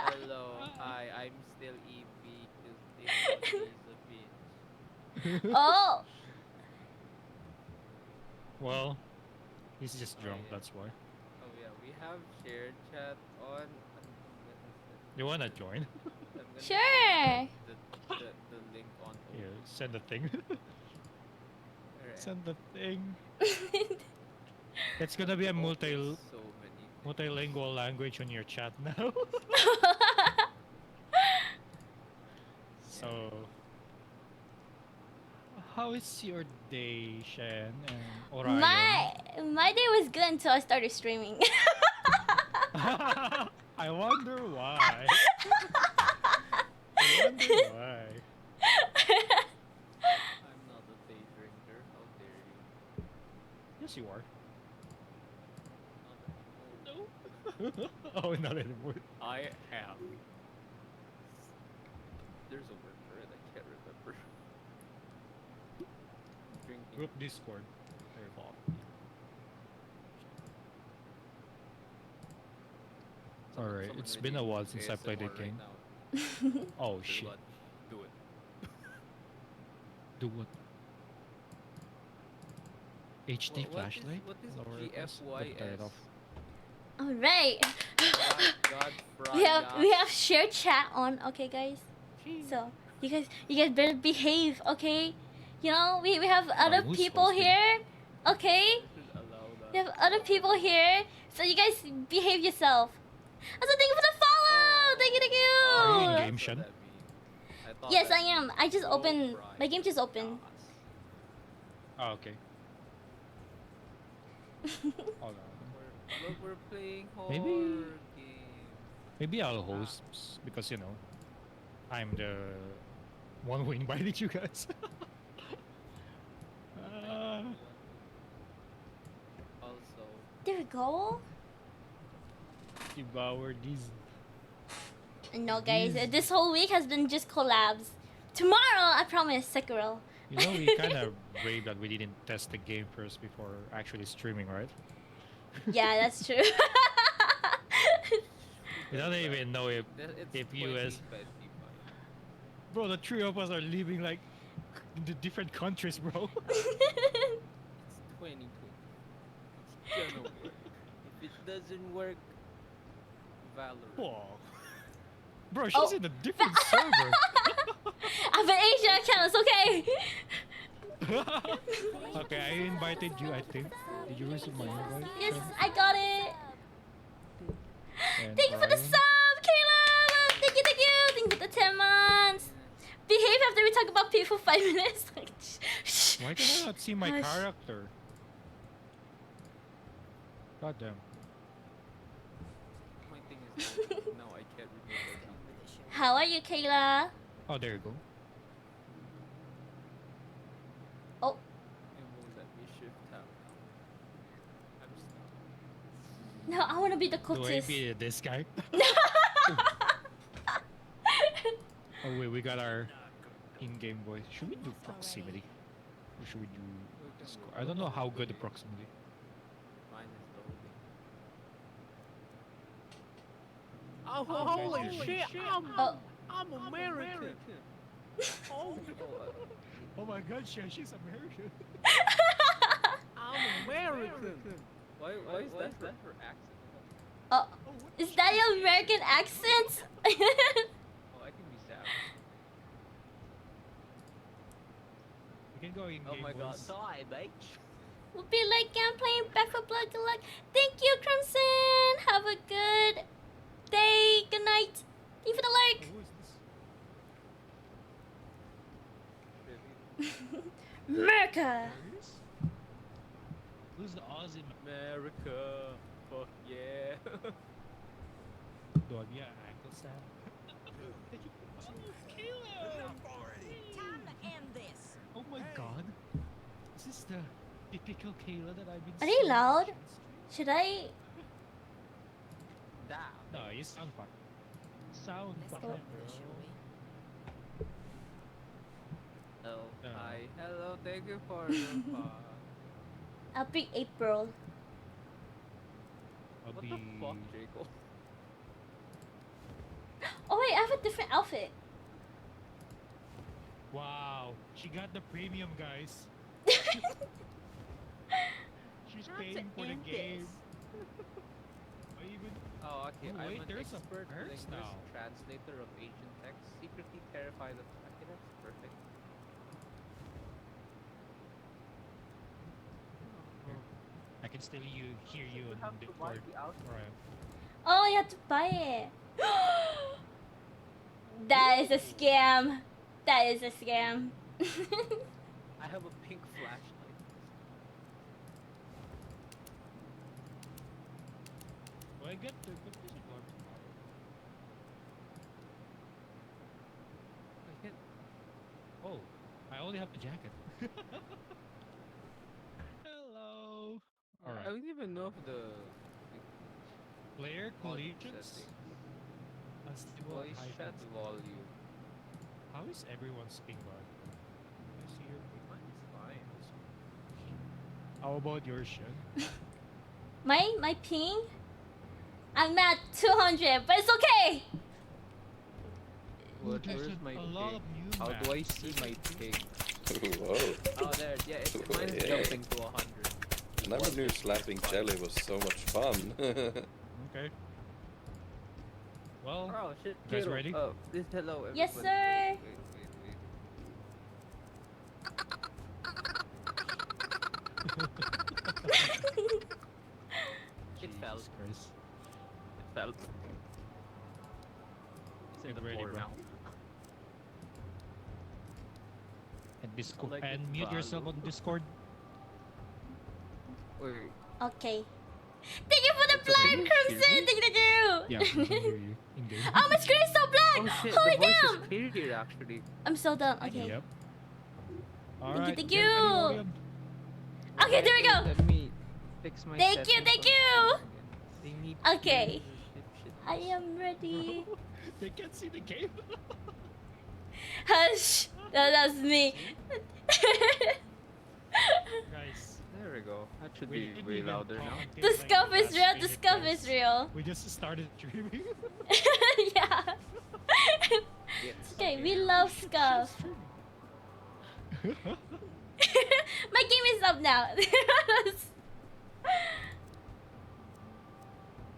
Hello, hi, I'm still EB because this one is a bitch. Oh, Well, he's just Oh drunk, yeah. that's why. Oh yeah, we have shared chat on. I'm gonna send. You wanna join? I'm gonna send sure. the link on Yeah, OP. send the thing. Alright. Send the thing. It's gonna be a Open so many things. multilingual language on your chat now. Yeah. So, how is your day, Shen and Orion? My day was good until I started streaming. I wonder why. I wonder why. I'm not a day drinker. How dare you? Yes, you are. Not anymore. No. Oh, not anymore. I am. There's a word for it. I can't remember. Drinking. Group Discord. Very off. Alright, Someone it's ready been a to while do since I played the ASMR right game. now. Oh Say shit. what? Do it. Do what? HD flashlight? What is Lower request? Gotta turn it GFYS? off. All right. God We have shared chat on. Okay, guys. So you guys better behave. Okay. You know we have other who's people hosting? here. Okay. We should allow that. We have other people here. So you guys behave yourself. Also, thank you for the follow. Thank you, thank you. Are you in That's game, what Shen? that means. I thought Yes, that I am. means I just go opened. fry My game just opened. gas. Oh, okay. Hold on. Look, we're playing Maybe- horror game. Maybe I'll host because you know I'm the one who invited you guys. Also, There we go. Devour these. No, guys. These- This whole week has been just collabs. Tomorrow, I promise, Sekiro. You know, we kind of brave that we didn't test the game first before actually streaming, right? Yeah, that's true. We don't even know if it's US. 2025. Bro, the three of us are living like in the different countries, bro. It's 2020. It's gonna work. If it doesn't work, Valorant. Whoa. Bro, she's Oh. in a different server. I have an Asian account. It's okay. Okay, I invited you, I think. Did you receive my invite? Yes, I got it. And Thank you for the Ryan? sub, Caleb. Thank you, thank you. Thank you for the 10 months. Behave after we talk about P for 5 minutes. Why can I not see my Hush. character? God damn. My thing is that now I can't remove everything. How are you, Kayla? Oh, there you go. Oh, It won't let me shift tab now. I'm stuck. no, I want to be the Do I cultist. be this guy? Oh wait, we got our in-game voice. Should we do proximity? Or should we do Discord? I don't know how good the proximity. Mine is loading. Oh, holy shit! Oh, I'm American. Oh, Oh my god, she's American. I'm American. Why is that for accent? oh, is that your American accent? Oh, I can be savage. We can go in-game Oh my god, voice. die, bitch. We'll be like I'm playing Back for Blood. Good luck. Thank you, Crimson. Have a good day. Good night. Thank you for the like. Who is this? Really? America. Who's the Aussie man? America. Fuck yeah. Do I be an ankle stab? Time to end this. Oh my god. Is this the typical Kayla that I've been Are they seeing loud? on stream? Should I? Damn. No, you sound fine. Sound Let's fine, go, bro. shall we? Oh, No. hi. Hello, thank you for the I'll pick April. I'll What be... the fuck, Jacob? different outfit. Wow, she got the premium, guys. She's paying for the game. I even Oh, okay. Oh, I'm wait, an there's a expert purse linguist, now. translator of ancient texts, secretly terrified of. Okay, that's perfect. I can still hear you You on have to buy Discord. the outfit. Alright. Oh, you have to buy it. That is a scam. That is a scam. I have a pink flashlight. Well, I get the competition one tomorrow. I can. Oh, I only have the jacket. Hello. I Alright. don't even know if the Player volume collisions. setting. Unstable Voice high chat density. volume. How is everyone's ping bar? I see your ping. Mine's fine. How about yours, Shen? My ping? I'm at 200, but it's okay. Where's my a lot ping? of new How do I maps. see my ping? Whoa. Oh, there. Yeah, mine is Yeah. jumping to 100. I never knew slapping jelly was so much fun. Okay. Well, Oh shit! You guys Kiro. ready? Oh, this hello everybody. Yes, sir. Wait. It fell. Jesus Christ. It fell. It's in Get the ready, floor bro. now. And Discord like and it mute yourself on Discord. Wait. Okay. Thank you for the It's okay, blind, you Crimson. hear me? Thank you. Yeah, I can hear you in game. Oh, my screen is so black. Oh shit! Holy The voice damn. is clear here actually. I'm so done. Okay. Yep. you, Alright. thank get ready, you. William. Okay, there we go. Let me fix my. Thank you, settings thank on you. again. They need Okay. shit. I am ready. They can't see the game. Hush. That's me. Guys, There we go. That should we be didn't way even louder now. commentate, The like, scuff is last real. The minute, scuff guys. is real. We just started streaming. Yeah. Yes. Okay, we love scuff. My game is up now.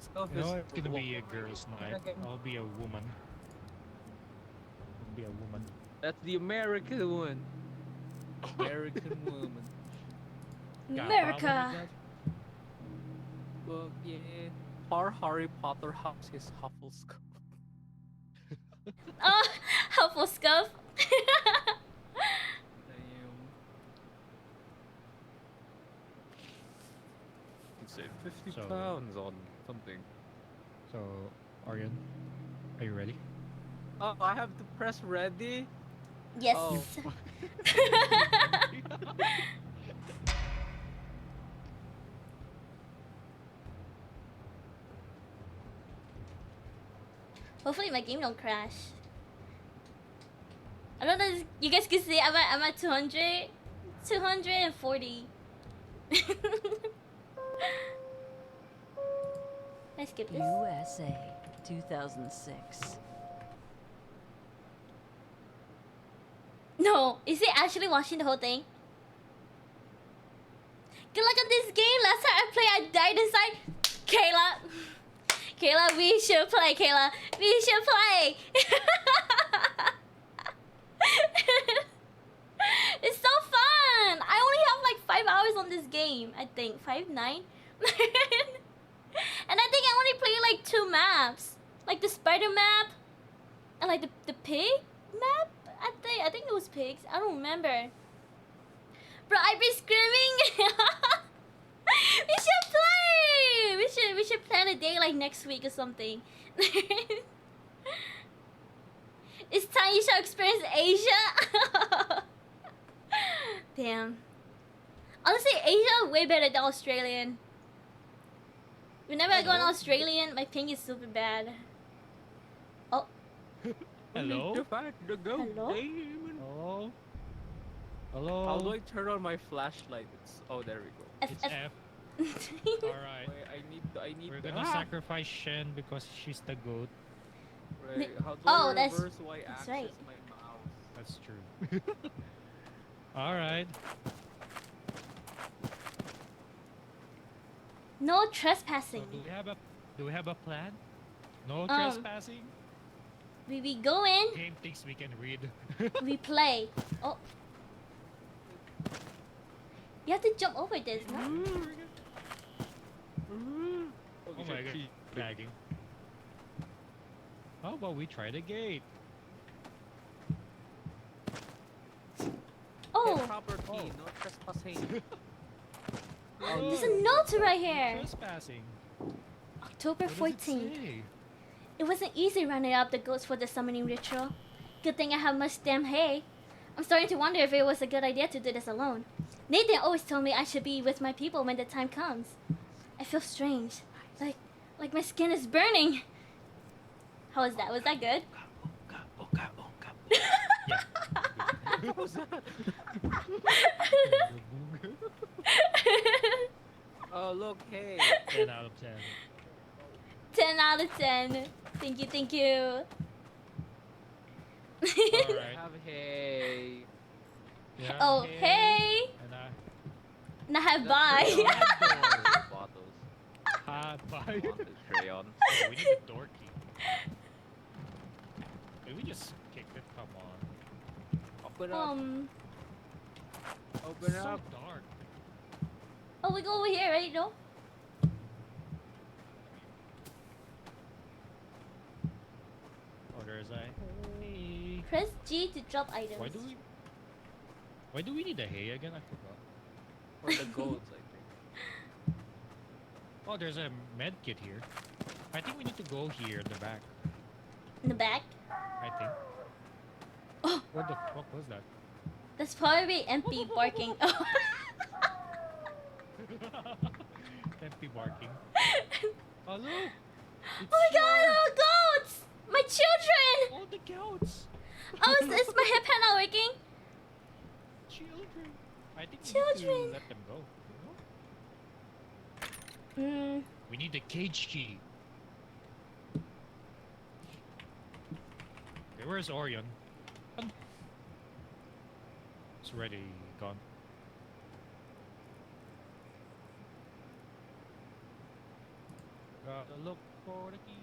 Stuff You is know, it's gonna be a girl's night. I'll be a woman. I'll be a woman. That's the American one. American woman. America. Well, yeah. Our Harry Potter has his Hufflescuff. Oh, helpful scuff. It's 50 So- pounds on something. So, Aryan, are you ready? Oh, I have to press ready? Yes. Oh. Hopefully my game don't crash. I don't know. You guys can see I'm at 200, 240. Let's skip this. USA 2006. No, is he actually watching the whole thing? Good luck on this game. Last time I played, I died inside. Kayla, we should play. Kayla, we should play. It's so fun. I only have like 5 hours on this game. I think 5, 9. And I think I only played like 2 maps, like the spider map, and like the pig map. I think it was pigs. I don't remember. Bro, I've been screaming. We should play. We should plan a day like next week or something. It's time you should experience Asia. Damn. Honestly, Asia way better than Australian. Whenever I go on Australian, my ping is super bad. Oh, Hello? The fact, the go Hello? game. Hello? Hello? How do I turn on my flashlight? Oh, there we go. It's F. F. Alright. Wait, I need We're the- gonna sacrifice Shen because she's the goat. Right. How do Oh, I that's- reverse Y that's axis right. my mouse? That's true. All right. No So trespassing. do we have a plan? No Um, trespassing. We go in, Game thinks we can read. we play. Oh. You have to jump over this, no? Oh my god, lagging. How about we try the gate? Oh, Proper key, no trespassing. there's a note right here. Trespassing. October What does it 14th. say? It wasn't easy rounding up the goats for the summoning ritual. Good thing I have much damn hay. I'm starting to wonder if it was a good idea to do this alone. Nathan always told me I should be with my people when the time comes. I feel strange. Like my skin is burning. How was that? Was that good? Yeah. What was that? Oh look, hey. 10 out of 10. 10 out of 10. Thank you, thank you. Alright. Have hay. Yeah, Oh, hey. And Nah, That's bye. crayon. Bottles. hot bye. Bottles, crayon. Oh, we need a door key. Did we just kick it? Come on. Open up. Open It's so up. dark. Oh, we go over here, right? No? Oh, there's a hay. Press G to drop items. Why do we need a hay again? I forgot. For the goats, I think. Oh, there's a med kit here. I think we need to go here in the back. In the back? I think. Oh. What the fuck was that? That's probably MP barking. Oh. Empty barking. Oh look! It's Oh my god, here. little goats! My children! All the goats! Oh, is my hip hand not working? Children! I think we need Children. to let them go. You know? We need the cage key. Okay, where's Orion? It's already gone. Gotta look for the key.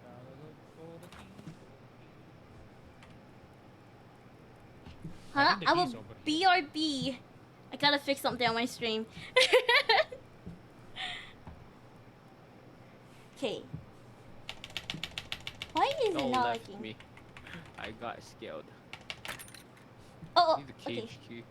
Gotta look for the key. Huh? think the I will key's over here. BRB. I gotta fix something on my stream. Okay. Why is it Don't not left working? me. I got scared. Oh, Need the okay. cage key.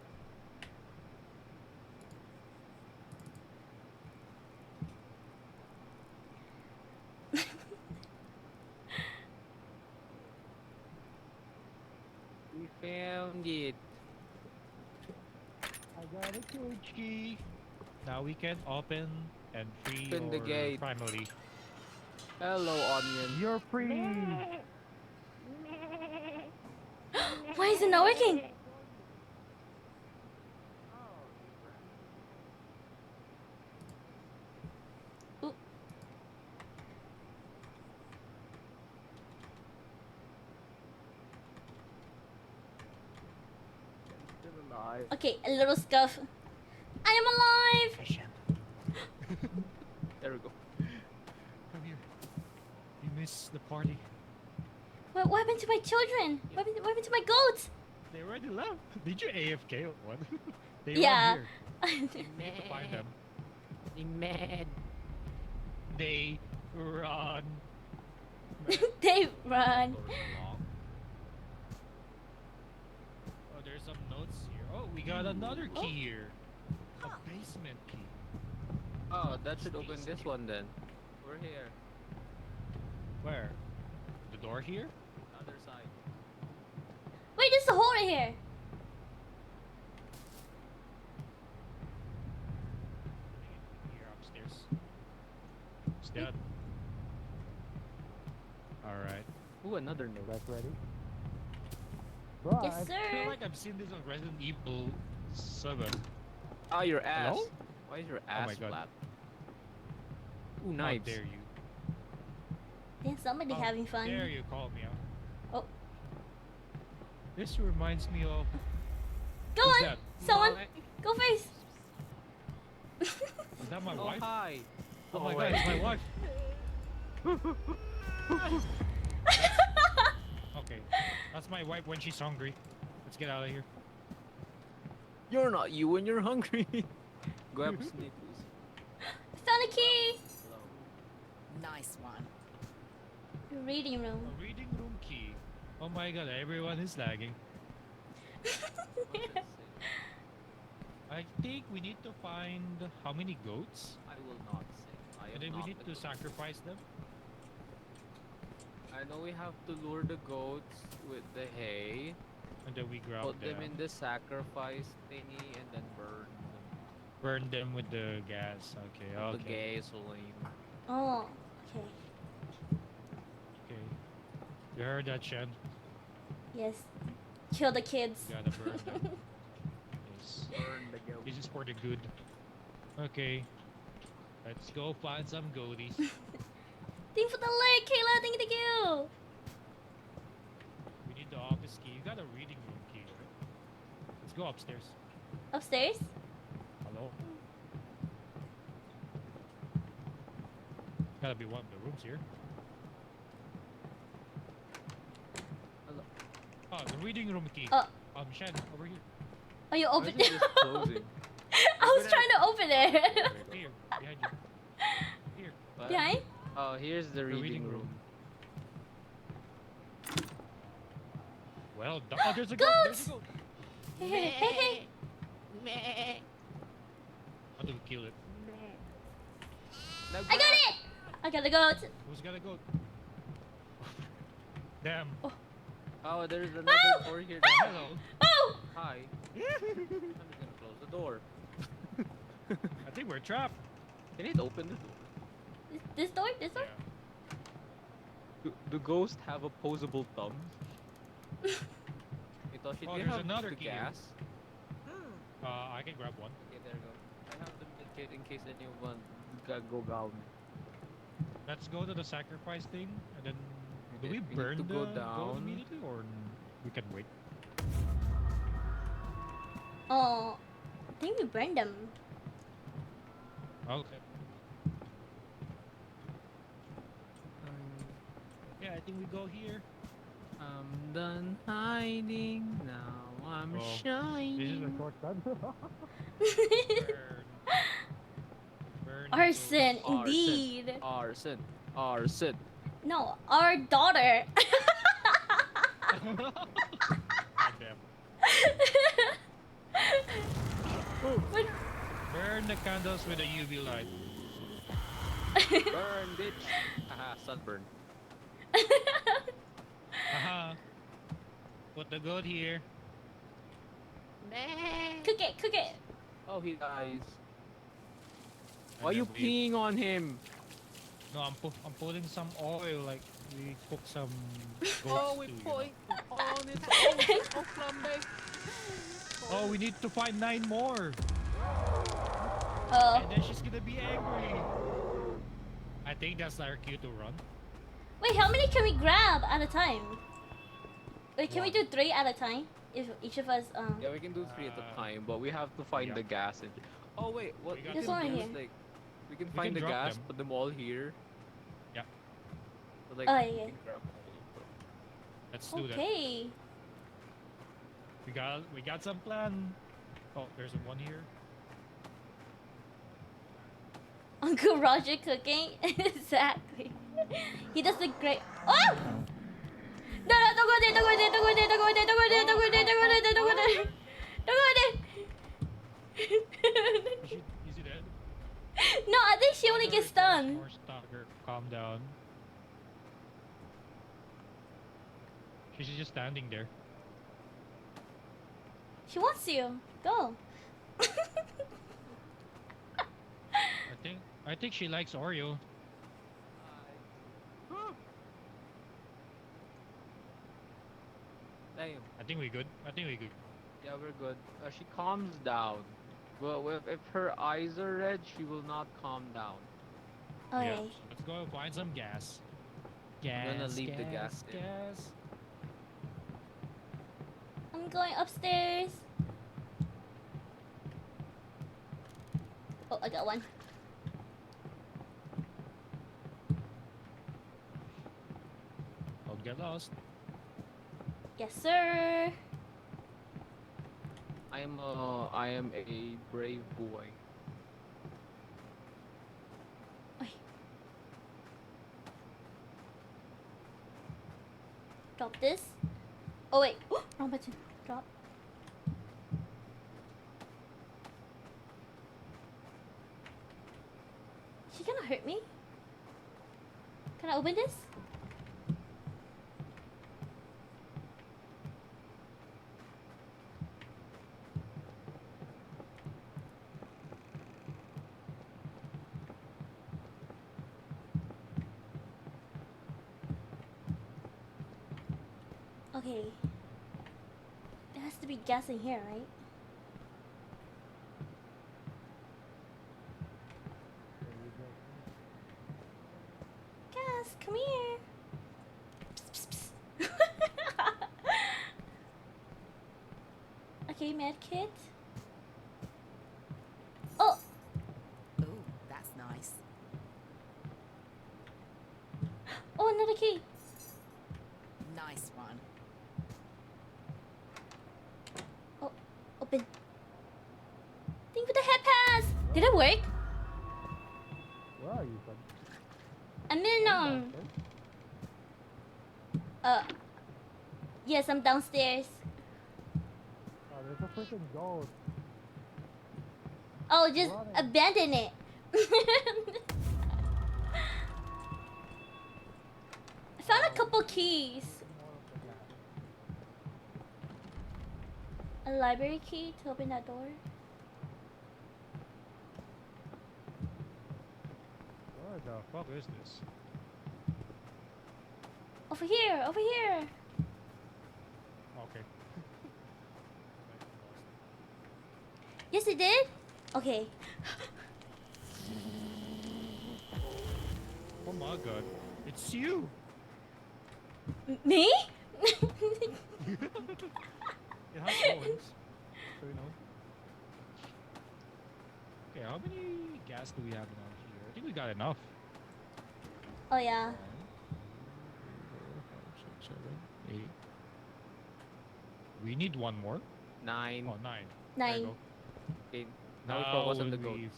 We found it. I got a cage key. Now we can open and free Open the your gate. family. Hello, onion. You're free. Why is it not working? Ooh. Still alive. Okay, a little scuff. I am alive! There we go. Come here. You missed the party. What happened to my children? What happened to my goats? They already left. Did you AFK or what? They Yeah. run here. We need to find them. They mad. They run. They run. Goes along. Oh, there's some notes here. Oh, we got another key here. A basement key. Oh, that should open this one then. We're here. Where? The door here? Other side. Wait, there's a hole right here. Here upstairs. It's dead. Alright. Ooh, another note. That's ready? Yes, I sir. feel like I've seen this on Resident Evil 7. Oh, your ass. Hello? Why is your my ass God. flat? Ooh, How knives. dare you? There's somebody How having fun. dare you call me out? Oh, This reminds me of... go Who's on! that? Someone, Hi. go first! Is that my Oh, wife? hi. Oh my god, wait. it's my wife! Okay, that's my wife when she's hungry. Let's get out of here. You're not you when you're hungry. Grab Snickers. Found a key! Hello. Nice one. The reading room. A reading room key. Oh my god, everyone is lagging. What's it say? I think we need to find how many goats? I will not say. I am And then we not need the to goat. sacrifice them. I know we have to lure the goats with the hay, And then we grab put them them. in the sacrifice thingy, and then burn them. Burn them with the gas. Okay, with okay. The gasoline. Oh, okay. Okay. You heard that, Shen? Yes. Kill the kids. Gotta burn them. Yes. Burn the goat. This is for the good. Okay. Let's go find some goaties. Thank for the like, Kayla. Thank you. We need the office key. You got a reading room key, right? Let's go upstairs. Upstairs? Hello? Gotta be one of the rooms here. Hello. Oh, the reading room key. Oh. Shen, over here. Oh, you Why opened is it. it just closing? I was trying to open it. Here, behind you. Here. What? Behind? Oh, here's the reading room. Well done. Oh, there's a goat. There's a goat. Hey, hey, hey, hey. How do we kill it? Now I got it! I got the goat. Who's got a goat? Damn. Oh, there's another Oh! door here. Oh! Hello. Oh! Hi. I'm just gonna close the door. I think we're trapped. Can it open the door? This door? This door? Do ghosts have opposable thumbs? Itoshi, Oh, do you there's have another the key. gas? I can grab one. Okay, there you go. I have the medkit in case anyone go down. Let's go to the sacrifice thing, and then do Okay, we we need burn to the go goat down. immediately, or we can wait? Oh, I think we burned them. Okay. Yeah, I think we go here. I'm done hiding now. I'm Oh, This is shining. a shortcut. Burn. Arson, Arson. indeed. Arson. Arson. No, our daughter. God damn. What? Burn the candles with a UV light. Burn, bitch. Haha, sunburn. Haha. Put the goat here. Cook it, cook it. Oh, he dies. And Why are you then we- peeing on him? No, I'm putting some oil, like we cook some goat Oh, we stew, you know. point on it. Oh, flambe. Oh, we need to find 9 more. Oh. And then she's gonna be angry. I think that's our cue to run. Wait, how many can we grab at a time? Wait, can we One. do 3 at a time? If each of us, Yeah, we can do 3 at a time, but we have to find yeah. the gas. And oh wait, what We we got can There's one do right is here. like we can We find can the drop gas, them. put them all here. Yeah. So, like, Oh, we yeah. can grab all Let's do that. okay. We got some plan. Oh, there's one here. Uncle Roger cooking? Exactly. He does a great. Oh! No, no, don't go there, don't go there, don't go there, don't go there, don't go there, don't go there, don't go there, don't go there. Don't go there. Is he dead? No, I think she only gets stunned. More stalker. Calm down. She's just standing there. She wants you. Go. I think she likes Oreo. Damn. I think we good. I think we good. Yeah, we're good. She calms down. Well, if her eyes are red, she will not calm down. Yeah. Okay. So let's go find some gas. I'm gonna leave the gas in. gas. I'm going upstairs. Oh, I got one. Don't get lost. Yes, sir. I am a brave boy. Oi. Drop this. Oh wait, wrong button. Drop. She gonna hurt me? Can I open this? Okay. There has to be gas in here, right? Gas, come here. Psst, psst, psst. Okay, med kit. Oh, Ooh, that's nice. oh, another key. Nice one. Oh, open. Thing with the head pass. Did it work? Where are you from? I'm in yes, I'm downstairs. Oh, there's a freaking gold. Oh, just Run it. abandon it. I found a couple keys. A library key to open that door. Where the fuck is this? Over here, over here. Okay. Yes, it did. Okay. Oh my god. It's you! Me? It has horns. So you know. Okay, how many gas do we have around here? I think we got enough. Oh yeah. 1, 2, 3, 4, 5, 6, 7, 8. We need one more. 9. Oh, 9. There you 9. go. Okay, now we focus on the we goats. leave.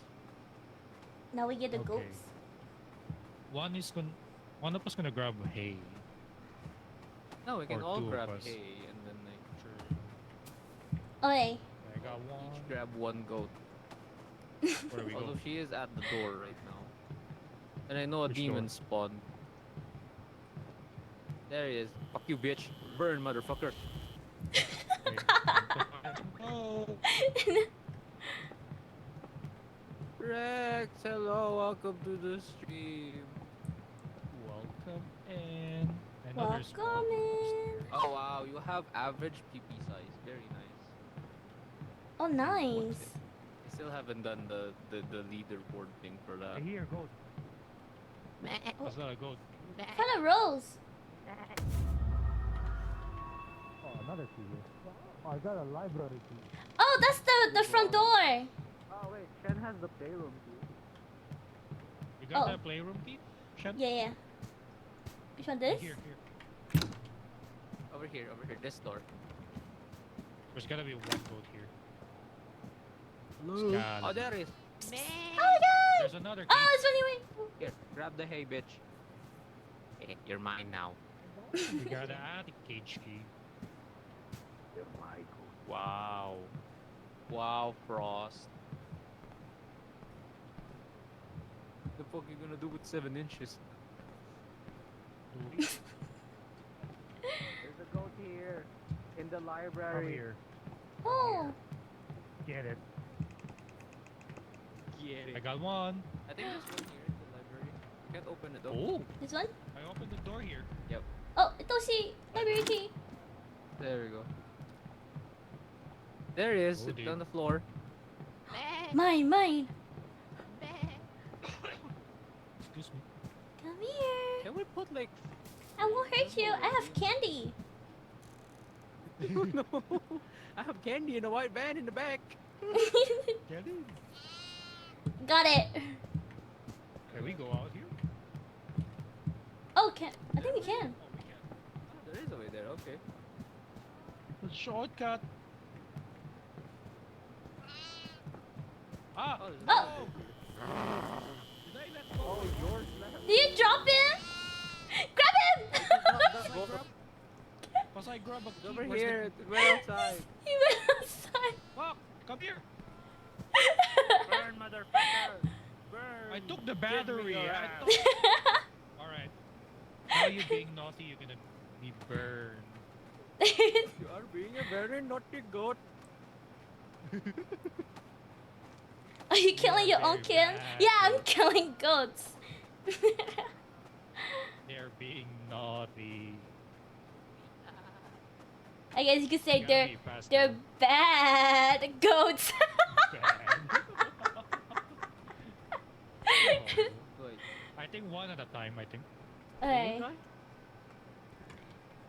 Now we get the Okay. goats. One of us gonna grab hay. No, we can Or all 2 of grab us. hay and then like Okay. I got one. each grab one goat. Where do we go? Although she is at the door right now. And I know a Which demon door? spawned. There he is. Fuck you, bitch. Burn, motherfucker. Wait, oh, Rex, hello, welcome to the stream. welcome in. Another spawn Welcome in. upstairs. Oh wow, you have average PP size. Very nice. Oh, nice. I still haven't done the leaderboard thing for that. I hear a goat. That's not a goat. Found a rose. Oh, another key here. Oh, I got a library key. Oh, that's the front door. Oh, wait. Shen has the playroom key. You got Oh. that playroom key? Shen? Yeah, yeah. Which one? This? Here. Over here, this door. There's gotta be one goat here. Oh, Scala. there is. Oh my god! There's another key. Oh, it's running away. Here, grab the hay, bitch. Hey, you're mine now. We got the attic cage key. Wow. Wow, Frost. The fuck you gonna do with 7 inches? Dude, There's a goat here. In the come library. here. Oh. Get it. Get I got one. I think there's one here in the library. You can't open it though. Oh, This one? I opened the door here. Oh, ito si library key. There we go. There he is. Oh, It's dude. on the floor. Mine. Excuse me. Come here. Can we put like I won't hurt you. I have candy. No, I have candy in a white van in the back. Get in. Got it. Can we go out here? Oh, I think we can. Oh, we can. Oh, there is a way there. Okay. The shortcut. Ah! Oh, there's Oh. another way. Did I let go? Oh, yours left. Did you drop him? Grab him! Was I grab a key? Over Where's here. We're outside. He went outside. Fuck! Come here! Burn, motherfucker. Burn. I took the Give me battery. your I ass. took... Alright. Now you being naughty, you're gonna be burned. You are being a very naughty goat. Are you killing your own very kid? bad, Yeah, I'm goat. killing goats. They're being naughty. I guess you could say You gotta they're be faster. they're bad goats. Bad. Wait. I think one at a time, I think. Okay.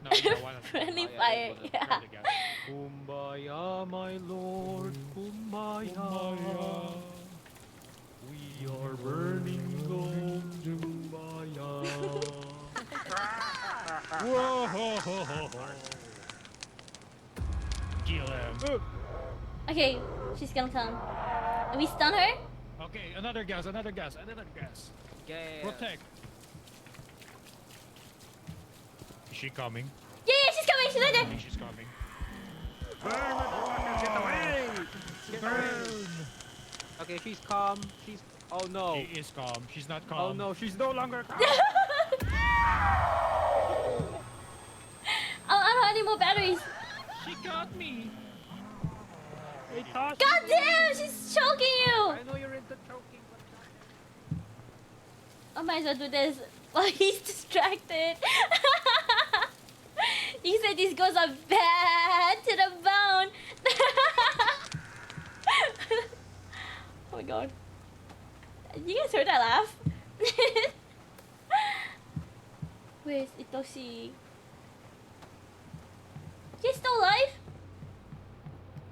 No, yeah, one at a time. Friendly Oh, yeah, fire. one at a Yeah. Friendly gas. Kumbaya, my lord. Kumbaya. We are burning gold. Kumbaya. Whoa! Ho, ho, ho, ho. Kill him. Okay, she's gonna come. And we stun her? Okay, another gas, another gas, another gas. Yeah. Protect. Is she coming? Yeah, yeah, she's coming. She's right I there. think she's coming. Burn, motherfucker. Get away. Get away. Burn! Okay, she's calm. She's. Oh no. She is calm. She's not calm. Oh no, she's no longer calm. I don't have any more batteries. She got me. Hey, Tosh. God damn, she's choking you. I know you're into choking, but. I might as well do this while he's distracted. He said these girls are bad to the bone. Oh my god. You guys heard that laugh? Where's Itoshi? He's still alive?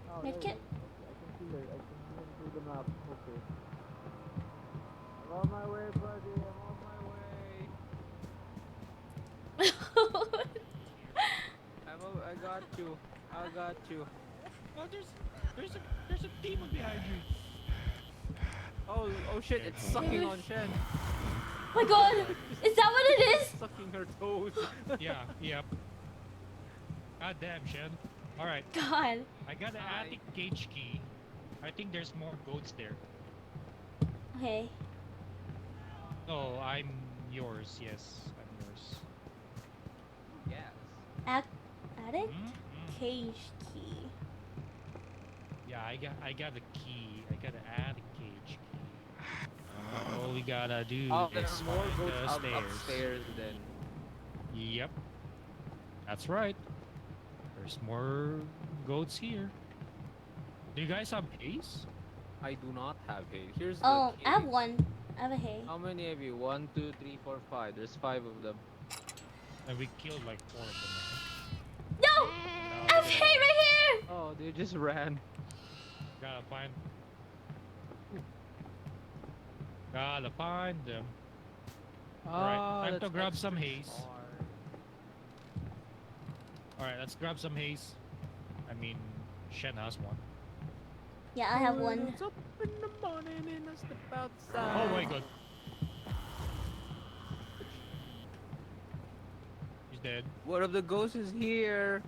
Oh, Medkit? I can see her. I can see the map. Okay. I'm on my way, buddy. I'm on my way. I got you. I got you. Oh, there's a demon behind you. Oh shit! It's sucking on Shen. My god! Is that what it is? Sucking her toes. Yeah, yep. God damn, Shen. Alright, God. I got an Hi. attic cage key. I think there's more goats there. Okay. Oh, I'm yours. Yes, I'm yours. Yes. Addict? Mm-mm. Cage key. Yeah, I got a key. I got an attic cage key. All we gotta do Oh, is there's more find goats the up stairs. upstairs then. Yep. That's right. There's more goats here. Do you guys have haze? I do not have hay. Here's Oh, the I have cave. one. I have a hay. How many have you? 1, 2, 3, 4, 5. There's 5 of them. And we killed like 4 of them. No! I have Okay. hay right here! Oh, they just ran. Gotta find them. Alright, time to that's grab some extra haze. hard. Alright, let's grab some haze. I mean, Shen has one. Yeah, I have one. It's up in the morning and I step outside. Oh my god. He's dead. One of the ghosts is here.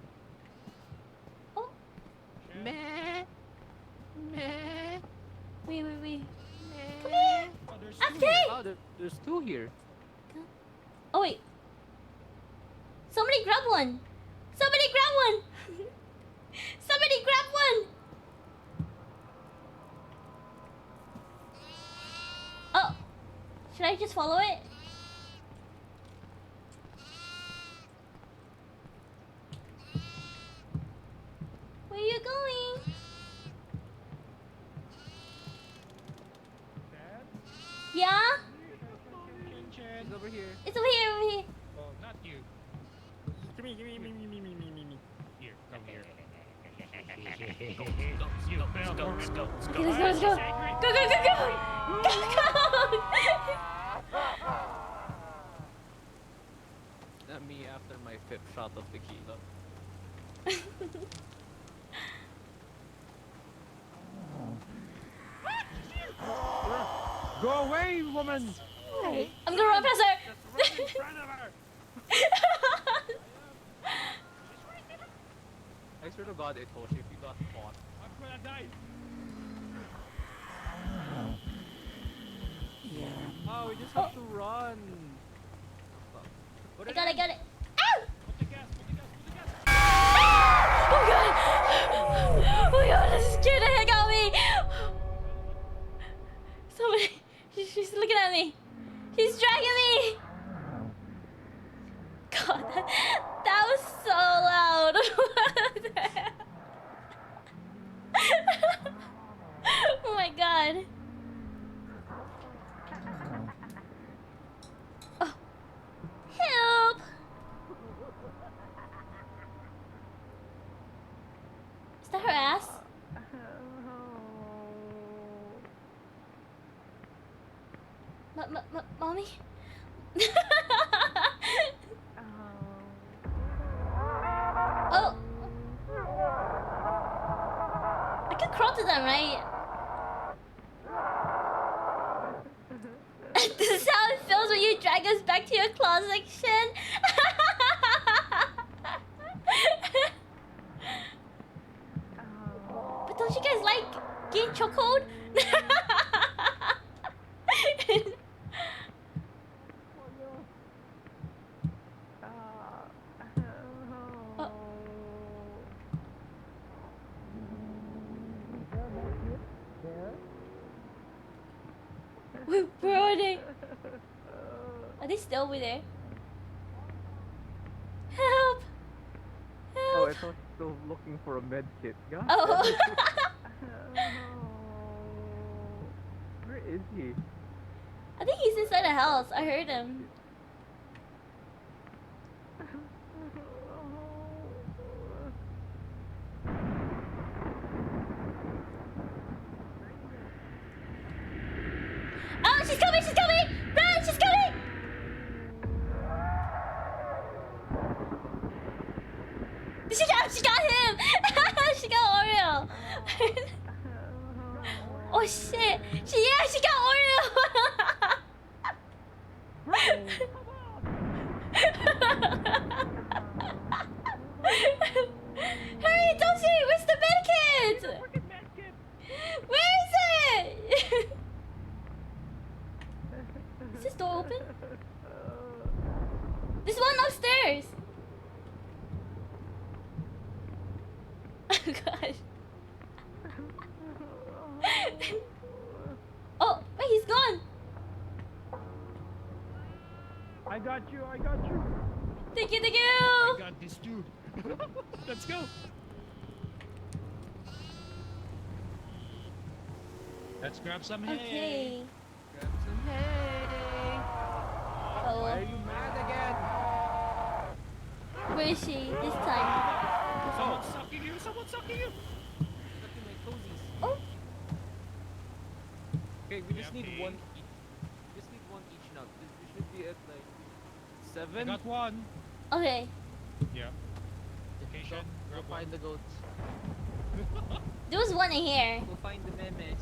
Oh, Shen. Meh. Meh. wait. Come Meh. here! Oh, there's I'm two dead! here. Oh, there's 2 here. Oh, wait. Somebody grab one! Somebody grab one! Somebody grab one! Oh! Should I just follow it? Where are you going? Dad? Yeah? Shen, Shen. He's over here. It's over here, over here. Oh, not you. Gimme. Here, come here. Okay, let's go. Go. Not me after my 5th shot of tequila. Go away, woman! I'm gonna run past her. Just run in front of her! I swear to God, it told you if you got caught. I'm gonna die! Oh, we just have to run. I got it. Ow! Put the gas, put the gas. Oh god! Oh god, this scared the heck out of me! Somebody, she's looking at me. She's dragging me! God, that was so loud. What the hell? Oh my god. Oh. Help! Is that her ass? Mommy? Oh! I can crawl to them, right? This is how it feels when you drag us back to your claw section. But don't you guys like getting chokehold? Oh. Where are they? Are they still over there? Help! Oh, Help! I thought still looking for a med kit. God. Oh. Where is he? I think he's inside the house. I heard him. Oh, she's coming! She's coming! Run! She's coming! She got him! She got Oreo! Oh shit! She got Oreo! Hurry, don't see! Where's the medkit? Where is it? Is this door open? There's one upstairs! Oh gosh. Oh, wait, he's gone! I got you. Thank you! I got this too. Let's go. Let's grab some hay. Okay. Grab some hay. Why Oh, are you mad again? where is she this time? Someone's sucking you. Someone's sucking you. Look at my cozies. Oh, Okay, we just need Yuppie. one each. Just need one each now. We should be at like I 7. got one. okay. Yeah. Location. Go Grab find the goats. There was one in here. Go find the memes.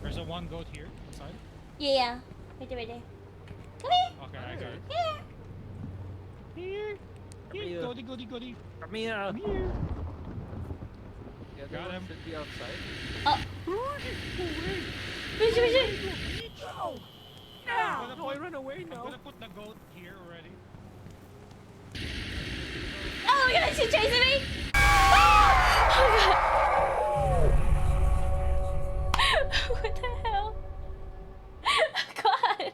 There's a one goat here inside. Yeah. Right there. Come here. Okay, I got it. Here. Here. here. Goody. Come here. Come here. The other Got one him. should be outside. Oh. Where's she? I'm gonna No, I run away I'm now. gonna put the goat here already. Oh my god, she's chasing me! Oh god. What the hell? God.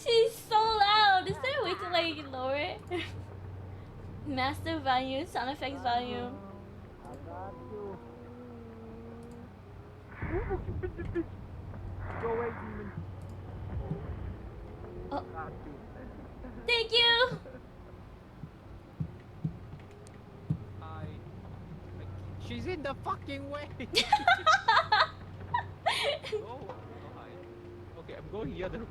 She's so loud. Is there a way to like lower it? Master volume, sound effects volume. I got you. Go got you. Thank you. She's in the fucking way. Oh, hi. Okay, I'm going the other way.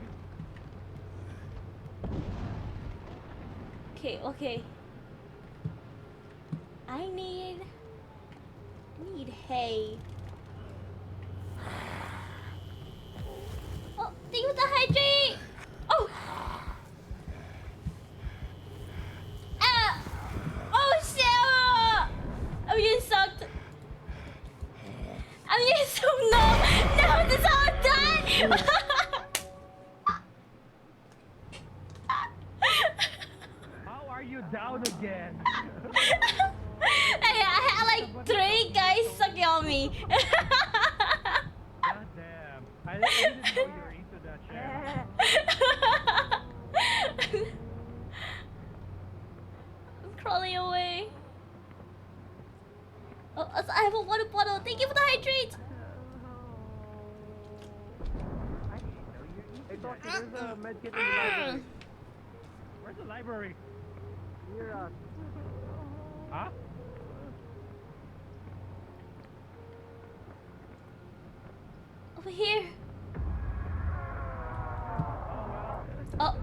Okay, okay. I need hay. Oh, thank you for the hydrate. Oh. Ah. Oh shit. I'm getting sucked. I'm getting sucked. No, no, this is all done. How are you down again? I had like 3 guys sucking on me. God damn. I didn't know you were into that shit. I'm crawling away. Oh, I have a water bottle. Thank you for the hydrate. Hey, Toshi, there's a medkit in the library. Where's the library? Near us. Huh? Over here. Oh.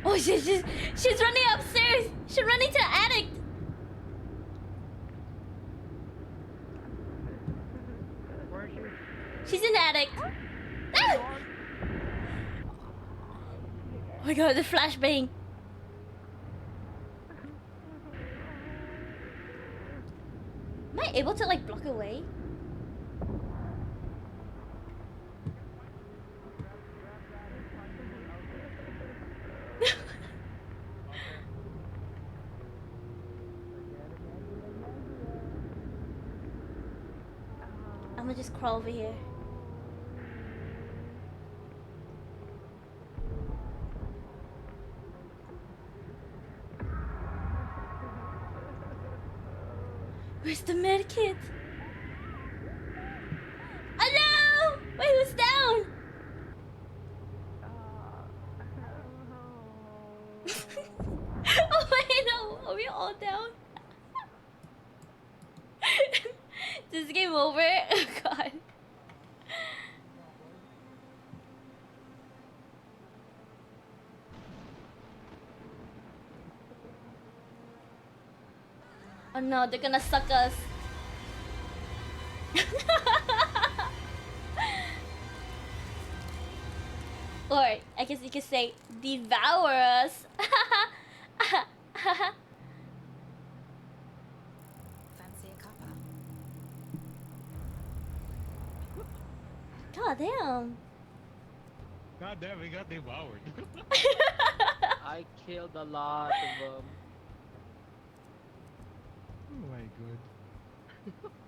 Oh, she's running upstairs. She's running to the attic. Where is she? She's in the attic. Ah! Oh my god, the flashbang. Am I able to like block away? I'm gonna just crawl over here. Where's the medkit? Oh no! Wait, who's down? Oh wait, no, are we all down? This game over? Oh god. Oh no, they're gonna suck us. Or I guess you could say devour us. Fancy a cuppa? God damn. God damn, we got devoured. I killed a lot of them. Oh my god.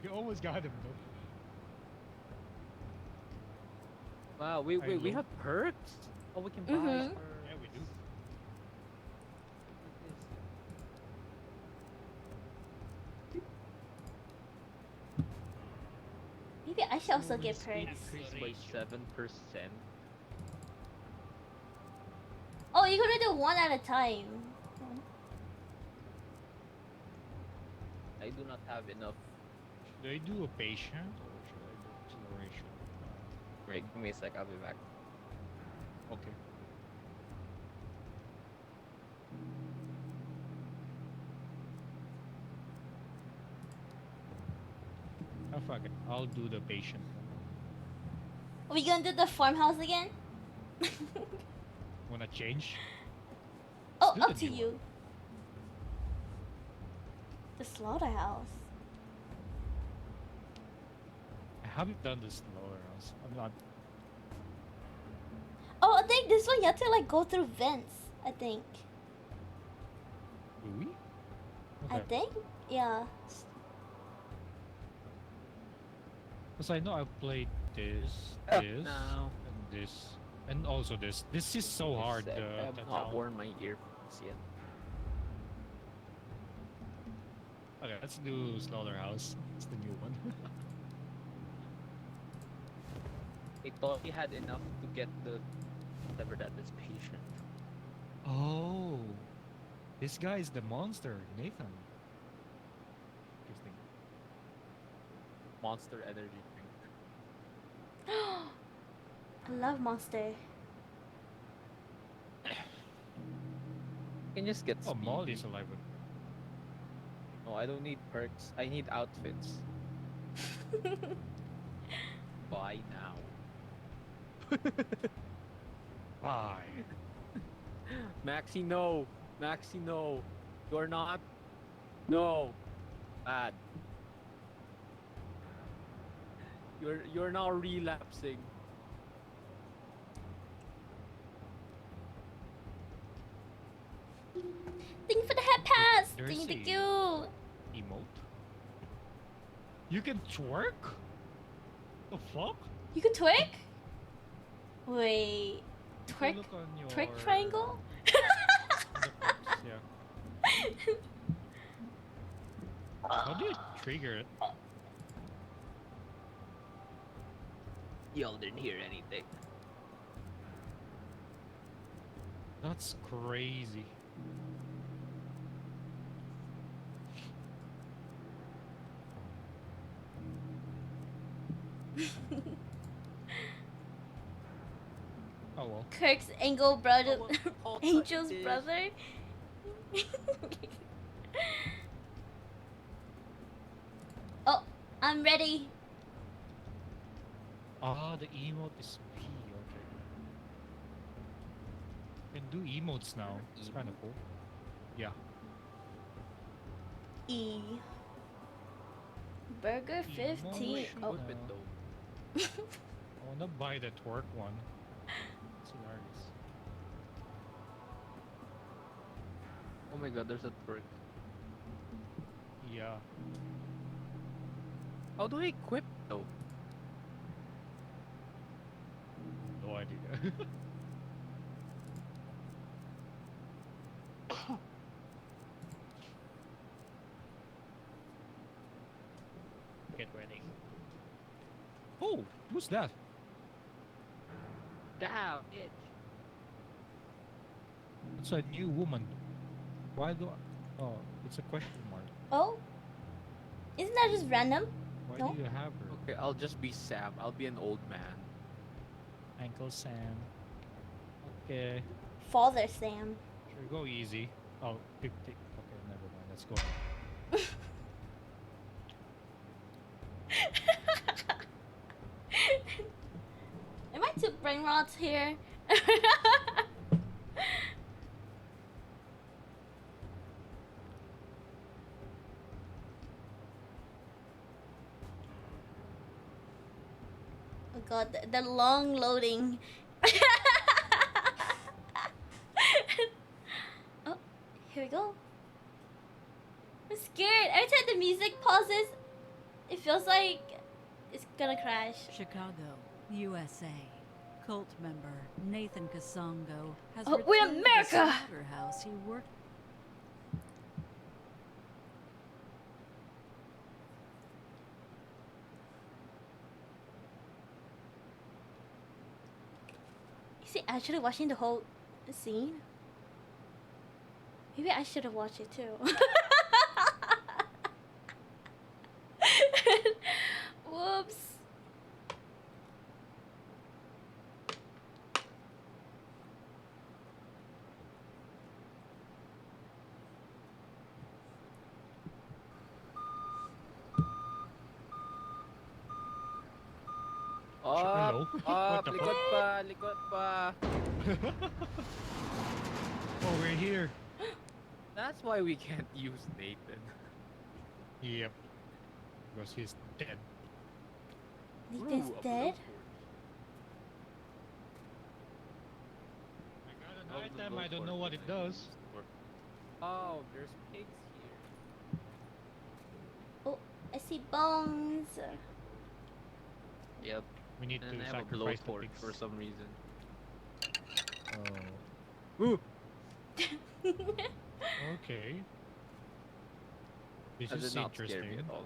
You almost got him though. Wow, we I have perks. Oh, we can buy. Mhm. Yeah, we do. Maybe I should also get Speed perks. increased by 7%. Oh, you're gonna do one at a time. I do not have enough. Should I do a patient or should I do acceleration? Wait, give me a sec. I'll be back. Okay. Oh fuck it. I'll do the patient. Are we gonna do the farmhouse again? Wanna change? Oh, do the up to new one. you. The slaughterhouse. I haven't done this slaughterhouse. I'm not. Oh, I think this one you have to like go through vents. I think. Do we? I think. Yeah. Because I know I've played this, Oh, this, no. and this, and also this. This is so hard. I have to not down- worn my earphones yet. Okay, let's do Slaughterhouse. It's the new one. I thought he had enough to get the whatever that is patient. Oh, this guy is the monster, Nathan. Interesting. Monster energy drink. I love Monster. You can just get Oh, speed. Molly's alive. No, I don't need perks. I need outfits. Buy now. Bye. Maxi, no. Maxi, no. You're not. No. Bad. You're now relapsing. Thank you for the head pass. There's Thank a- you. Emote. You can twerk? The fuck? You can twerk? Wait. If you Twerk? look on your Twerk triangle? the perks, yeah. How do you trigger it? Y'all didn't hear anything. That's crazy. Oh well. Kirk's Angle brother. Oh, Angel's it is. brother? Oh, I'm ready. Ah, the emote is P, okay. You can do emotes now. It's kind of cool. Yeah. E. Burger 15. Emotion. Oh, Flip it though. I wanna buy the twerk one. It's hilarious. Oh my god, there's a perk. Yeah. How do I equip though? No idea. Get ready. Oh, who's that? Damn it. It's a new woman. Why do I... Oh, it's a question mark. oh. Isn't that just random? Why No. do you have her? Okay, I'll just be Sam. I'll be an old man. Uncle Sam. Okay. Father Sam. Sure, go easy. Oh, 50. Okay, never mind. Let's go. Am I too brain rot here? Oh god, the long loading. Oh, here we go. I'm scared. Every time the music pauses, it feels like it's gonna crash. Chicago, USA. Cult member Nathan Kasongo has Oh, we're returned to the America! slaughterhouse he worked. Is he actually watching the whole scene? Maybe I should have watched it too. Whoops. Hello? Up, What up, the likod pa, likod pa. Oh, we're here. That's why we can't use Nathan. Yep. Because he's dead. Nathan's Ooh, a dead? I got an Love the item, I don't know what it blowtorch. does. Oh, there's pigs here. Oh, I see bones. Yep. We need And to I have a sacrifice the blowtorch pigs. for some reason. Oh. Okay. This That is did not scare me interesting. at all.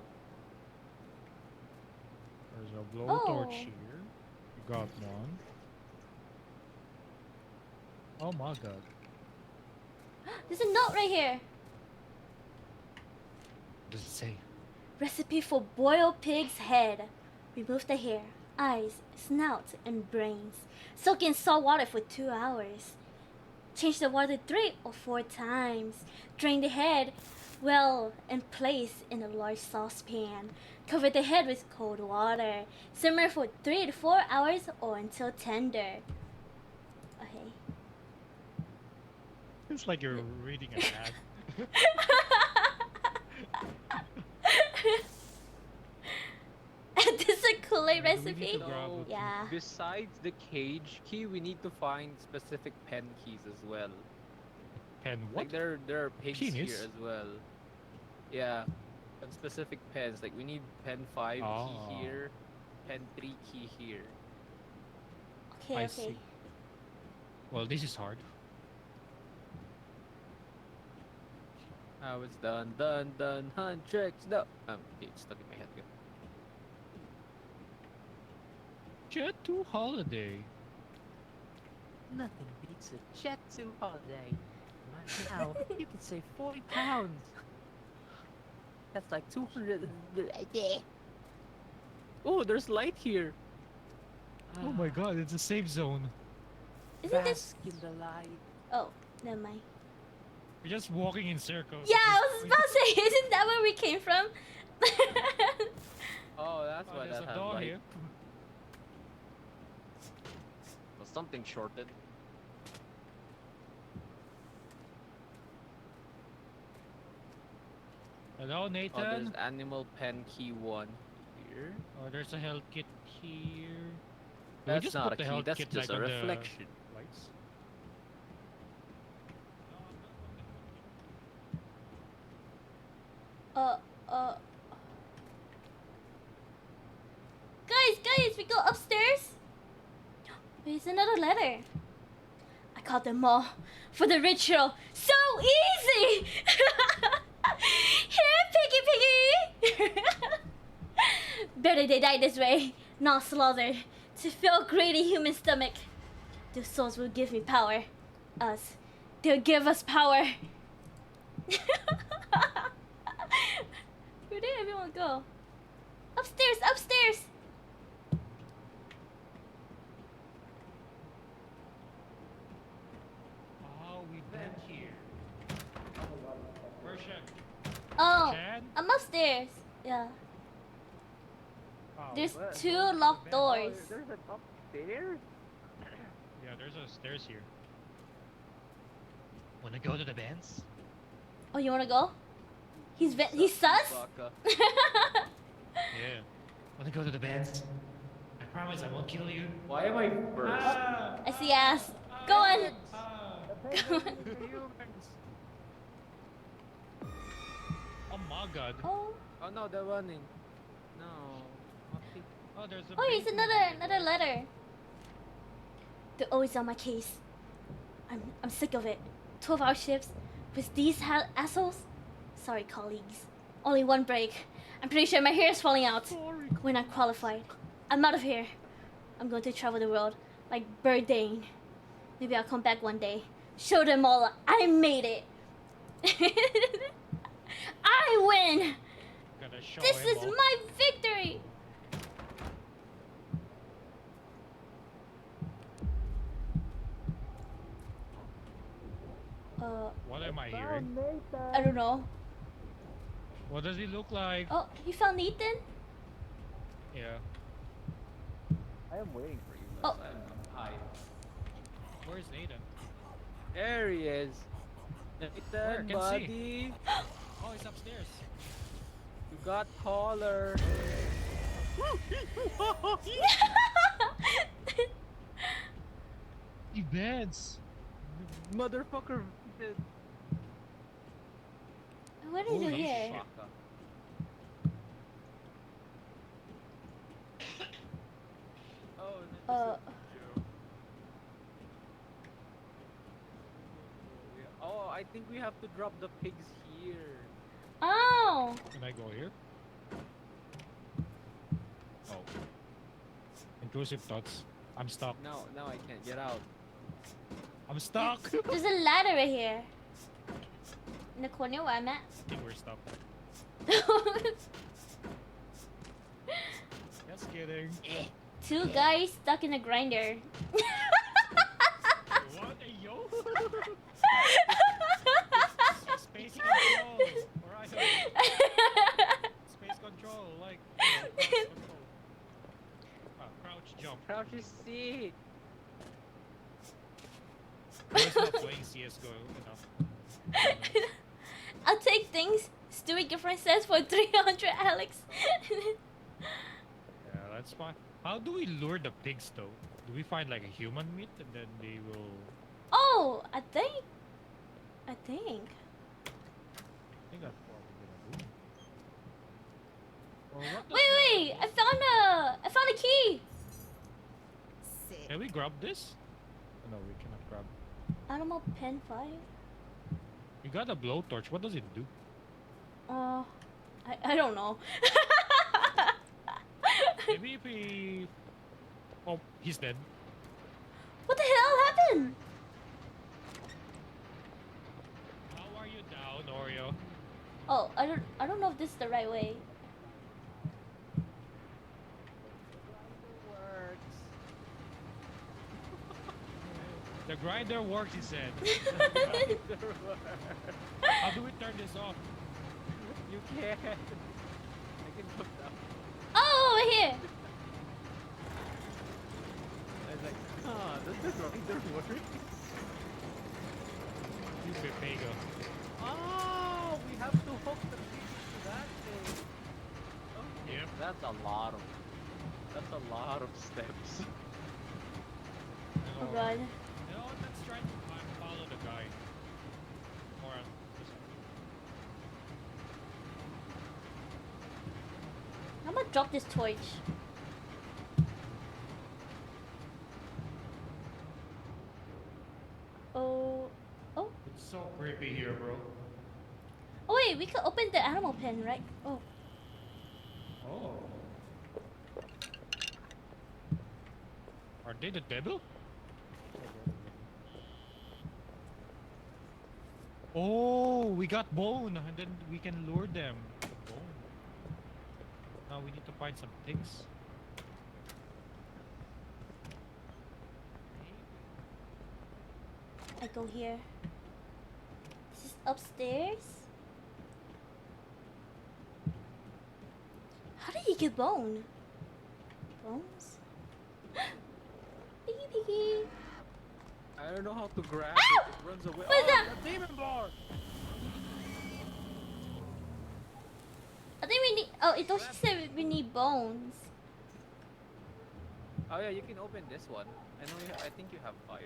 There's a blowtorch Oh. here. You got one. Oh my god. There's a note right here. What does it say? Recipe for boiled pig's head. Remove the hair, eyes, snout, and brains. Soak in salt water for 2 hours. Change the water 3 or 4 times. Drain the head well and place in a large saucepan. Cover the head with cold water. Simmer for 3 to 4 hours or until tender. Okay. It's like you're reading an ad. This is a Kool-Aid Do we need recipe? to grab So, a- Yeah. besides the cage key, we need to find specific pen keys as well. Pen Like what? there are pigs Penis? here as well. Yeah. And specific pens. Like we need pen 5 Oh. key here, pen 3 key here. Okay, I okay. see. Well, this is hard. How it's done, 100 no. Okay, it's stuck in my head. Go. Jet to holiday. Nothing beats a jet to holiday. Right now, you can save 40 pounds. That's like 200. Oh, there's light here. Oh my god, it's a safe zone. Isn't this? Bask in the light. Oh, never mind. We're just walking in circles. Yeah, I was about to say, isn't that where we came from? Oh, that's Oh, why there's that a has door light. here. Well, something shorted. Hello, Oh, there's Nathan. animal pen key 1 here. Oh, there's a health kit here. Do we That's just not put a the key, health that's kit, just like, a on the reflection. lights? uh. Guys, we go upstairs. There's another letter. I caught them all for the ritual. So easy! Here, piggy! Better they die this way, not slaughtered, to fill a greedy human stomach. Their souls will give me power. Us. They'll give us power. Where did everyone go? Upstairs, upstairs! Oh, we've been here. Where's Shaq? Oh, Chad? I'm upstairs. Yeah. Oh, There's What? 2 locked doors. There's an upstairs? yeah, there's a stairs here. Wanna go to the bands? Oh, you wanna go? He's sus? Baka. Yeah. Wanna go to the bands? I promise I won't kill you. Why am I first? I see ass. Go on. Go on. Oh my god. Oh, Oh no, they're running. No. Okay. Oh, there's a oh, here's basement another letter. They're always on my case. I'm sick of it. 12-hour shifts with these assholes. Sorry, colleagues. Only one break. I'm pretty sure my hair is falling out. When I'm qualified, I'm out of here. I'm going to travel the world like birding. Maybe I'll come back one day. Show them all I made it. I win. Gotta show This him is all. my victory. What am I Oh, hearing? Nathan! I don't know. What does he look like? Oh, you found Nathan? Yeah. I am waiting for you. Oh. Hi. Where's Nathan? There he is. Where? Nathan, Can see. buddy. Oh, he's upstairs. You got taller. He bends. Motherfucker. What did you do Holy here? Baka. Oh, this is Uh. a joke. Oh, I think we have to drop the pigs here. Oh! Can I go here? Oh. Intrusive thoughts. I'm stuck. No, I can't get out. I'm stuck! There's a ladder right here. In the corner where I'm at. I think we're stuck. Just kidding. Two guys stuck in a grinder. What? Hey, yo! Space control! Alright. Space control, like. Crouch control. Crouch jump. Crouch is C. Where's not playing CSGO enough? I'll take things Stewie Gifford says for 300, Alex. Yeah, that's fine. How do we lure the pigs though? Do we find like a human meat and then they will... Oh, I think. I think that's probably gonna do. Or what does Wait! I found a key. Sick. Can we grab this? No, we cannot grab. Animal pen 5. We got a blowtorch. What does it do? I don't know. Maybe if we... Oh, he's dead. What the hell happened? How are you down, Oreo? Oh, I don't know if this is the right way. The grinder works, he said. How do we turn this off? You can't. I can come down. Oh, over here. I was like, does the grinder work? You Pepega. Oh, we have to hook the pieces to that thing. Okay. Yep. That's a lot of steps. Oh god. No, let's try to follow the guy. Or I'm gonna drop this torch. Oh. Oh. it's so creepy here, bro. Oh wait, we could open the animal pen, right? Oh. Oh. Are they the devil? Oh, we got bone, and then we can lure them. with Bone. Now we need to find some things. I go here. This is upstairs. How did he get bone? Bones? Piggy piggy. I don't know how to grab it. It runs away. What's that? A demon bar! I think we need. Oh, it also said we need bones. Oh yeah, you can open this one. I think you have 5.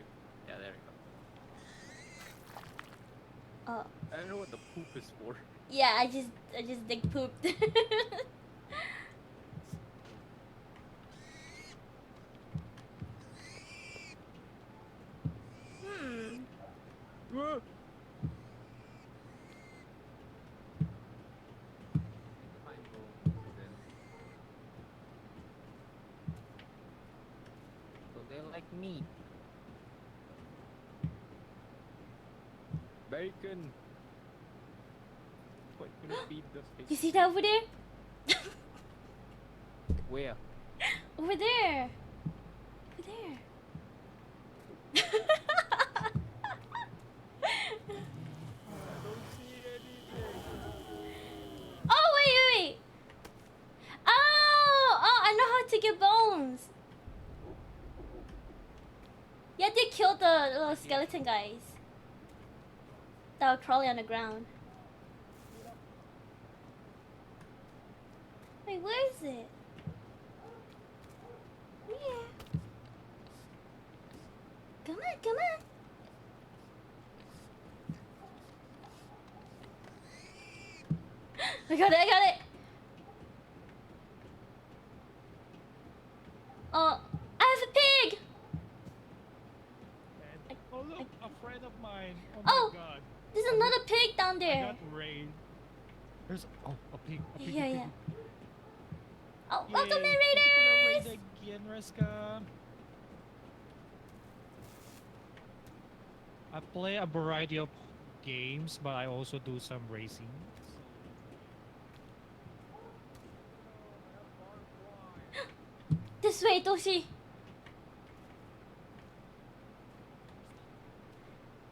Yeah, there you go. I don't know what the poop is for. Yeah, I just dig pooped. Find bones then. So they like meat. Bacon. What can you feed the fish? You see that over there? Where? Over there. Over there. I don't see anything. Oh wait. Oh, I know how to get bones. You have to kill the little skeleton guys that were crawling on the ground. Wait, where is it? Yeah. Come on, come on. I got it. Oh, I have a pig. And, oh look, a friend of mine. Oh. My god. There's another pig down I there. got raised. There's a pig. A pig. Yeah, a pig. yeah. Oh, welcome Yay, in, thank you for the Raiders! raid again, Reska. I play a variety of games, but I also do some racing. This way, Toshi.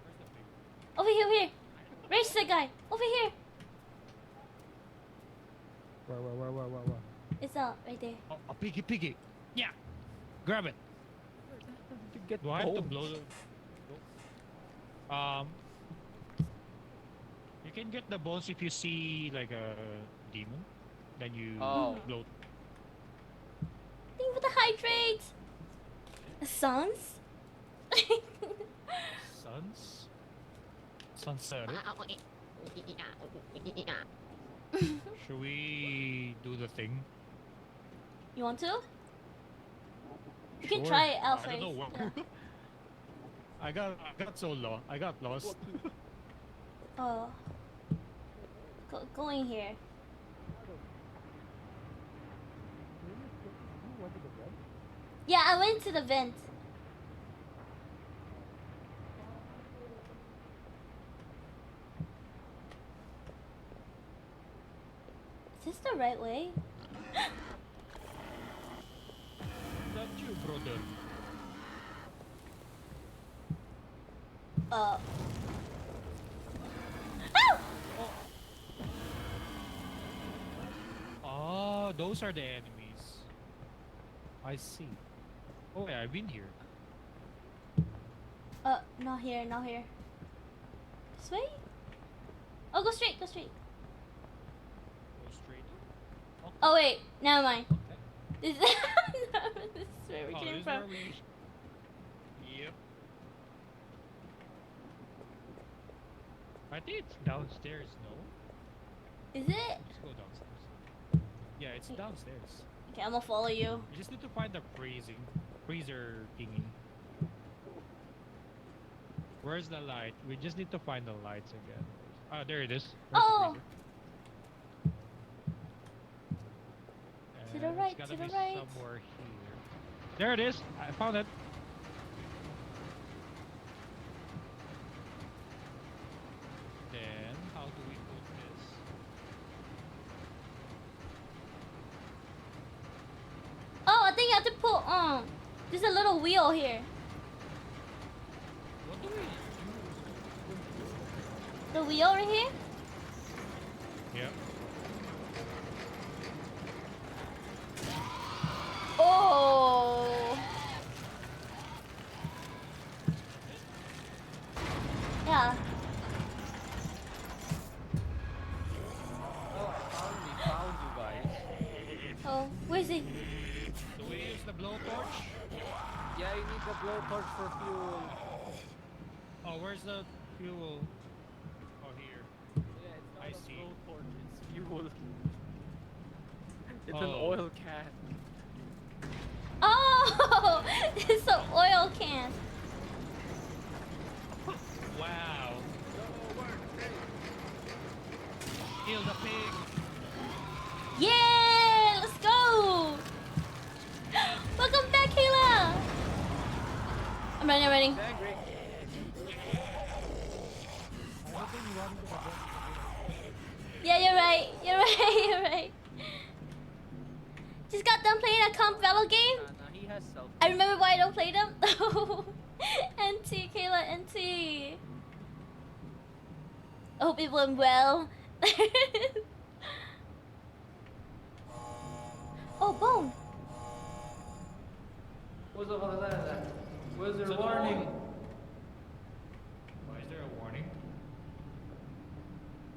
Where's the pig? Over here, over here. Race the guy. Over here. Where? It's out right there. Oh, a piggy. Yeah. Grab it. To get Do I have to bones. blow the... You can get the bones if you see like a demon. Then you Oh. blow. Think for the hydrates. Sons? Suns? Sunset. Should we do the thing? You want to? You can Sure. try it out I first. don't know Yeah. what. I got so low. I got lost. Oh. Going here. Yeah, I went to the vent. Is this the right way? That you, brother. Oh! Oh, those are the enemies. I see. Oh yeah, I've been here. Not here, not here. This way? Oh, go straight, go straight. Go straight. Okay. Oh wait, never mind. Okay. This, this is where we Oh, came this is from. where we... Yep. I think it's downstairs, no? Is it? Let's go downstairs. Yeah, it's downstairs. Okay, I'm gonna follow you. You just need to find the freezer thingy. Where's the light? We just need to find the lights again. Ah, there it is. Where's Oh! the freezer? To the It's right, gotta to the be right. somewhere here. There it is. I found it. Then how do we put this? Oh, I think you have to put there's a little wheel here. What do we use? The wheel right here? Yeah. Oh. Yeah. Oh, I found you guys. Oh, where's it? Do we use the blowtorch? Yeah, you need the blowtorch for fuel. Oh, where's the fuel? Oh, here. Yeah, it's not I a see. blowtorch, it's fuel. It's an Oh. oil can. Oh, it's an oil can. Wow. Kill the pig. Yeah, let's go. Welcome back, Kayla. I'm running, I'm running. Angry. Yeah, you're right. You're right. You're right. Just got done playing a comp Velo game. Nah, he has self. I remember why I don't play them. NT, Kayla, NT. I hope it went well. Oh, bone. What's the fuck is that? Where's Is the it a warning? Why is there a warning?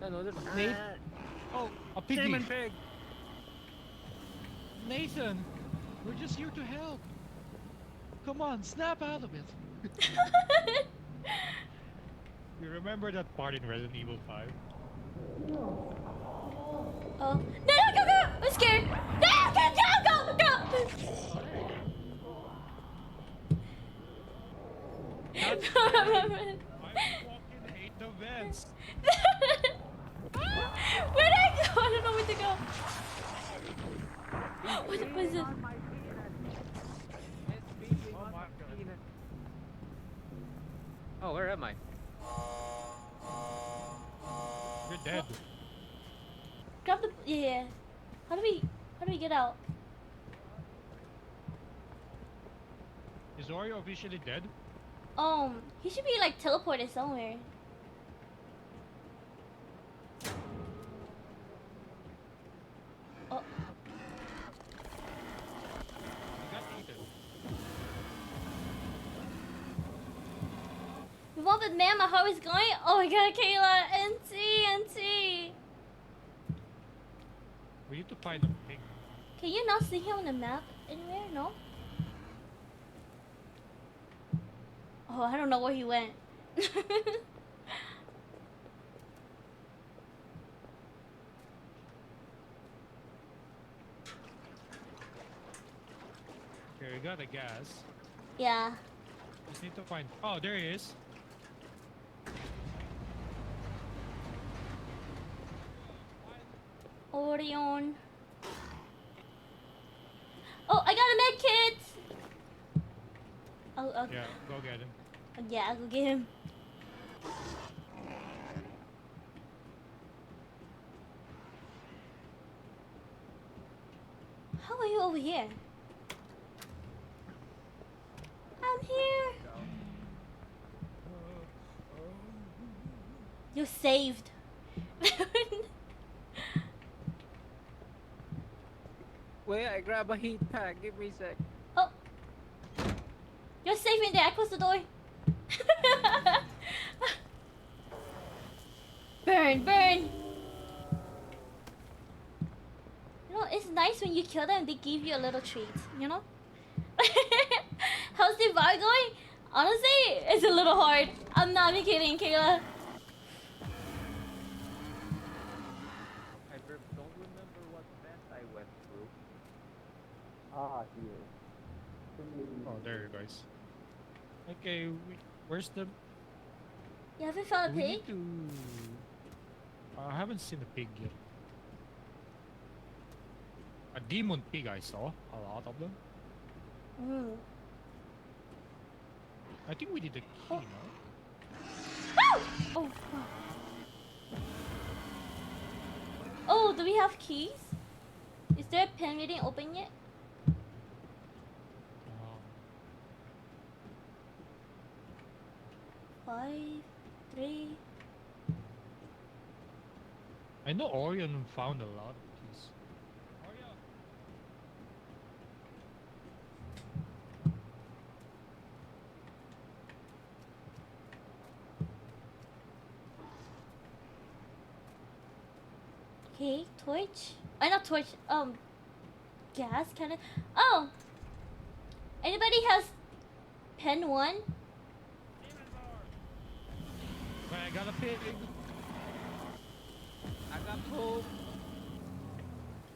No, there's Nate. Oh, a piggy. Demon pig. Nathan, we're just here to help. Come on, snap out of it. You remember that part in Resident Evil 5? Oh. No, go! I'm scared. No, go! That's Run, fine. run, run. I fucking hate the vents. Where'd I go? What's it? on my penis. It's feeding on my penis. Oh, where am I? You're dead. Grab the yeah. How do we get out? Is Oreo officially dead? He should be like teleported somewhere. Oh, He got eaten. we want the man. My heart is going. Oh my god, Kayla, NT. We need to find a pig. Can you not see him on the map anywhere? No. Oh, I don't know where he went. Okay, we got a gas. Yeah. Just need to find. Oh, there he is. Orion. Oh, I got a med kit. Oh, Yeah, go get him. yeah, I'll go get him. How are you over here? I'm here. You're saved. Wait, I grab a heat pack. Give me a sec. Oh, you're safe in there. I closed the door. Burn. You know, it's nice when you kill them. They give you a little treat. You know. How's the bar going? Honestly, it's a little hard. I'm not even kidding, Kayla. I don't remember what mess I went through. Ah, here. Oh, there you guys. Okay, where's the? You haven't found a We pig? need to. I haven't seen a pig yet. A demon pig I saw. A lot of them. Mm. I think we did a key, Oh. no? Oh. Oh, do we have keys? Is there a pen we didn't open yet? Um, 5, 3. I know Orion found a lot of keys. Orion! Okay, torch. Not torch. Gas kind of. Oh. Anybody has pen 1? Right, I got a pig! I got hope.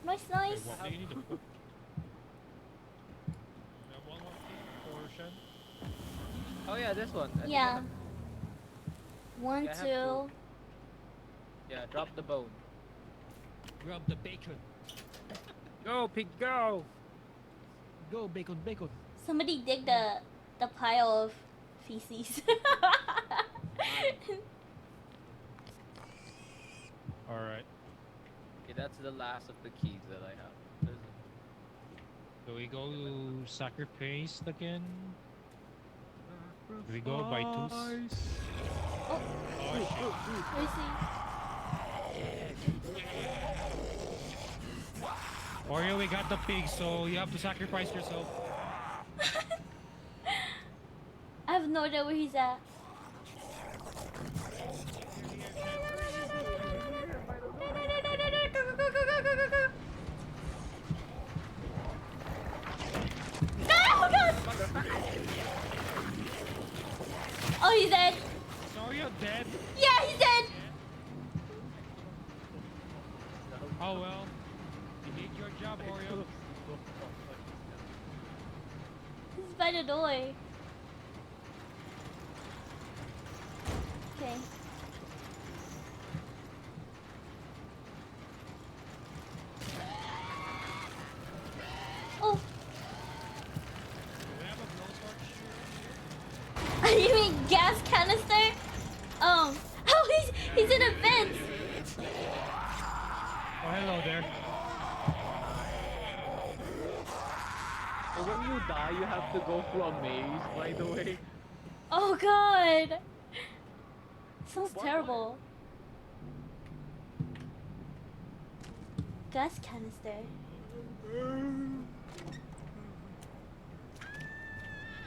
Nice. Wait, what do you need to put? One more key portion. Oh yeah, this one. I think I Yeah. have- 1, Yeah, I have 2. Yeah, drop the bone. Grab the bacon. Go, pig, go! Go, bacon. Somebody dig the pile of feces. Alright. Okay, that's the last of the keys that I have. Do we go to sacrifice again? Do we go by twos? Oh, Oh shit. where is he? Oreo, we got the pig, so you have to sacrifice yourself. I have no idea where he's at. No, God! Oh, he's dead. Is Oreo dead? Yeah, he's dead. Oh well. You did your job, Oreo. He's by the door. Okay. canister. Oh, he's in a vent. Oh, hello there. So when you die, you have to go through a maze, by the way. Oh god. Sounds What? terrible. Gas canister.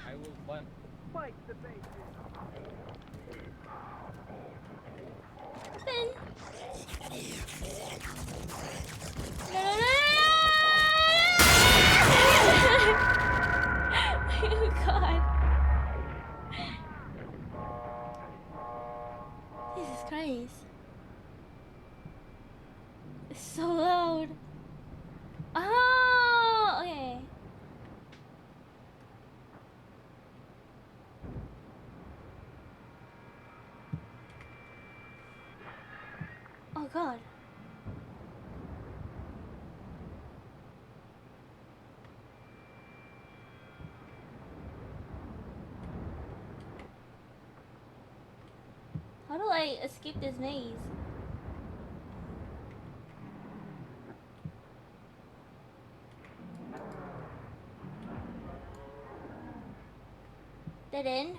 I will fight the bait. Ben. No, no, no, no, no, no. Oh god. Jesus Christ. It's so loud. Oh, okay. Oh god. How do I escape this maze? Dead end?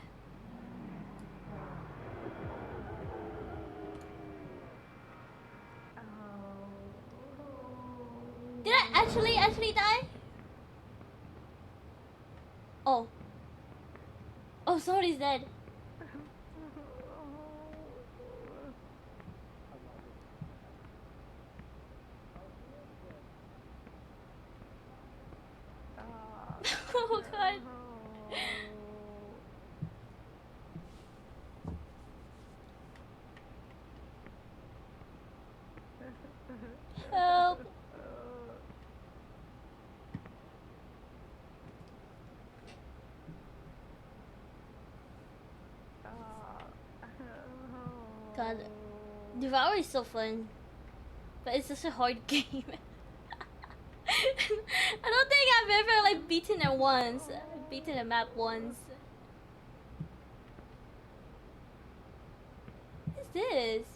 Did I actually die? Oh. Oh, somebody's dead. Oh god. Help. God, Devour is so fun, but it's such a hard game. I don't think I've ever like beaten it once, beaten a map once. What is this?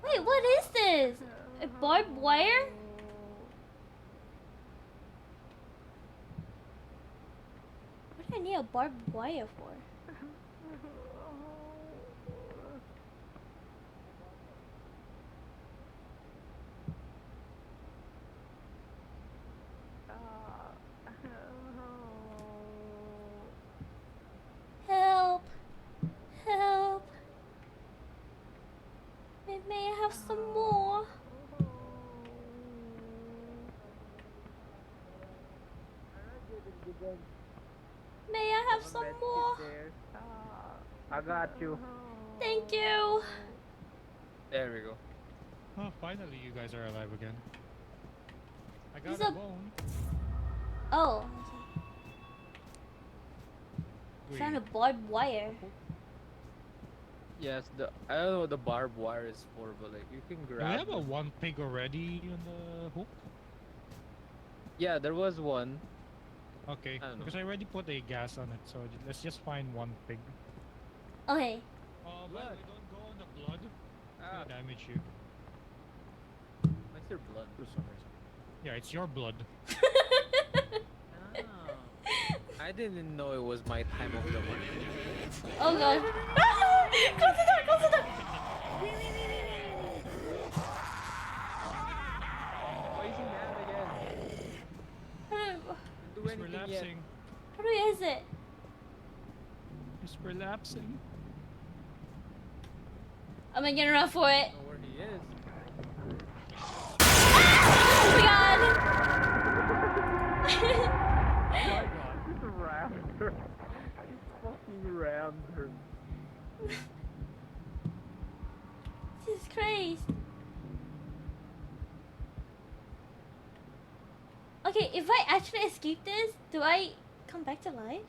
Wait, what is this? A barbed wire? What do I need a barbed wire for? Help! Help! May I have some more? May I have some more? I got you. Thank you. There we go. Oh, finally you guys are alive again. I got Is a a- bone. Oh, Wait, found a barbed wire. Yes, I don't know what the barbed wire is for, but like you can do we grab. have a one pig already on the hook? Yeah, there was one. Okay, I don't know. because I already put a gas on it, so let's just find one pig. Okay. Oh, by the way, don't go on the blood. It's Ah, gonna damage you. what's your blood for some reason? Yeah, it's your blood. Oh. I didn't know it was my time of the month. Oh god. Close the door, close the door. Why is he mad again? How do, Didn't do It's anything yet. relapsing. how do I exit? It's relapsing. Am I gonna run for it? Know where he is. Oh my god. Oh my god. He's around her. He's fucking around her. Jesus Christ. Okay, if I actually escape this, do I come back to life?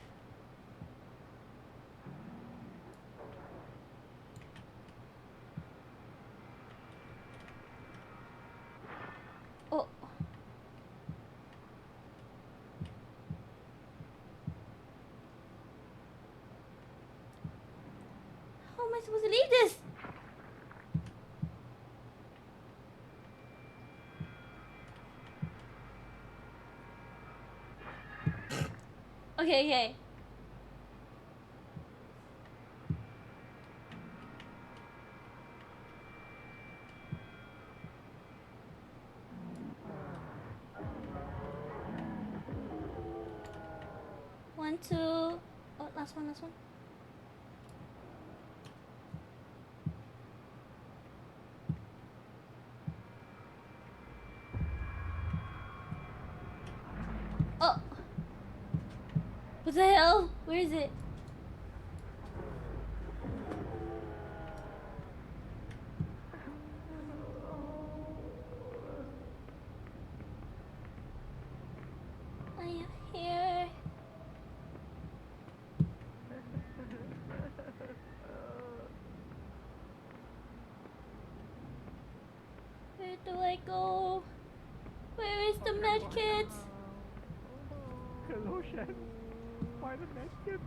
Oh. I supposed to leave this? Okay, okay. One, two. Oh, last one, last one. Oh! What the hell? Where is it? I am here. Where do I go? Where is the medkit? Hello, Chef. Find a medkit.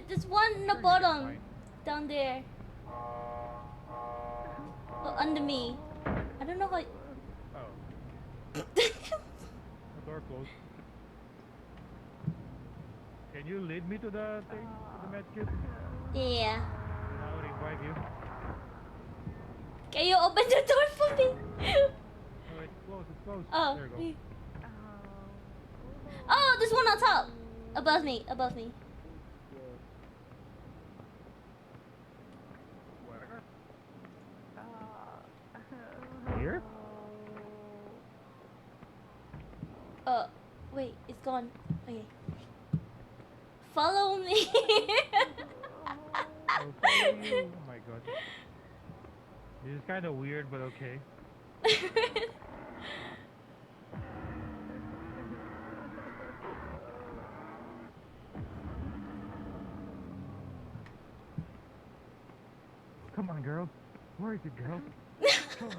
There's one in the Sure, bottom. fine. Down there. Oh, under me. I don't know how. Oh, the door closed. Can you lead me to the thing, to the medkit? Yeah. I'll revive you. Can you open the door for me? Oh, it's closed, it's closed. Oh. There you go. Oh, there's one on top. Above me, above me. Where? Here? Wait, it's gone. Okay. Follow me. I'll follow you. Oh my god. This is kind of weird, but okay. Come on, girl. Where is it, girl? Come on.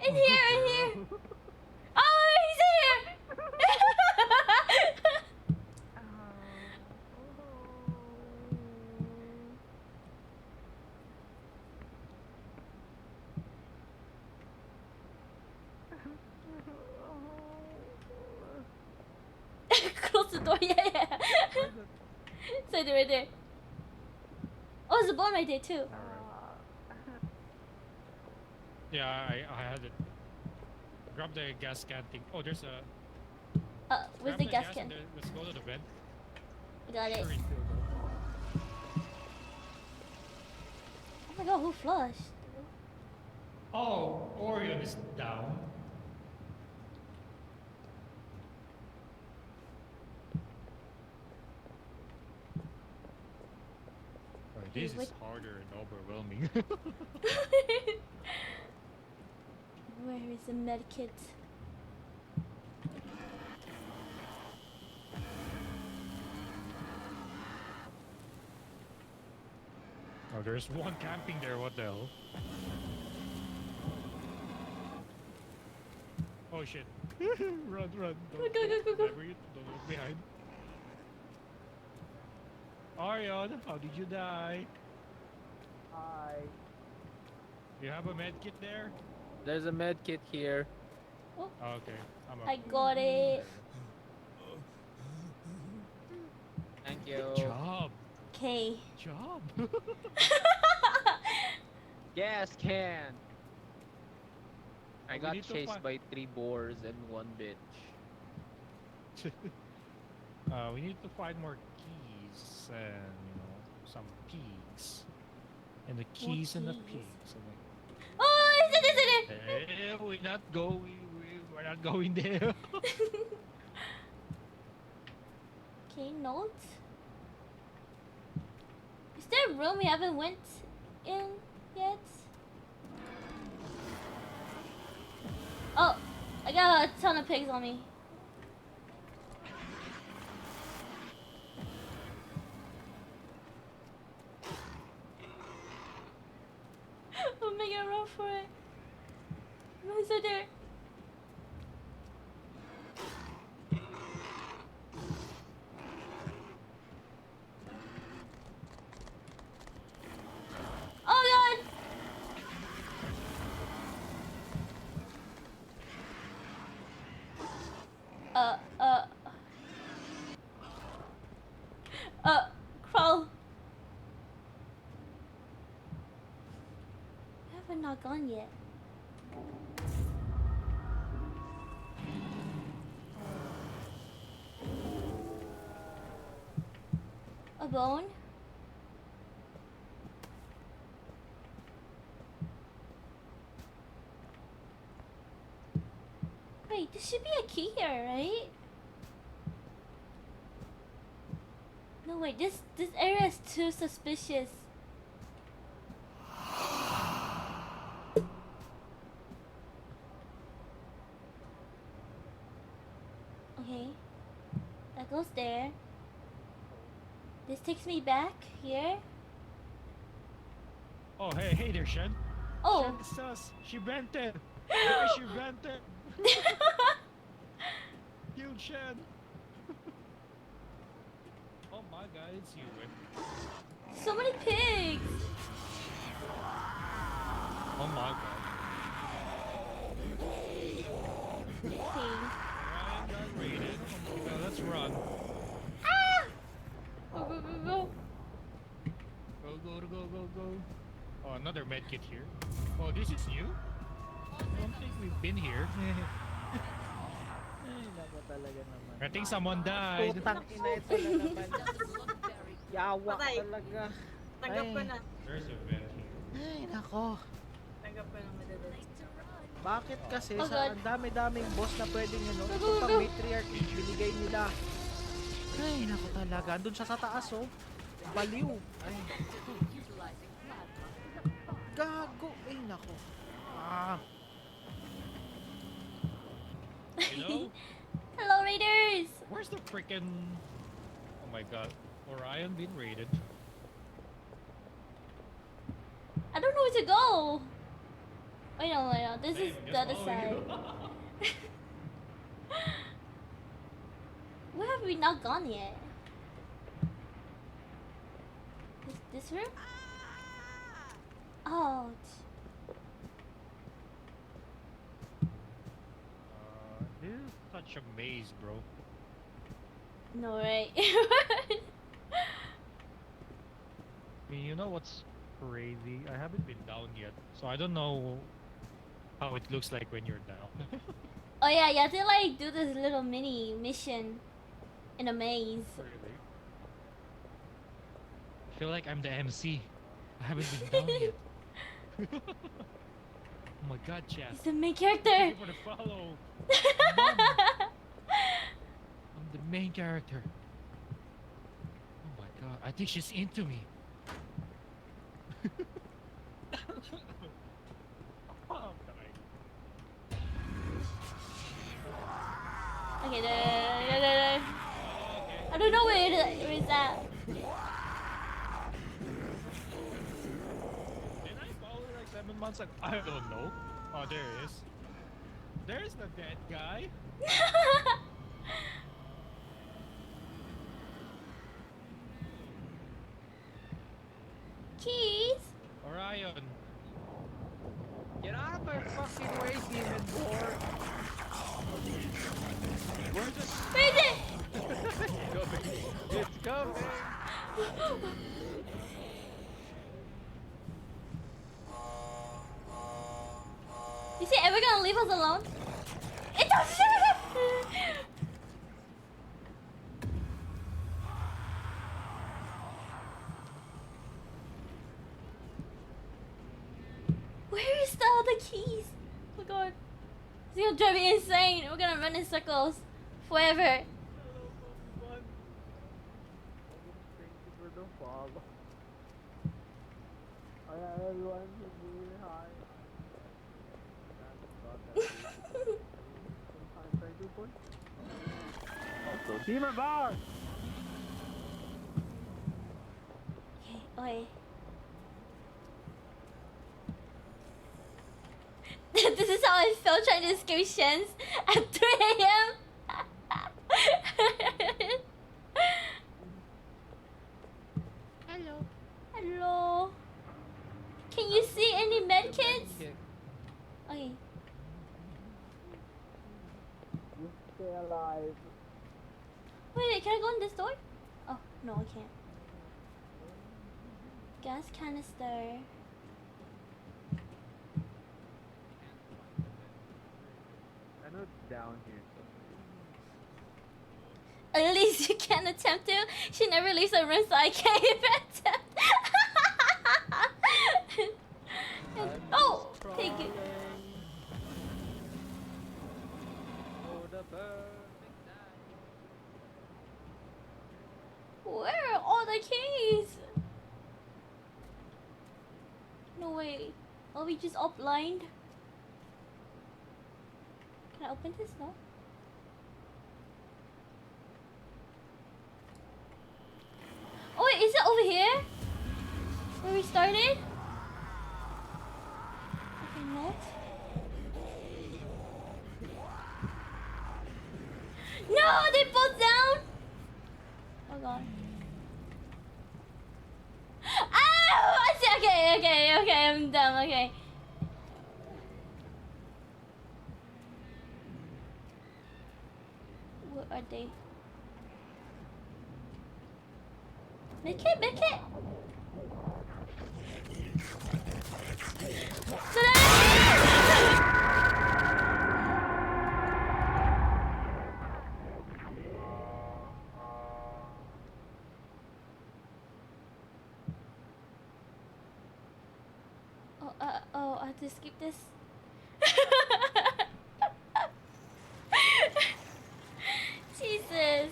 In here, in here. Oh, he's in here. Close the door. Yeah, yeah. It's right there, right there. Oh, there's a bomb right there too. Yeah, I had it. Grab the gas can thing. Oh, there's a. Where's grab the gas can? and then let's go to the vent. I got it. Sure, it's still go. Oh my god, who flushed? Oh, Orion is down. Oh, this Wait. is harder and overwhelming. Where is the medkit? Oh, there's one camping there. What the hell? Oh shit! Run, run! Don't, Go, go, go, go. don't look behind. Orion, how did you die? Hi. You have a med kit there? There's a med kit here. Oh, okay, I'm I up. got it. Thank you. Good job. Okay. Job. Gas can. I We got need to chased find- by 3 boars and 1 bitch. We need to find more keys and some pigs. And the keys and the keys? pigs. And Oh, is it? we're not going. We're not going there. Okay, notes. Is there a room we haven't went in yet? Oh, I got a ton of pigs on me. I'm making a run for it. Who's there? We're not gone yet. A bone? Wait, there should be a key here, right? No, wait, this area is too suspicious. Okay, that goes there. This takes me back here. Oh, hey there, Shen. Oh. Shen is sus. She vented. Guys, she vented. Huge Shen. Oh my god, it's you, Whip. So many pigs. Oh my god. Okay. Ryan got raided. Oh my god, let's run. Ah! Go, go, go, go. Go. Oh, another medkit here. Oh, this is new? I don't think we've been here. Ay, nako talaga naman. I think someone died. Putang ina ito na naman. Yawa Patay. talaga. Tanggap ko Ay. na. There's a vent here. Ay, nako. Tanggap ko na madadali. Bakit kasi Oh, sa God. ang dami-daming boss na pwedeng ano, Go, ito go, pang go. matriarch binigay nila. Ay, nako talaga. Andun siya sa taas, oh. Baliw. Ay. Gago. Ay, nako. Ah. Hello? Hello, raiders. Where's the frickin'... Oh my god. Orion been raided. I don't know where to go. Wait, no. This is Same, the just other follow side. you. Where have we not gone yet? This room? Ouch. This is such a maze, bro. No, right? I mean, you know what's crazy? I haven't been down yet, so I don't know how it looks like when you're down. Oh yeah, you have to like do this little mini mission in a maze. Really? I feel like I'm the MC. I haven't been down yet. Oh my god, chat. He's the main character. Thank you for the follow. I'm the main character. Oh my god, I think she's into me. Oh, I'm dying. Okay, there. I don't know where it is at. Did I follow it like 7 months ago? I don't know. Oh, there it is. There's the dead guy. Keys? Orion. Get out of my fucking way, demon board. Where's it? Where is it? It's coming. Is he ever gonna leave us alone? It's a Where is the other keys? Oh my god. It's gonna drive me insane. We're gonna run in circles forever. Thank you for the follow. Hi everyone, hi. Also, Demon Bar! Okay, okay. This is how I felt trying to escape Shen's at 3 a.m. Hello. Hello. Can you see any medkits? Okay. You stay alive. Wait, can I go in this door? Oh, no, I can't. Gas canister. down here somewhere. At least you can attempt to. She never leaves a room, so I can't even attempt. Oh, take it. For the perfect night. Where are all the keys? No way. Are we just all blind? Can I open this? No. Oh wait, is it over here? Where we started? Okay, no. No, they both down. Oh god. Ow! I see. Okay, I'm dumb. Okay. What are they? Make it. Oh, I have to skip this. Jesus.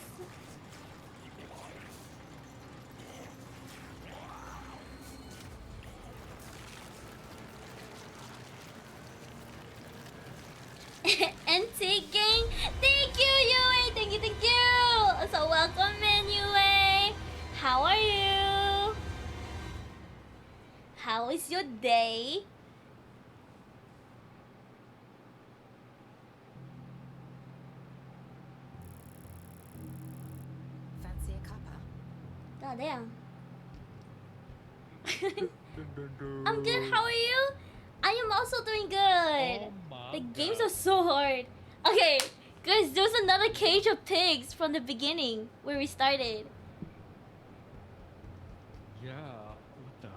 NT gang, thank you, Yue. Thank you. So welcome in, Yue. How are you? How is your day? Fancy a cuppa? Oh damn. I'm good. How are you? I am also doing good. The games are so hard. Okay, guys, there's another cage of pigs from the beginning where we started. Yeah. What the?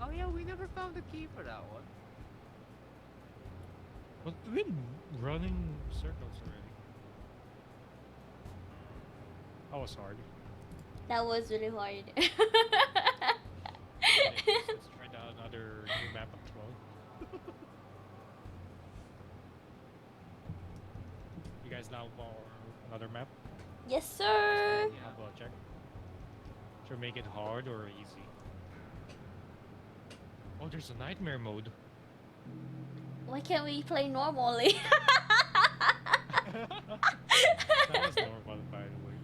Oh yeah, we never found the key for that one. But we've been running circles already. That was hard. That was really hard. Let's try another new map of 12. You guys now for another map? Yes, sir. How about check? Should we make it hard or easy? Oh, there's a nightmare mode. Why can't we play normally? That was normal, by the way.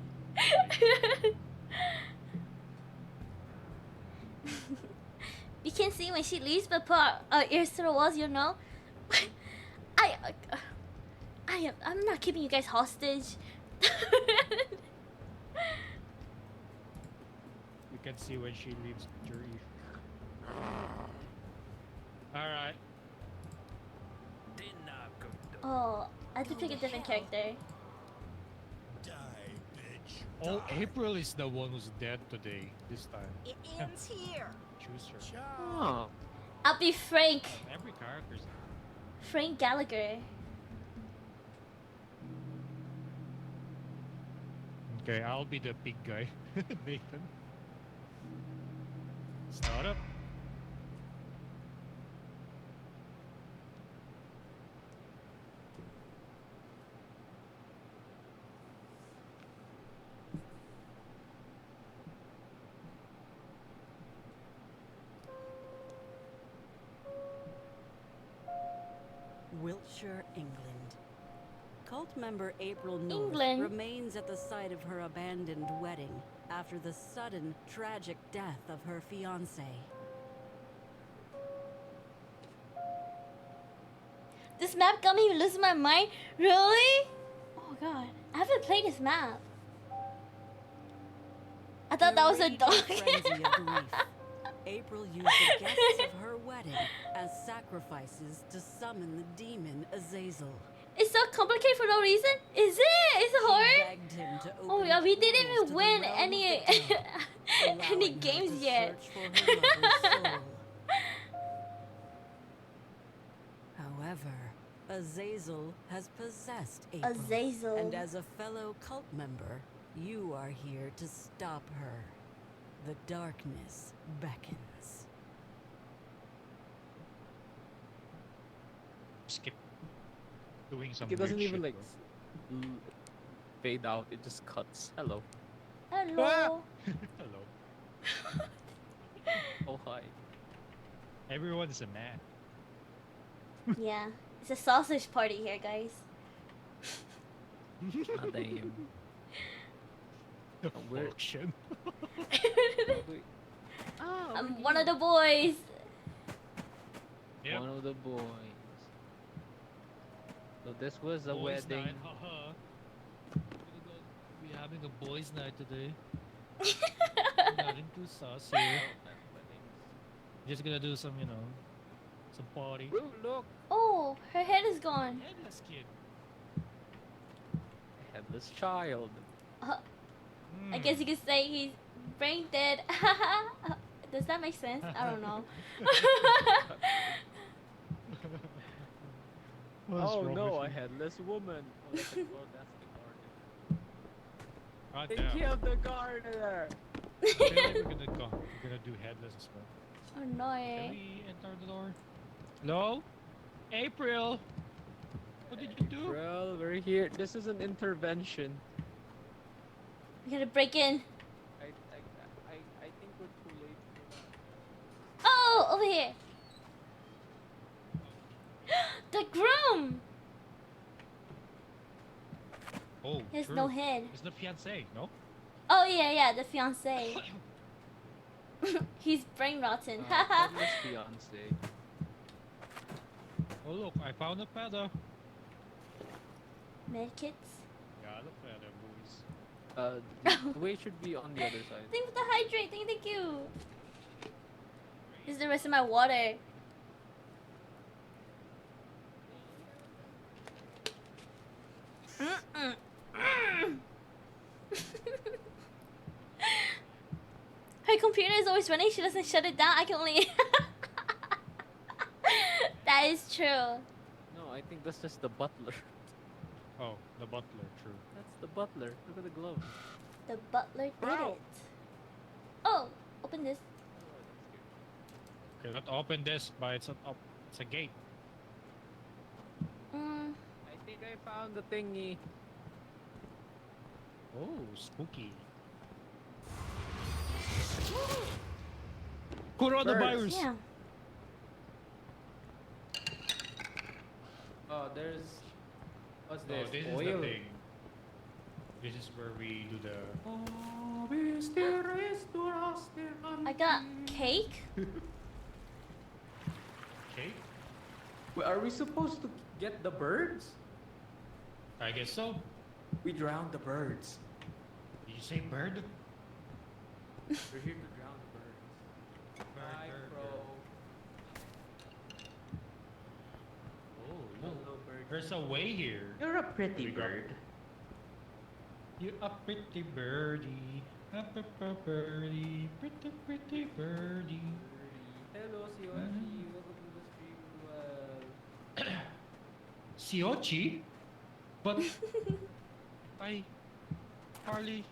You can see when she leaves, but put our ears to the walls, you know. I'm not keeping you guys hostage. You can see when she leaves the jury. Alright. Oh, I have to pick a different character. Oh, April is the one who's dead today, this time. It ends here. Choose her. Oh. I'll be Frank. Every character's Frank Gallagher. okay, I'll be the big guy. Nathan. Start up. Wiltshire, England. Cult member April North England? remains at the site of her abandoned wedding after the sudden, tragic death of her fiancé. This map got me losing my mind. Really? Oh god, I haven't played this map. I thought that was a In dog. frenzy of grief, April used the guests of her wedding as sacrifices to summon the demon Azazel. It's so complicated for no reason. Is it? Is it She hard? begged him to Oh open yeah, we didn't portals to even the win realm of any the dead, any allowing her games to yet. search for her lover's soul. However, Azazel has possessed April. Azazel. And as a fellow cult member, you are here to stop her. The darkness beckons. Skip doing some It doesn't weird even shit, like fade out. It just cuts. Hello. Hello. Hello. Oh hi. Everyone is a man. Yeah, it's a sausage party here, guys. Ah, damn. The Where- function. Wait. Ah, I'm we're one of here. the boys. Yep. One of the boys. So this was a Boys' wedding. night, haha. We having a boys' night today. Nothing too saucy. Just gonna do some, some party. Oh, look, Oh, her head is gone. Headless kid. headless child. I guess you could say he's brain dead. Does that make sense? I don't know. What's Oh wrong no, with a you? headless woman. Oh, that's the gardener. God They damn. killed the gardener. I feel like we're gonna do headless as well. Oh Can no. we enter the door? Hello? April! What did you do? Well, we're here. This is an intervention. We gotta break in. I think we're too late for that. Oh, over here. The groom. Oh, He has true. no head. It's the fiance, no? Oh yeah, the fiance. He's brain rotten. Haha. Headless fiance. Oh look, I found a feather. Medkits. Got a feather, boys. The way should be on the other side. Thank you for the hydrate. Thank you. This is the rest of my water. Her computer is always running. She doesn't shut it down. I can only. That is true. No, I think that's just the butler. Oh, the butler, true. That's the butler. Look at the glove. The butler did Bro. it. Oh, open this. Okay, let's open this, but it's a gate. Mm, I think I found the thingy. Oh, spooky. Coronavirus! yeah. Oh, there's. What's No, this? this is Oil. the thing. This is where we do the... I got cake. cake? Wait, are we supposed to get the birds? I guess so. We drowned the birds. Did you say bird? We're here to drown the birds. Bye, bird, bro. Oh, Hello, look. bird. There's a way here. You're a pretty We got- bird. You a pretty birdie. A birdie. Pretty, pretty birdie. Hello, Sioshi. Welcome to the stream. Siochi? But I hardly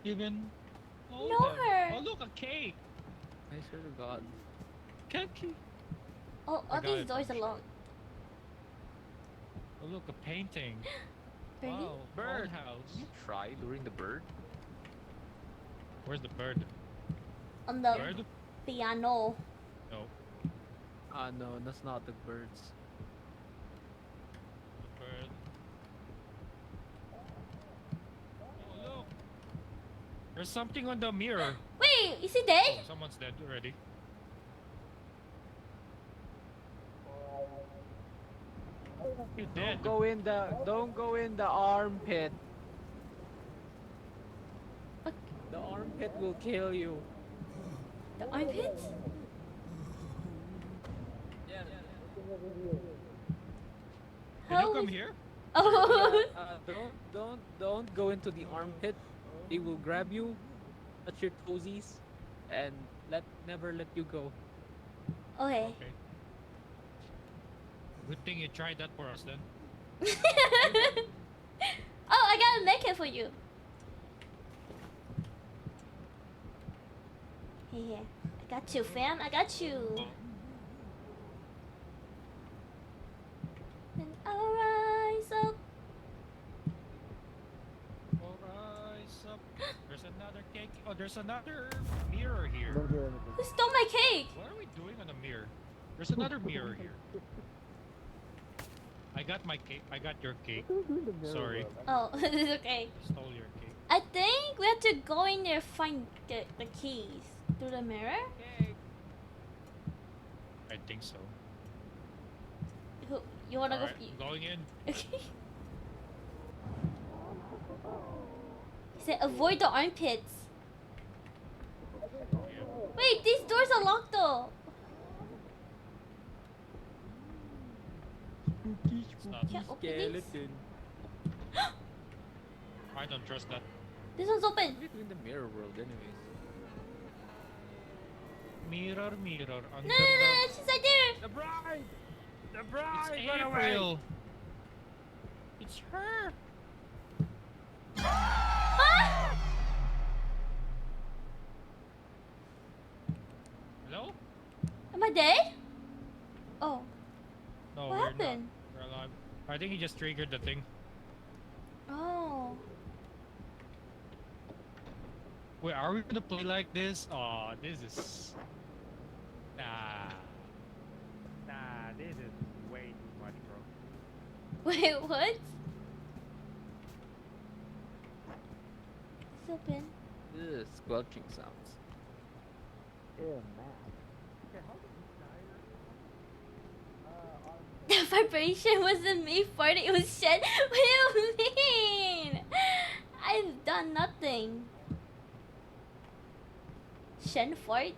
even know Know them. her. Oh, look, a cake. I swear to God. Cake. Oh, I all got these it. doors are locked. Oh, look, a painting. Birdie? Wow, Bird. old house. Can you try luring the bird? Where's the bird? On the Bird? piano. No. Ah, no, that's not the birds. The bird. Oh, look. There's something on the mirror. Wait, is he Oh, dead? someone's dead already. You're dead. Don't go in the armpit. What? The armpit will kill you. The armpit? Yeah. Can How you come is- here? Oh. Don't go into the armpit. It will grab you, touch your toesies, and never let you go. Okay. Okay. Good thing you tried that for us then. Oh, I gotta make it for you. Here, I got you, fam. I got you. And I'll rise up. Rise up. There's another cake. Oh, there's another mirror here. Don't hear anything. Who stole my cake? What are we doing on the mirror? There's another mirror here. I got my cake. I got your cake. What do we do in the mirror Sorry. world? Oh, it's okay. Stole your cake. I think we have to go in there find the keys through the mirror. I think so. Who you wanna Alright, go? I'm going in. Okay. He said avoid the armpits. Wait, these doors are locked though. It's not. Can't open these. Skeleton. I don't trust that. This one's open. What are you doing in the mirror world, anyways? Mirror, mirror, under No, no, no, she's right there. The bride! The It's bride! Run away! April. It's her. Ah! Hello? Am I dead? Oh, No, what we're happened? not. We're alive. I think he just triggered the thing. Oh. Wait, are we gonna play like this? Oh, this is. Nah. Nah, this is way too much, bro. Wait, what? It's open. Ugh, squelching sounds. Yeah, man. Okay, how did he die? The vibration wasn't me farting, it was Shen. What do you mean? I've done nothing. Shen fart?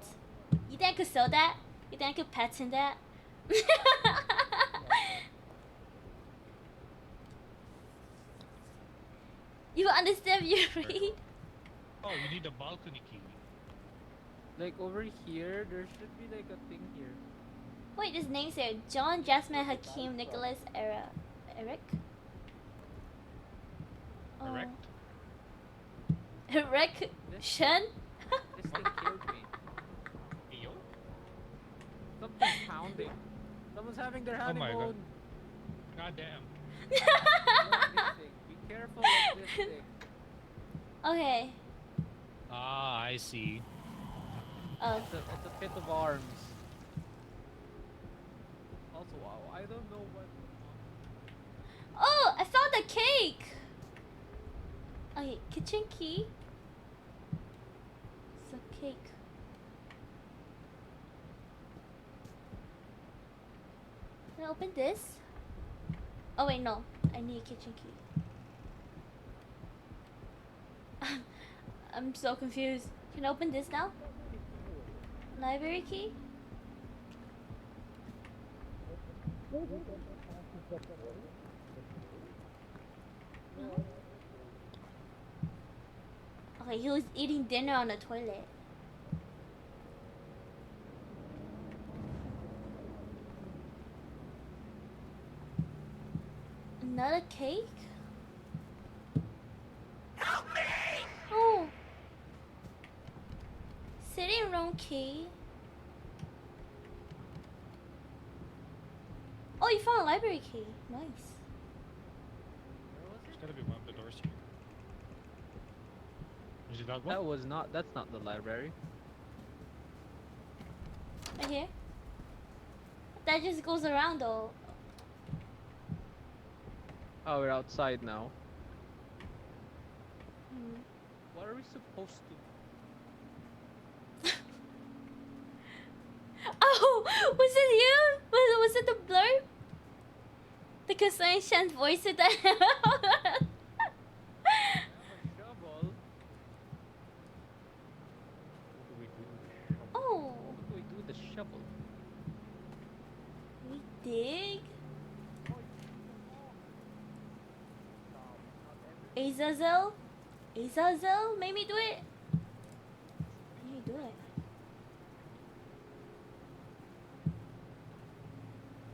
You think I could sell that? You think I could patent that? You understand you read? Oh, you need a balcony key. Like over here, there should be like a thing here. Wait, this name's here. John, Jasmine, Hakeem, Nicholas, Eric? Oh. Correct? Eric? Shen? This thing killed me. Hey, yo? Something's pounding. Someone's having their Oh my honeymoon. God damn. This thing. Be careful with this thing. Okay. Ah, I see. Oh. It's a pit of arms. Also, wow, I don't know what. Oh, I found the cake! Okay, kitchen key. It's a cake. Can I open this? Oh wait, no. I need a kitchen key. I'm so confused. Can I open this now? Library key? No. Okay, he was eating dinner on the toilet. Another cake? Help me! Oh. Sitting room key. Oh, you found a library key. Nice. There's gotta be one of the doors here. Is it that one? That was not. That's not the library. Right here. That just goes around though. Oh, we're outside now. Hmm. What are we supposed to? Oh, was it you? Was it the blurb? The concerned Shen's voice said that. I have a shovel. What do we do with the shovel? Oh, What do we do with the shovel? we dig. Azazel? Azazel made me do it? Made me do it.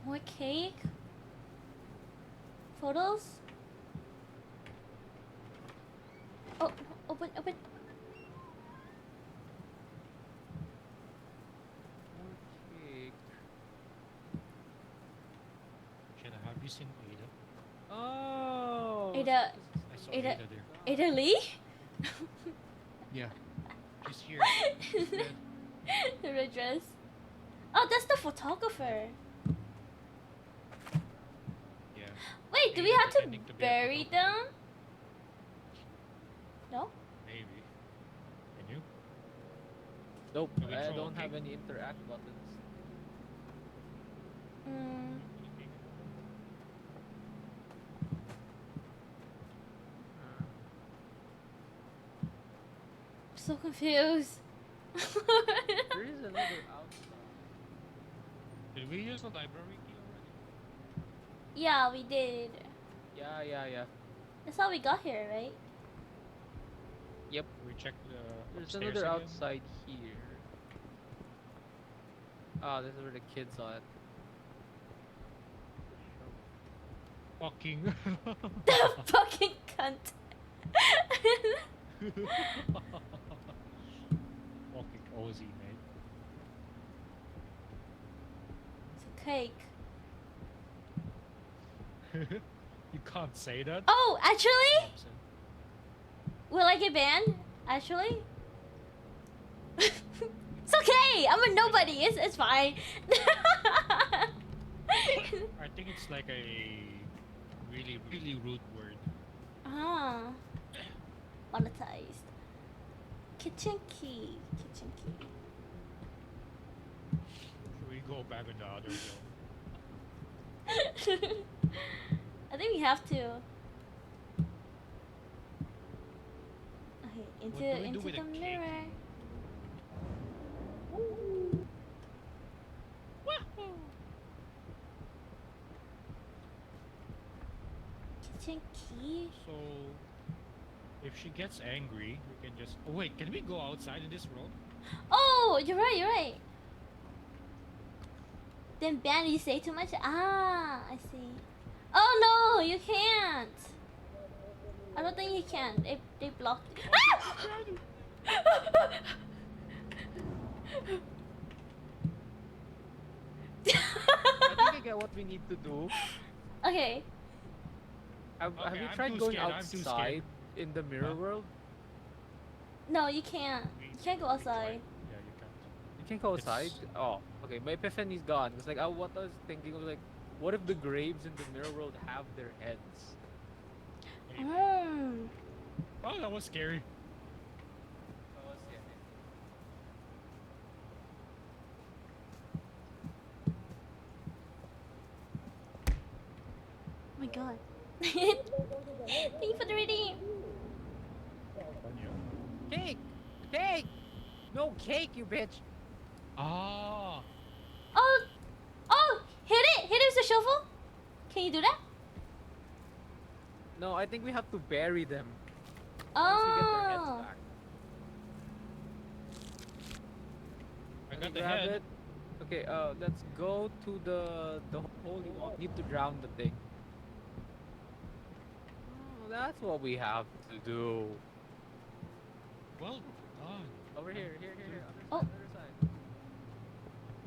More cake? Photos? Oh, open. Okay. Shit, have you seen Ada? Oh. Ada, I saw Ada, Ada there. Ada Lee? Yeah. She's here. She's dead. The red dress. Oh, that's the photographer. Yeah. Wait, do we Ada have to pretending to be a bury them? No? Maybe. Can you? Nope. Can we I throw a don't have cake? any interact buttons. Mm, so confused. There is another outside. Did we use the library key already? Yeah, we did. Yeah. That's how we got here, right? Yep. We checked the There's upstairs another again? outside here. Ah, this is where the kids are at. Fucking. The fucking cunt. Fucking Ozzy, mate. It's a cake. You can't say that. Oh, actually? Thompson. Will I get banned? Actually? It's okay! I'm a nobody. It's fine. I think it's like a really, really rude word. Ah. Monetized. Kitchen key. Kitchen key. Should we go back in the other room? I think we have to. Okay, What do we do into with the a cake? mirror. Kitchen key. So, if she gets angry, we can just. Oh wait, can we go outside in this room? Oh, you're right. Then ban you say too much? Ah, I see. Oh no, you can't. I don't think you can. They blocked it. I think I get what we need to do. Okay. Have Okay, you I'm tried too going scared, I'm too scared. outside in the mirror Huh? world? No, you can't. You can't go outside. Yeah, you can't. You can't go It's- outside? Oh, okay. My epiphany's gone. It's like, what I was thinking was like, what if the graves in the mirror world have their heads? Mm. Oh, that was scary. Oh my god. Thank you for the reading. Cake! Cake! No cake, you bitch! Ah, Oh, hit it with the shovel. Can you do that? No, I think we have to bury them once we get their heads Oh. back. I Let got me the grab head. it. Okay, let's go to the holy one. Need to drown the thing. Oh, that's what we have to do. Well done. Over here. Oh. Other side.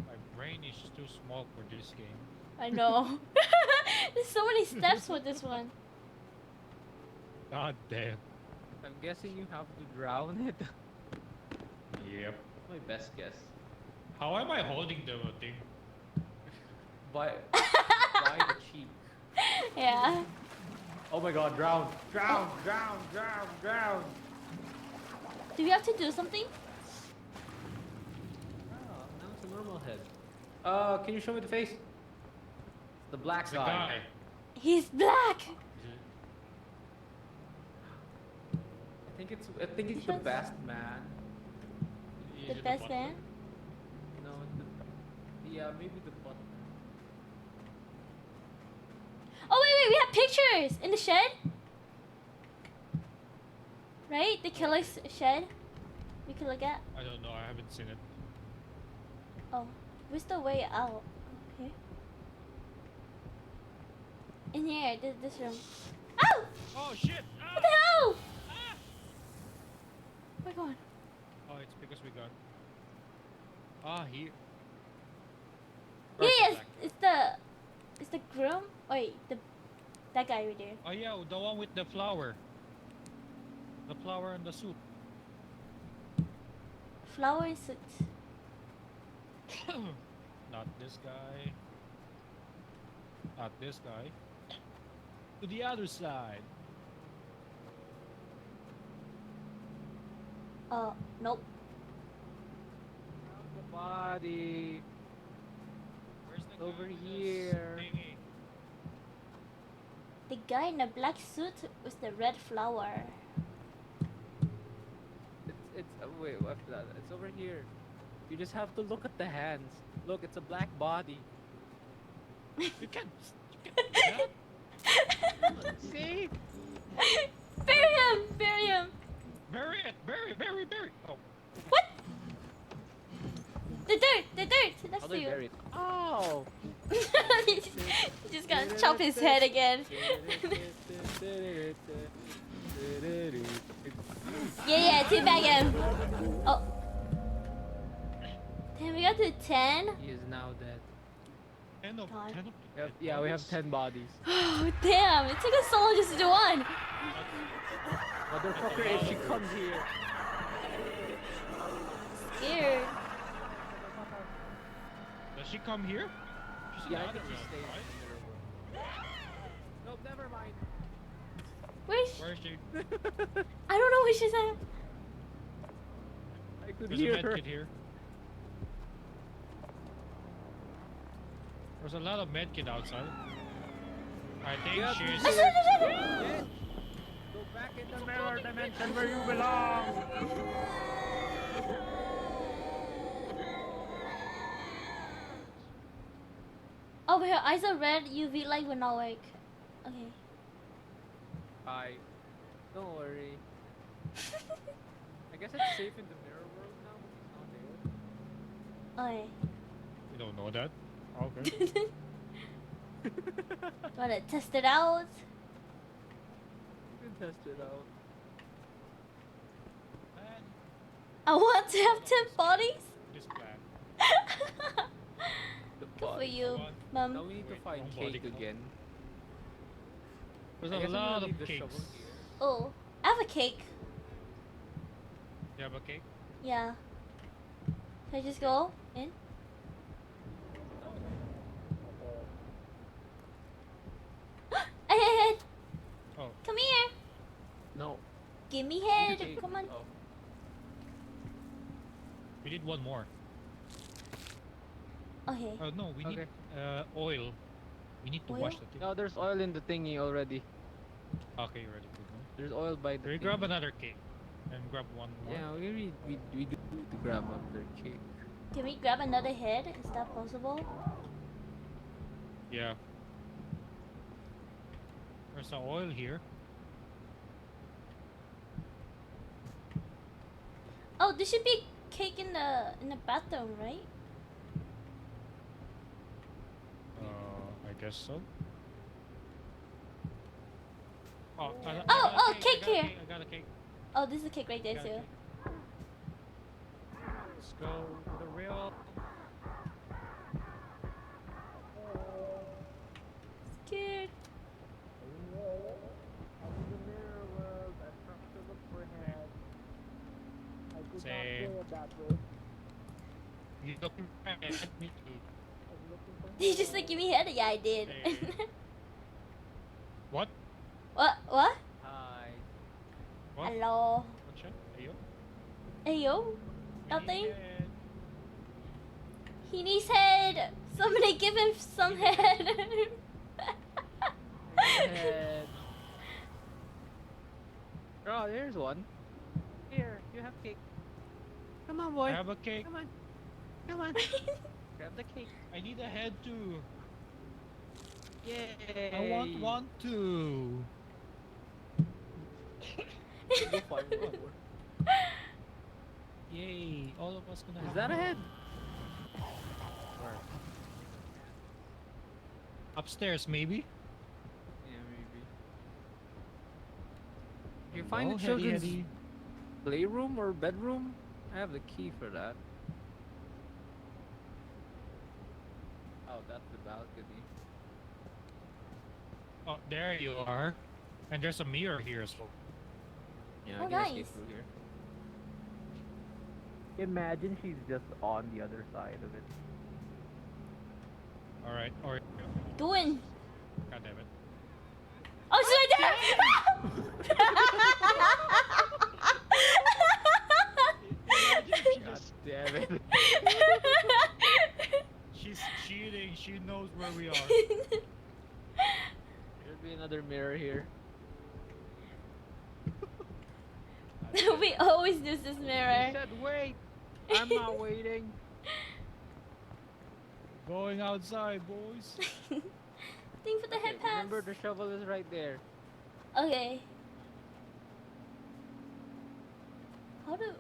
My brain is too small for this game. I know. There's so many steps with this one. God damn. I'm guessing you have to drown it. Yep. My best guess. How am I holding the thing? By the cheek. Yeah. Oh my god, drown! Drown! Do we have to do something? Oh, now it's a normal head. Can you show me the face? The black The guy. guy. He's black. I think it's the Which one's- best man. Is The it best butler? man. No, yeah, maybe the butt. Oh wait, we have pictures in the shed. Right? The killer's shed. We can look at. I don't know, I haven't seen it. Oh, where's the way out? Okay. In here, this room. Oh! Oh shit! What the hell? Ah! Oh my god. Oh, it's because we got. Ah, here. Yeah, Where's the yes, black? it's the groom. Wait, that guy right there. Oh yeah, the one with the flower. The flower and the suit. Flower suit. Not this guy. Not this guy. To the other side. Nope. The body. Where's the Over guy with the here. thingy? The guy in the black suit with the red flower. It's wait, after that, it's over here. You just have to look at the hands. Look, it's a black body. You can't. Yeah? See? Bury him! Bury him! Bury it! Bury! Oh. What? The dirt! Next How to do I you. bury it? Oh! He's just gonna chop his head again. Yeah, teabag him. Oh. Damn, we got to 10? He is now dead. 10 of God. 10 of Yeah, we have 10 bodies. Oh, damn. It took us so long just to do one. Motherfucker, if she comes here. Scared. Does she come here? She's Yeah, I in the think other she stays realm, right? in the middle world. Nope, never mind. Where's Where is she? I don't know where she's at. I could There's hear a her. medkit here. There's a lot of medkit outside. I think Yep. she's. Bitch! Go back in the mirror dimension where you belong! Oh, her eyes are red. UV light will not work. Okay. Hi. Don't worry. I guess it's safe in the mirror world now, but it's not there. Okay. You don't know that? Okay. Wanna test it out? You can test it out. Man, I want to have 10 bodies. this plan. The Good for body. you, Now Mom. we need to Wait, find one body cake count. again. There's I a guess I'm gonna lot leave of the cakes. shovel here. Oh, I have a cake. You have a cake? Yeah. Can I just go in? Head! Oh. Come here! No. Give me Need a head! cake. Come on. Oh. We need one more. Okay. Oh no, we need Okay. oil. We need to Oil? wash the thing. No, there's oil in the thingy already. Okay, you're ready to go. There's oil by the Can we thingy. grab another cake? And grab one more? Yeah, we do need to grab another cake. Can we grab another head? Is that possible? Yeah. There's some oil here. Oh, there should be cake in the bathroom, right? I guess so. Oh, Oh, I cake got a here. I got a cake. Oh, there's a cake right there Got a too. cake. Let's go to the real. Scared. I'm in the mirror world. I have to look for head. I could not Same. say it that way. You looking for it? Me too. I'm looking for Did you just like give me head? Yeah, I did. Hey. What? What? What? Hi. What? Hello. What's that? Ayo? Hey yo. Nothing. Yeah. He needs head. Somebody give him some head. Head. Oh, there's one. Here, you have cake. Come on, I boy. have a cake. Come on. Come on. Grab the cake. I need a head too. Yay. I want one too. Go find one more. Yay! All of us gonna Is have that a one. head? Upstairs, maybe. find Oh, a heady, children's heady. playroom or bedroom? I have the key for that. Oh, that's the balcony. Oh, there you are. And there's a mirror here as well. Yeah, Oh, I can escape nice. through here. Imagine she's just on the other side of it. Alright, or Doing. God damn it. Oh, she's right there! God damn it. She's cheating, she knows where we are. There'll be another mirror here. We always use this He mirror. said wait! I'm not waiting. Going outside, boys. Thing for the Okay, head pass. remember the shovel is right there. Okay. How do...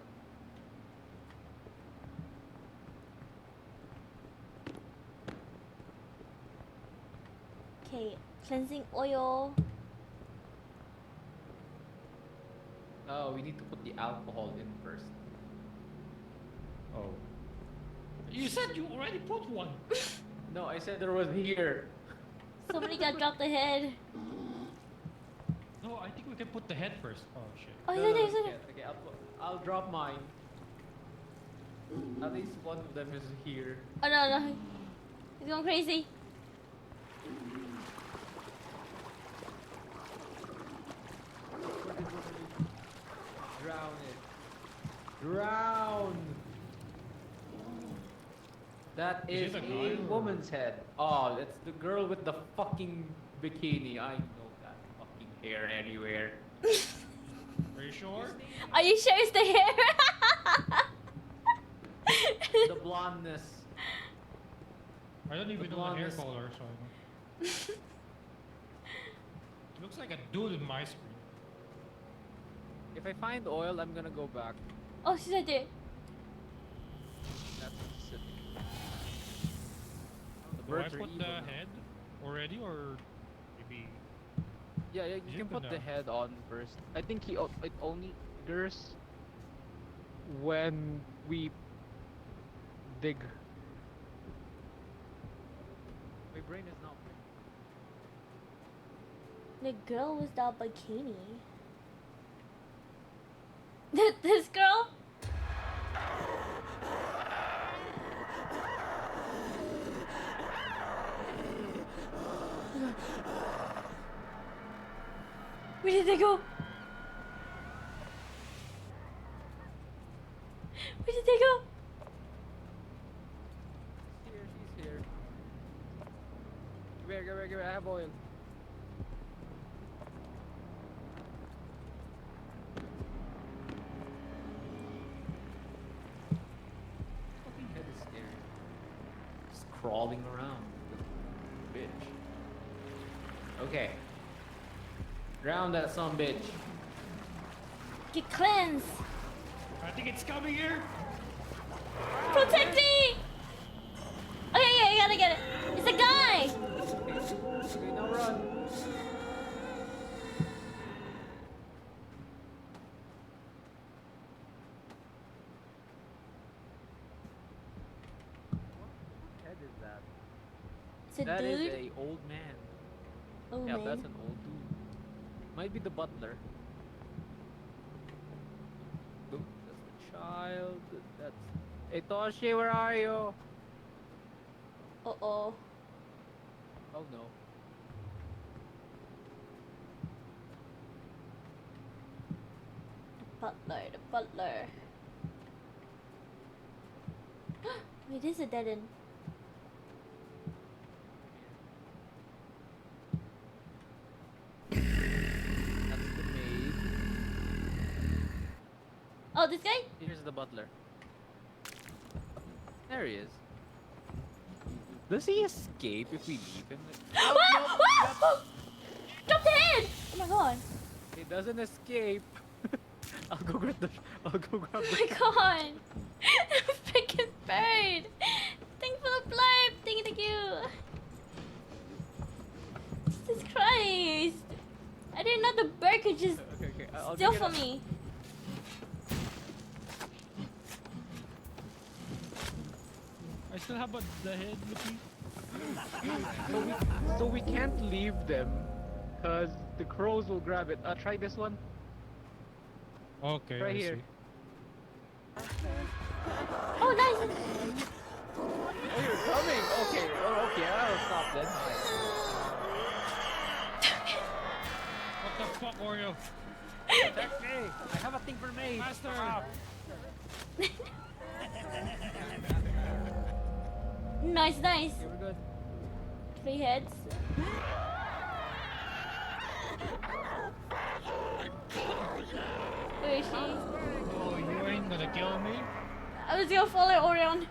Okay, cleansing oil. Oh, we need to put the alcohol in first. Oh. You said you already put one. No, I said there was here. Somebody got dropped the head. No, I think we can put the head first. Oh shit. Oh, No, he's no, right there, he's okay, right okay, I'll drop mine. At least one of them is here. there. Oh no, no. He's going crazy. Drown it. Drown! That Is is it a a guy or- woman's head. Oh, it's the girl with the fucking bikini. I know that fucking hair anywhere. Are you sure? Are you sure it's the hair? The blondness. I don't even The know the hair blonde is- color, so I don't. It looks like a dude in my screen. If I find oil, I'm gonna go back. Oh, she's right there. That's sitting. The Do I birds are put evil the now. head already, or maybe? Yeah, you You can put put the the- head on first. I think it only triggers when we dig. My brain is not. The girl with the bikini. This girl? Where did they go? Where did they go? She's here. Give here, I have oil. Fucking head is scary. Just crawling around. Bitch. Okay. Drown that son bitch. Get cleansed. I think it's coming here. Protect me! Okay, yeah, you gotta get it. It's a guy! Okay, now run. What head is that? It's a That dude. is a old man. Oh, Yeah, man. that's an old dude. Might be the butler. Nope, that's the child. That's. Hey Toshi, where are you? Uh-oh. Oh no. The butler. Wait, this is a dead end. That's the maid. Oh, this guy? Here's the butler. There he is. Does he escape if we leave him? Drop the head! Oh my god. He doesn't escape. I'll go grab the. I'll go grab Oh the. my god. Freaking bird. Thank for the blurb. Thank you. Jesus Christ. I didn't know the bird could just Okay, I'll Steal dig it for up. me. I still have the head, Mickey. So we can't leave them, cause the crows will grab it. Try this one. Okay, Right I here. see. Oh, nice. Oh, you're coming. Okay. Oh, okay. I'll stop then. What the fuck, Oreo? Protect me! I have a thing for me! Master! Nice, nice. Okay, we're good. 3 heads. Where is she? Oh, you ain't gonna kill me? I was gonna follow Orion. You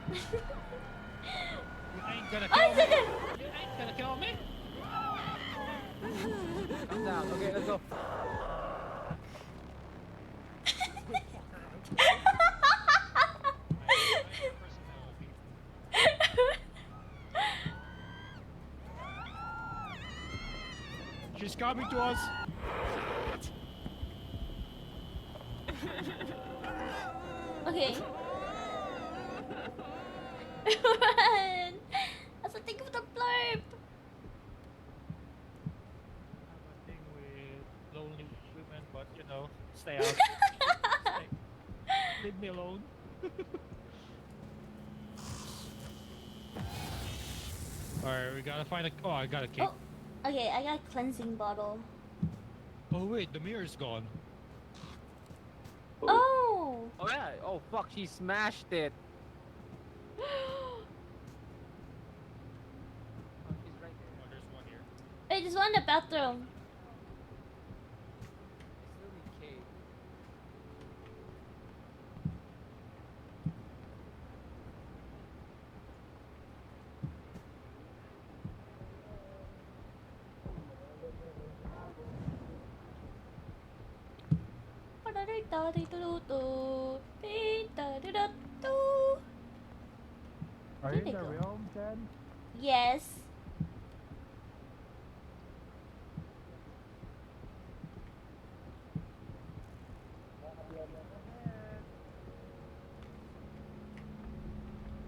ain't gonna Oh, kill it's me? in there. You ain't gonna kill me? Calm down. Okay, let's go. She's coming to us. Okay. Run! That's a thing of the blurb. I'm a thing with lonely women, but you know, stay out. Leave me alone. Alright, we gotta find a. Oh, I got a cake. Oh, okay, I got a cleansing bottle. Oh wait, the mirror's gone. Oh! Oh yeah. Oh fuck. She smashed it. Oh, she's right there. Oh, there's one here. Wait, there's one in the bathroom. I still need cake. Are Where'd you in they the go? realm, Ted? Yes.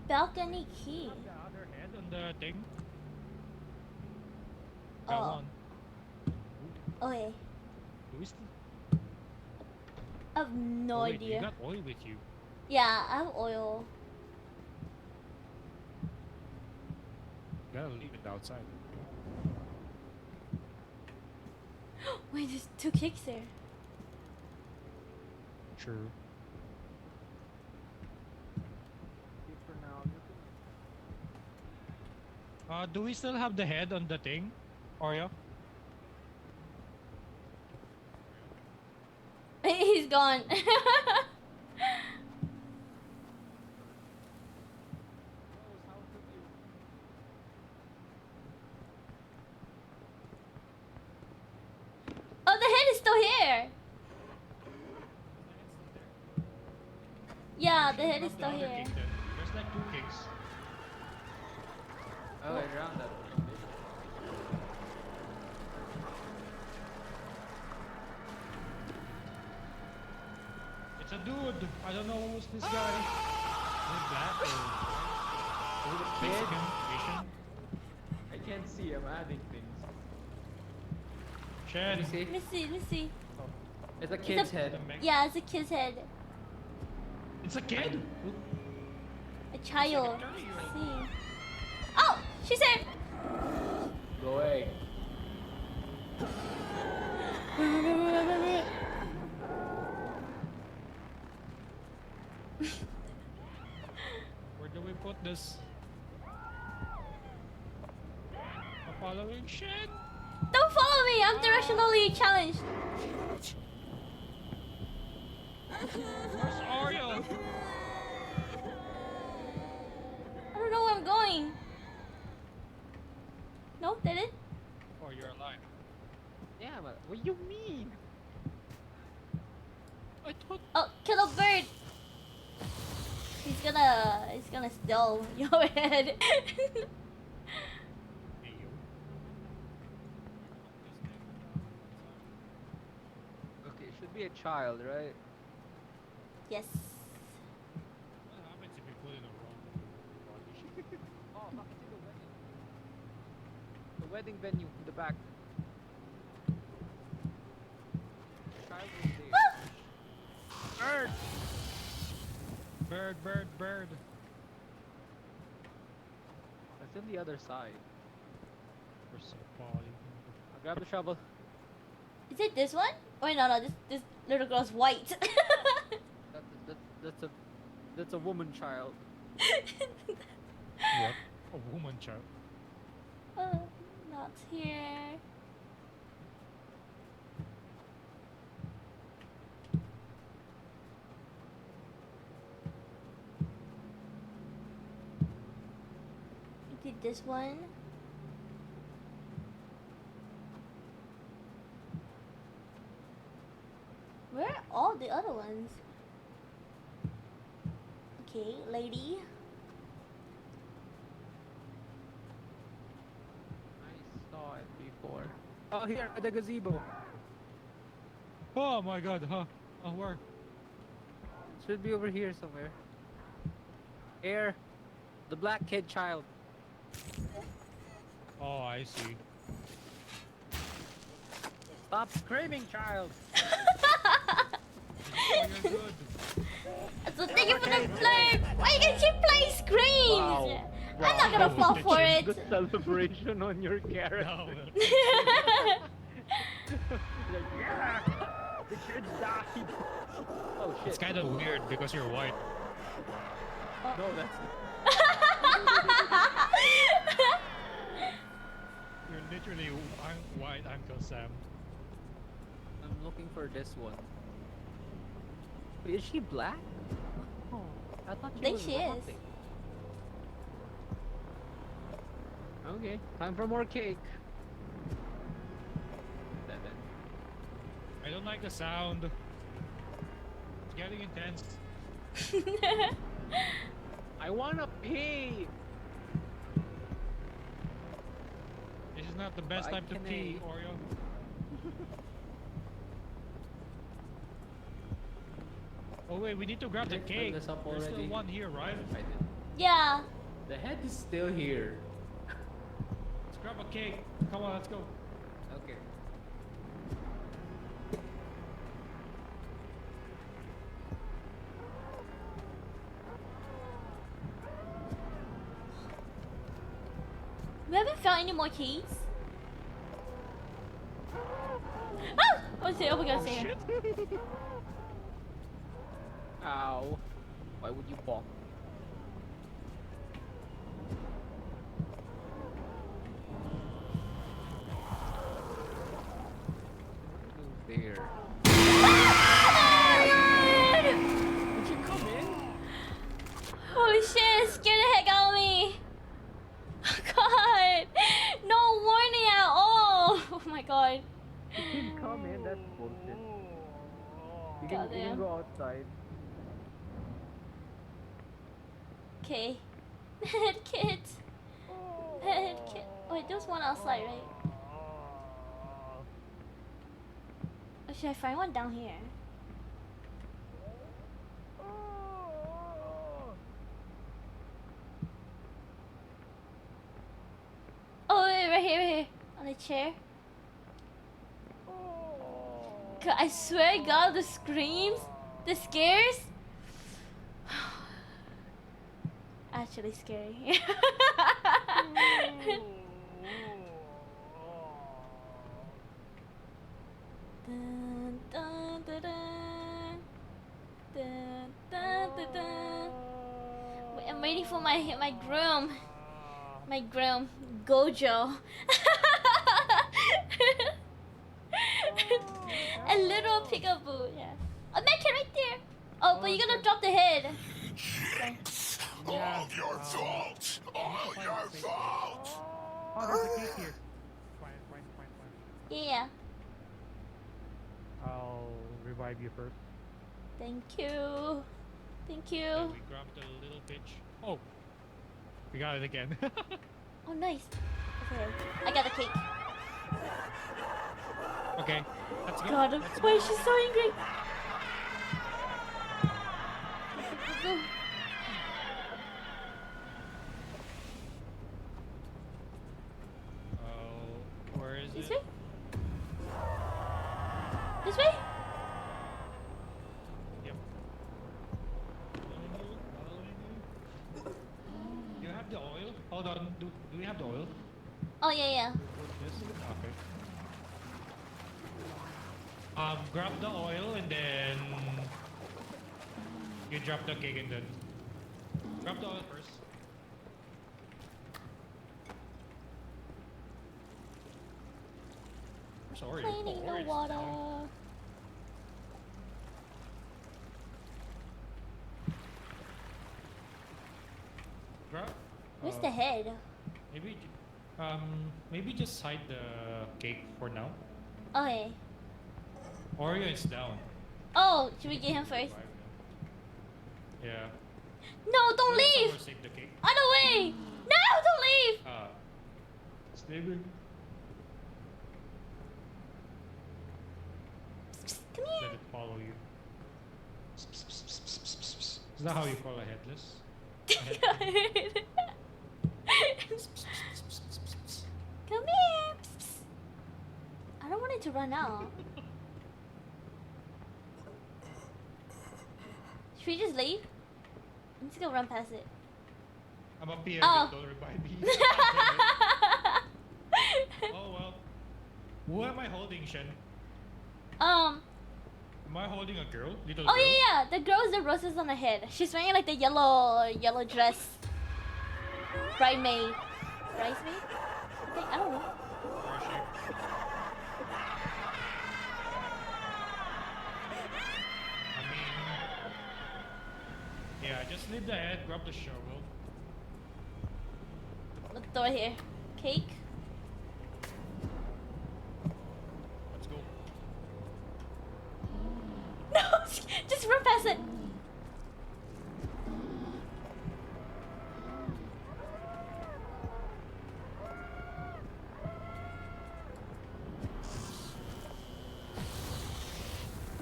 Balcony key. The other head on the thing. Oh. Got one. Okay. Do we still? I have no Oh, wait, idea. You got oil with you. Yeah, I have oil. You gotta leave it outside. Wait, there's 2 cakes there. Sure. Keep for now. Do we still have the head on the thing, Oreo? He's gone. Oh, the head is still here. Yeah, the head is still here. There's like 2 cakes. Oh, I drowned that. It's a dude. I don't know who's this guy. Is it black or Is it a kid? Mexican? Asian? I can't see. I'm adding things. Shed. Let me see. Let me see, let me see. It's a kid's a- head. Yeah, it's a kid's head. It's a kid. A child. Let's see. Oh, she's here. Go away. Where do we put this? I'm following shed. Don't follow me. I'm directionally challenged. Where's Oreo? I don't know where I'm going. No, did it? Oh, you're alive. Yeah, but what do you mean? I thought. Oh, kill a bird. He's gonna steal your head. Okay, should be a child, right? Yes. What happens if you put in a wrong body? Oh, fuck, it's in the wedding. The wedding venue in the back. The child was there. Bird! Bird! That's in the other side. We're so body. I'll grab the shovel. Is it this one? Oh no, this little girl's white. That's a woman child. What? A woman child. Not here. You did this one. Where are all the other ones? Okay, lady. I saw it before. Oh, here at the gazebo. Oh my god, huh? Oh, where? Should be over here somewhere. Here, the black kid child. Oh, I see. Stop screaming, child. Oh, you're good. So thank you for the flare. Why can't you play screams? Wow. I'm not gonna fall for it. The celebration on your character. No, Like, yeah, the kid died. Oh shit. it's kind of weird because you're white. No, that's You're literally white, Uncle Sam. I'm looking for this one. Wait, is she black? Oh, I thought she Think was she is. rotting. okay. Time for more cake. I don't like the sound. It's getting intense. I wanna pee. This is not the best I time to can pee, Oreo. Oh wait, we need to grab the Did I cake. fill this up There's still already? one here, right? I did. Yeah. The head is still here. Let's grab a cake. Come on, let's go. Okay. We haven't found any more keys. Oh! Oh my god, see her. Ow. Why would you bonk? There. Did you come in? Holy shit, it scared the heck out of me. God. No warning at all. Oh my god. You can come in, that's bullshit. You Goddamn. can go outside. Okay. Medkit. Medkit. Wait, there's one outside, right? Or should I find one down here? Oh, wait, right here. On the chair. God, I swear to God, the screams, the scares. Actually scary. Dun, dun, dun, dun. Dun, dun, dun, dun. Wait, I'm waiting for my groom. My groom, Gojo. A little peekaboo, yeah. A medkit right there. Oh, but you're gonna drop the head. Okay. All your fault! All your fault! Oh, there's a cake here. Fine. Yeah. I'll revive you first. Thank you. Thank Okay, you. we grabbed the little pitch. Oh! We got it again. Oh, nice. Okay, I got the cake. Okay, let's go. God, Let's why go. is she so angry? Go. Oh, where is This it? way? This way? Yep. Following you, following you. You have the oil? Hold on. Do we have the oil? Oh yeah, yeah. Yes. Okay. Grab the oil and then you drop the cake and then grab the oil first. Sorry. Cleaning the water. Grab. Where's the head? Maybe, maybe just hide the cake for now. Okay. Oreo is down. Oh, should we get him first? Yeah. No, don't leave! Somewhere save the cake. Other way! No, don't leave! Sleeping. Come Let here. it follow you. Is that how you call a headless? Come here. I don't want it to run out. Should we just leave? I'm just gonna run past it. I'm up here. Oh. Don't revive me. Oh well. Who am I holding, Shen? Am I holding a girl? Little Oh girl? yeah, the girl with the roses on her head. She's wearing like the yellow dress. Bridesmaid. Bridesmaid? I don't know. Where is she? I mean, yeah, just leave the head, grab the shovel. Look at the door here. Cake. Let's go. No, just run past it.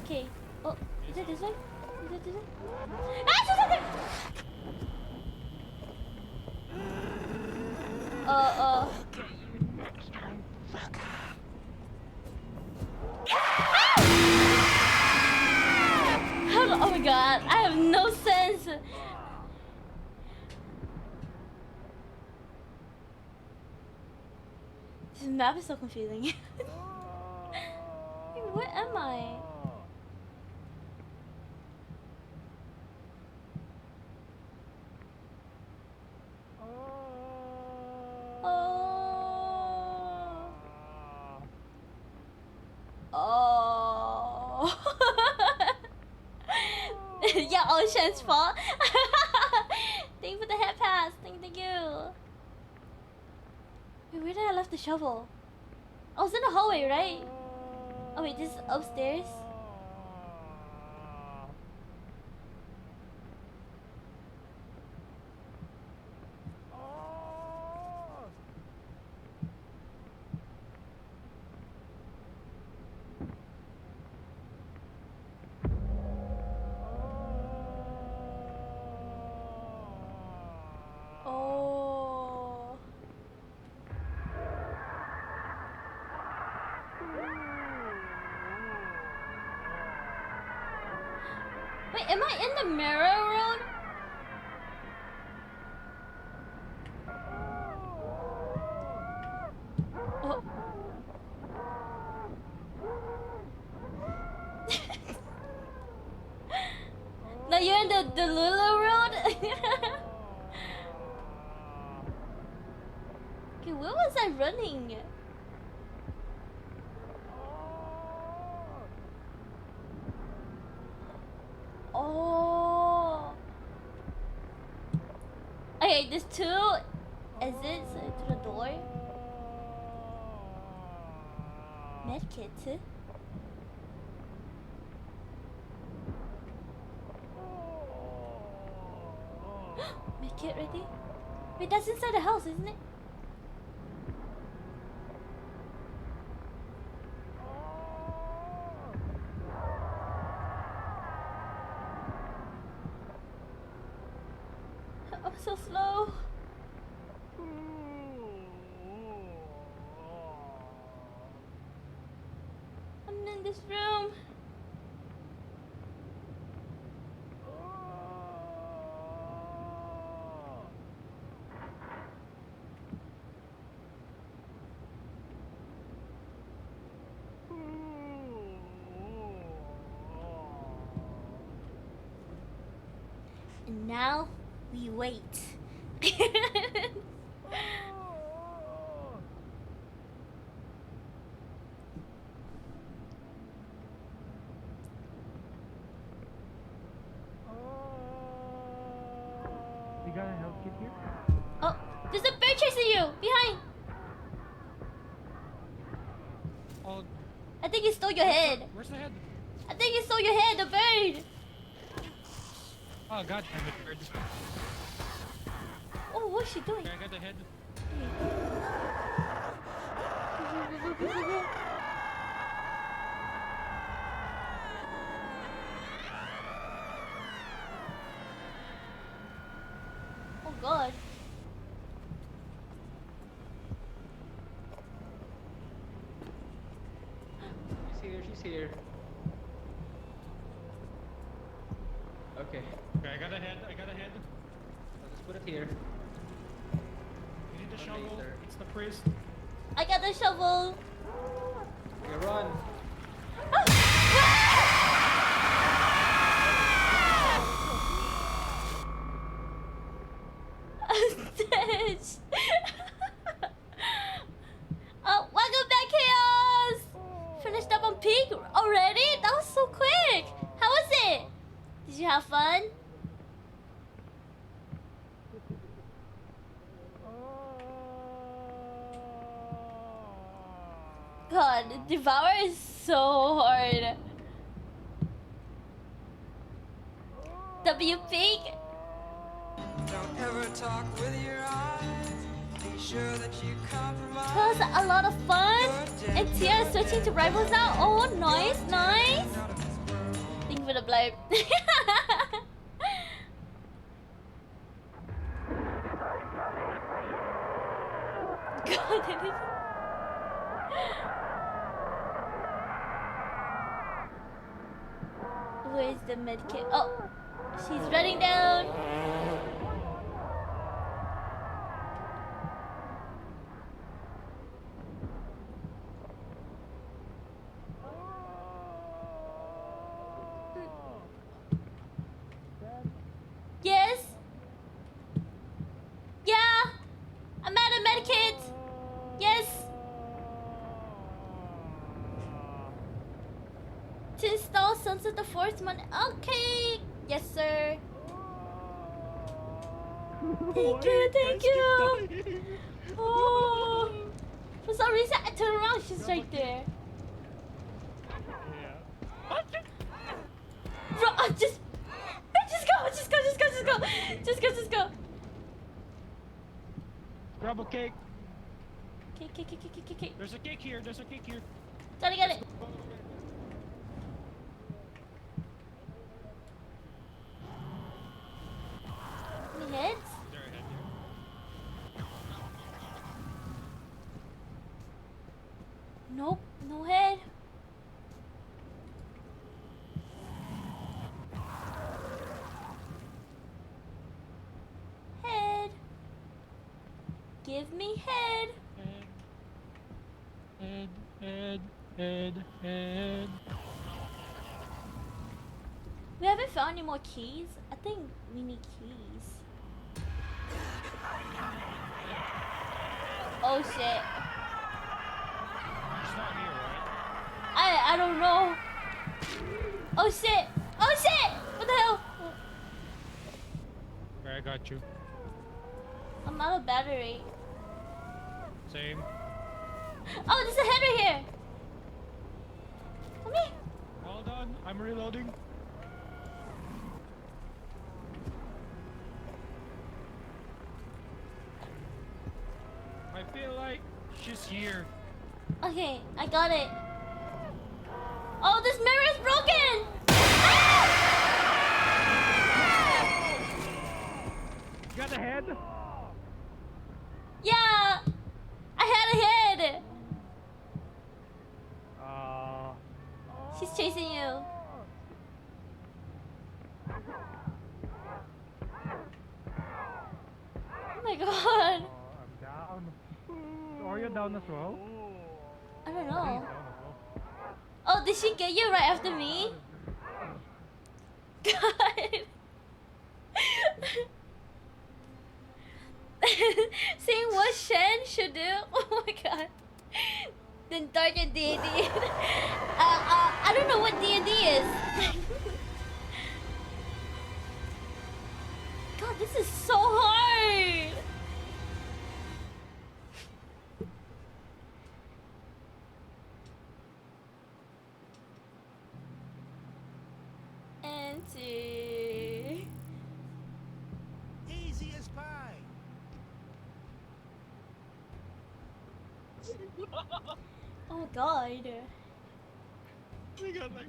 Okay. Oh, is it this way? Is it this way? Ah, she's right there! Oh my god, I have no sense. This map is so confusing. Where am I? Oh. Oh. Yeah, Ocean's fault. Thank you for the head pass. Thank you. Wait, where did I left the shovel? I was in the hallway, right? Oh wait, this is upstairs. Oh. Wait, am I in the mirror road? Oh. No, you're in the Lulu road? Okay, where was I running? Oh. Okay, there's two exits to the door. Medkit. Medkit ready? Wait, that's inside the house, isn't it? There's room. And now we wait. You got a health kit here? Oh, there's a bird chasing you behind. Oh, I think he stole your head. where's the head? I think he stole your head, the bird. Oh, god damn it, bird. Oh, what's she doing? Okay, I got the head. Oh god. She's here, she's here. Okay, Okay, I got a head, I'll just put it here. You need the Okay, shovel, sir. it's the priest. I got the shovel. Okay, run. Stitch. Oh, welcome back, Chaos. Finished up on peak already? That was so quick. How was it? Did you have fun? God, Devour is so hard. W peak. Don't ever talk with your eyes. Be sure that you compromise. That was a lot of fun. And Tia is switching to rivals now. Oh, nice, nice. Thank you for the blurb. God, that is... Where's the medkit? Oh, she's running down. Yes? Yeah? I'm at a medkit. Yes? To install Sunset the Fourth month. Okay. Yes, sir. Thank you, thank you. Oh. For some reason, I turned around. She's right there. Bro, just go, just go, just go, just go, just go, just go. Grab a cake. Okay. There's a cake here, Try to get it. Any heads? Is there a head here? Nope, no head. Head. Give me head. Head. We haven't found any more keys. I think we need keys. Oh shit. She's not here, right? I don't know. Oh shit. Oh shit. What the hell? Okay, I got you. I'm out of battery. Same. Oh, there's a head right here. Come here. Hold on, I'm reloading. I feel like she's here. Okay, I got it. Oh, this mirror is broken. You got a head? Yeah, I had a head. chasing you. Oh my god. I'm down. Are you down as well? I don't know. Down as well. Oh, did she get you right after me? God. Saying what Shen should do? Oh my god. Then target D&D. I don't know what D&D is. God, this is so hard. Auntie. Easy as pie. Oh my god. We got like.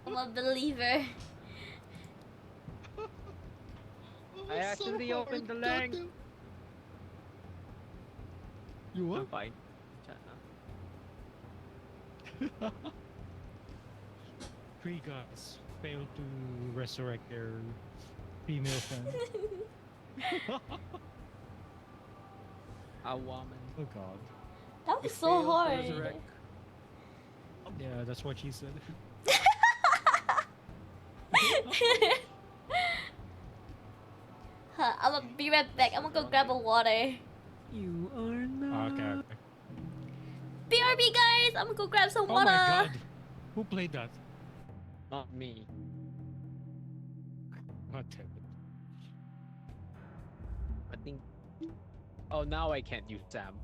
I'm a believer. I actually opened the link. You I'm what? fine. Three guys failed to resurrect their female friend. A woman. Oh god. That was so Failed to hard. resurrect. Yeah, that's what she said. Huh, I'm gonna be right back. I'm gonna go grab a water. You are not. Okay, okay. BRB guys, I'm gonna go grab some Oh water. my god. Who played that? Not me. God damn I think. Oh, now I can't use Sam.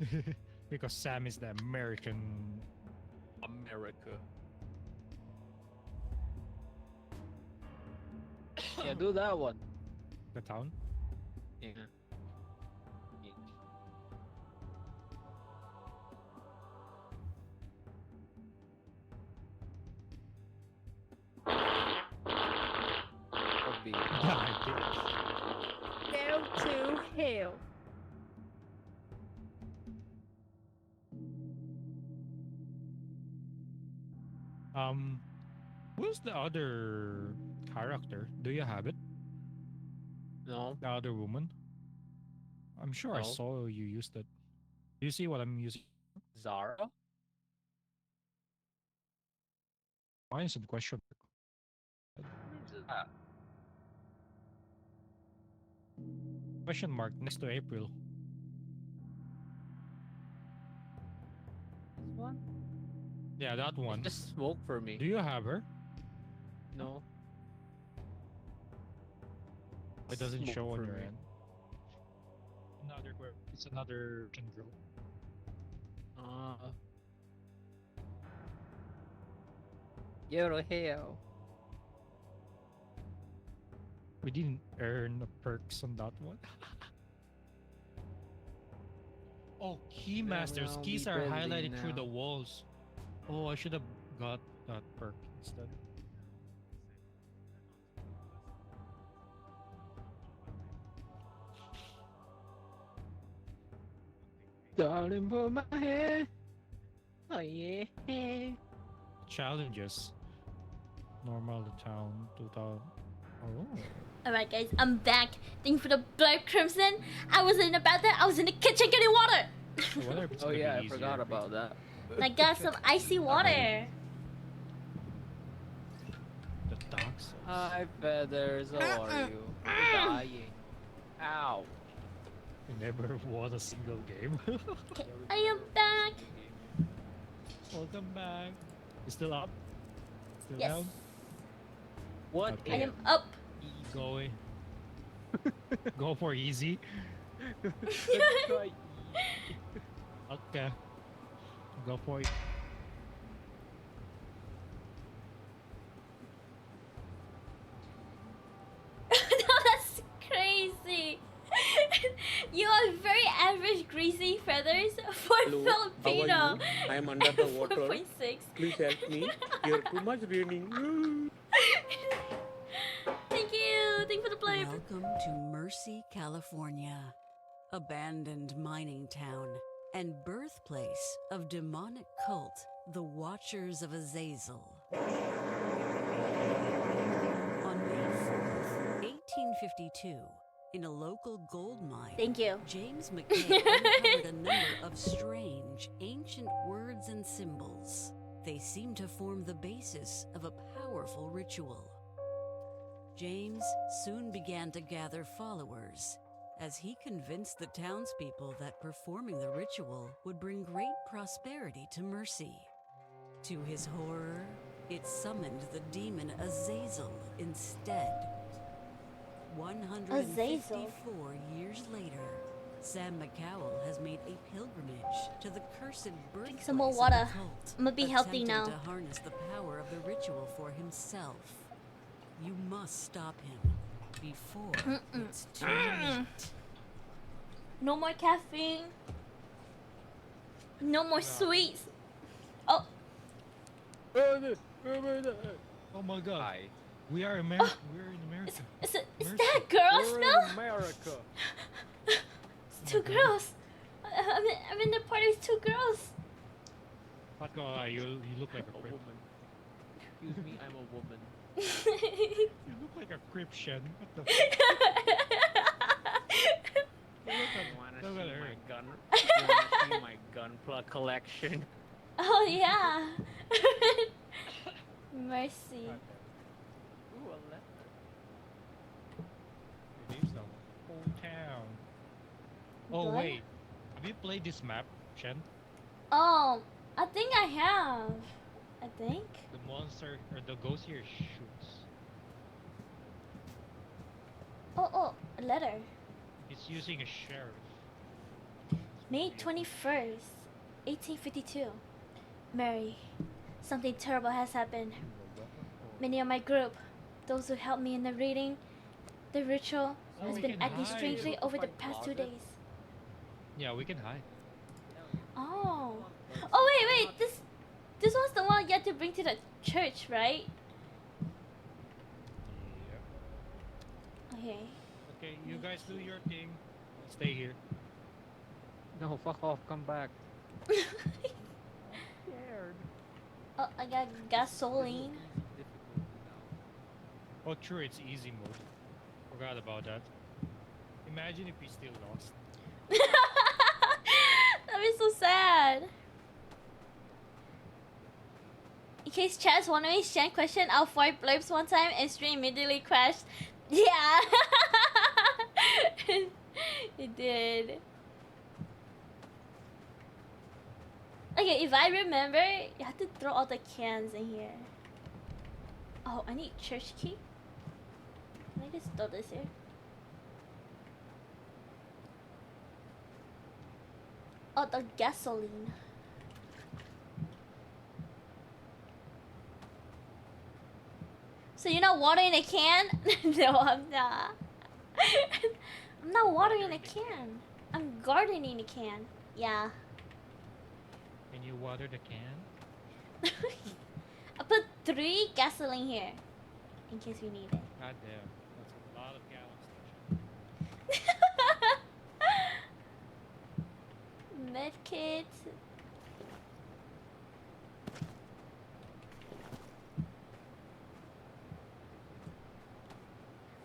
it. Because Sam is the American. America. Yeah, do that one. The town. Yeah. Could be. Yeah, I did. Go to hell. Who's the other character? Do you have it? No. The other woman? I'm sure I No. saw you used it. Do you see what I'm using? Zara? Why is it question? Question mark next to April. This one? Yeah, that one. Just smoke for me. Do you have her? No. It doesn't Smoke show on for your me. end. It's another Kendra. You're hell. We didn't earn the perks on that one. Oh, Keymasters. well, Keys we are building highlighted through now. the walls. Oh, I should have got that perk instead. Darling, put my head. Oh yeah. Challenges. Normal the town 2000. Oh. Alright guys, I'm back. Thank you for the Black Crimson. I was in the bathroom, I was in the kitchen getting water. I wonder if it's Oh gonna yeah, be I forgot easier. about that. And I got some icy water. The Dark Souls. Hi feathers, how are you? I'm dying. Ow. I never won a single game. Okay, I am back. Welcome back. You still up? Still Yes. down? What Okay. I if am up. Go away. Go for easy. Let's try Okay. Go for it. No, that's crazy. You are very average greasy feathers for Hello, how are Filipino. you? I am under the water. 4.6. Please help me. Here too much raining. Thank you. Thank you for the play. Welcome to Mercy, California. abandoned mining town, and birthplace of demonic cult, the Watchers of Azazel. On May 4th, 1852, in a local gold mine, Thank you. James McKay uncovered a number of strange, ancient words and symbols. They seem to form the basis of a powerful ritual. James soon began to gather followers, as he convinced the townspeople that performing the ritual would bring great prosperity to Mercy. To his horror, it summoned the demon Azazel instead. 154 years later, Sam McCowell has made a pilgrimage to the cursed birthplace some more of water. the cult, I'm gonna be healthy attempting now. to harness the power of the ritual for himself. You must stop him before it's too late. No more caffeine. No more sweets. Oh, Oh my god. Hi. We are America. We're in America. is Mercy. that girl We're smell? in America. It's two girls. I'm in the party with two girls. Not gonna lie, you look like a A crip. woman. Excuse me, I'm a woman. You look like a crip, Shen. What the You wanna Look at see her. my gun? You wanna see my gun plug collection? Oh yeah. Mercy. Ooh, a letter. Leaves the whole town. Oh What? wait, have you played this map, Shen? Oh, I think I have. I think. The monster or the ghost here shoots. Oh, a letter. It's using a sheriff. May 21st, 1852. Mary, something terrible has happened. Many of my group, those who helped me in the reading, the ritual, Oh, has we been can acting hide. strangely over the Find past 2 closet. days. Yeah, we can hide. Oh. Oh wait, this was the one you had to bring to the church, right? Yeah. Okay. Okay, you guys do your thing. I'll stay here. No, fuck off, come back. Scared. Oh, I got gasoline. Difficult now. Oh, true, it's easy mode. Forgot about that. Imagine if we still lost. That'd be so sad. In case Chad's wondering, Shan questioned our 4 blurbs one time and stream immediately crashed. Yeah. It did. Okay, if I remember, you have to throw all the cans in here. Oh, I need church key. Can I just throw this here? Oh, the gasoline. So you're not watering a can? No, I'm not. I'm not watering a can. I'm gardening a can. Yeah. Can you water the can? I put 3 gasoline here. In case we need it. God damn. That's a lot of gallons. Medkit.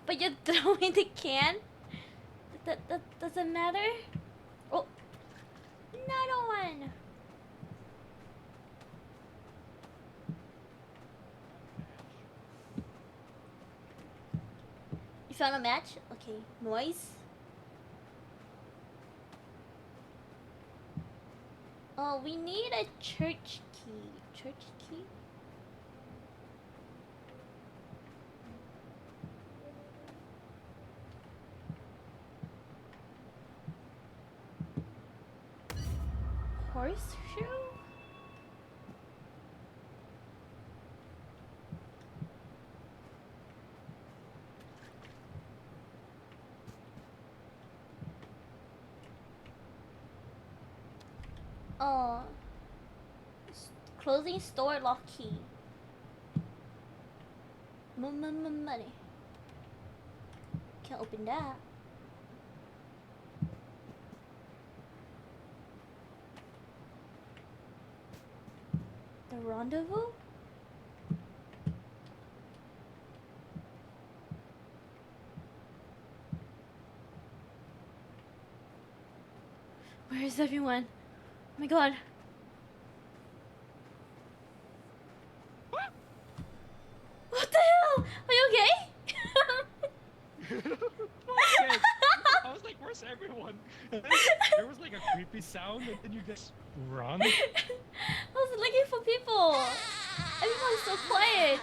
But you're throwing the can? That doesn't matter? Oh! Another one! You found a match? Okay. Noise? Oh, we need a church key. Church key? Horseshoe? Oh. Closing store lock key. Money. Can't open that. A rendezvous? Where is everyone? Oh my god. What the hell? Are you okay? I was like, where's everyone? And then there was like a creepy sound, and then you just run. I was looking for people. Everyone's so quiet.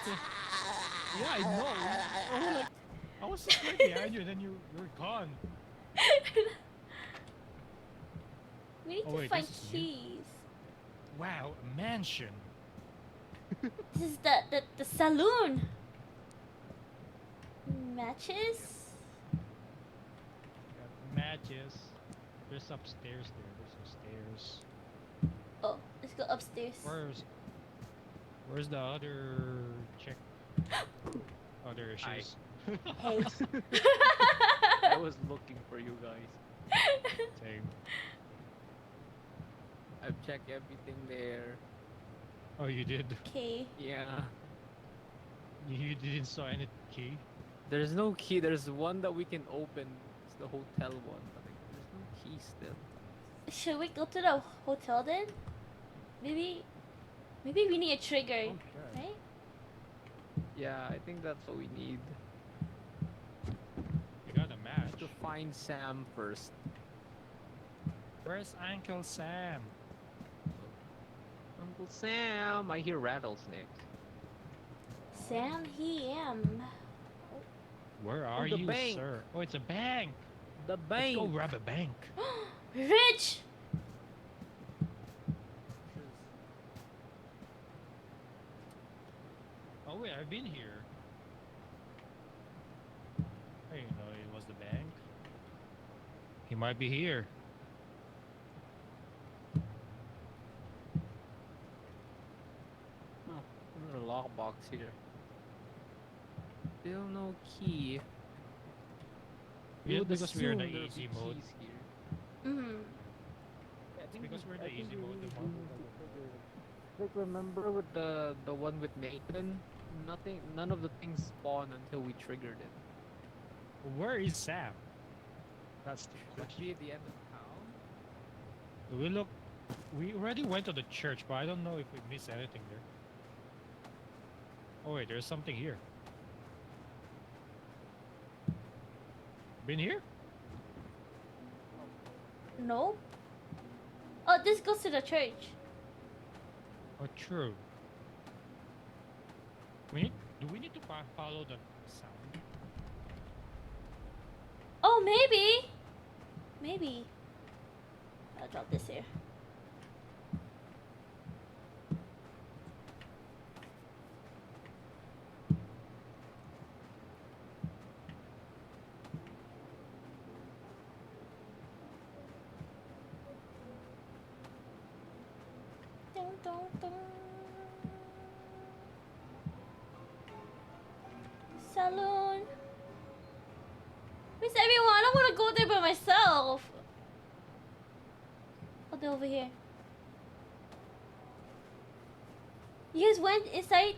Yeah, I know. I was just right behind you, and then you were gone. We need Oh, to wait, find this is you? keys. Wow, a mansion. This is the saloon. Matches? Got matches. There's upstairs there. There's some stairs. Oh, let's go upstairs. Where's the other chick? Oh, there she is. Hey. I was looking for you guys. Same. I've checked everything there. Oh, you did? Okay. Yeah. You didn't saw any key? There's no key. There's one that we can open. It's the hotel one. But like, there's no key still. Should we go to the hotel then? Maybe we need a trigger, right? Yeah, I think that's what we need. You got a match. To find Sam first. Where's Uncle Sam? Uncle Sam, I hear rattlesnakes. Sam, he am. Where are the you, bank. sir? Oh, it's a bank. The Let's bank. go rob a bank. Rich. Oh wait, I've been here. I didn't know it was the bank. He might be here. Oh, there's a lockbox here. Still no key. Yeah, would because we're in the assume there'd easy be mode. keys here. Mm. Because we're in the easy mode. Like remember with the one with Nathan? None of the things spawn until we triggered it. Where is Sam? That's the Could question. be at the end of town. Do we look? We already went to the church, but I don't know if we missed anything there. Oh wait, there's something here. Been here? No. Oh, this goes to the church. Oh, true. Do we need to follow the sound? Oh, maybe. Maybe. I'll drop this here. Dun, dun, dun. Saloon. Where's everyone? I don't want to go there by myself. Oh, they're over here. You guys went inside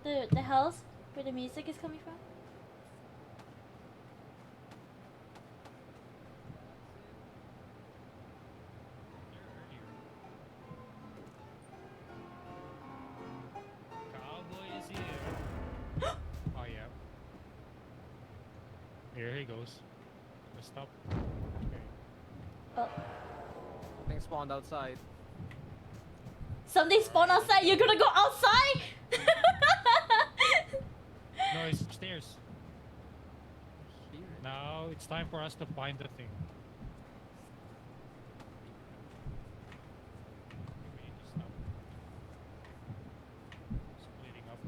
the house where the music is coming from? Cowboy is here. Oh yeah. Here he goes. Let's stop. Okay. Oh. Something spawned outside. Something spawned outside. You're gonna go outside? No, it's upstairs. Here. Now it's time for us to find the thing. We need to stop. Splitting up.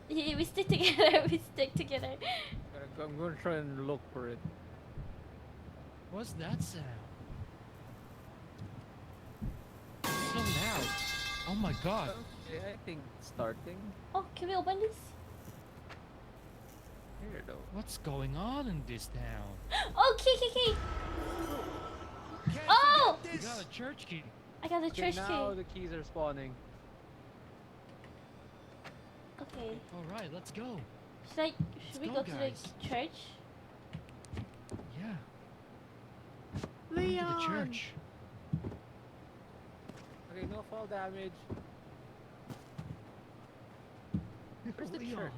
Yeah, we stick together. We stick together. I'm gonna try and look for it. What's that sound? So loud. Oh my god. Okay, I think it's starting. Oh, can we open this? Here though. What's going on in this town? Oh, key. Oh! You got a church key. I got the Okay, church now key. the keys are spawning. Okay. All right, let's go. Should we go, go to guys. the church? Yeah. Going to the Leon! church. Okay, no fall damage. Where's the Leon. church?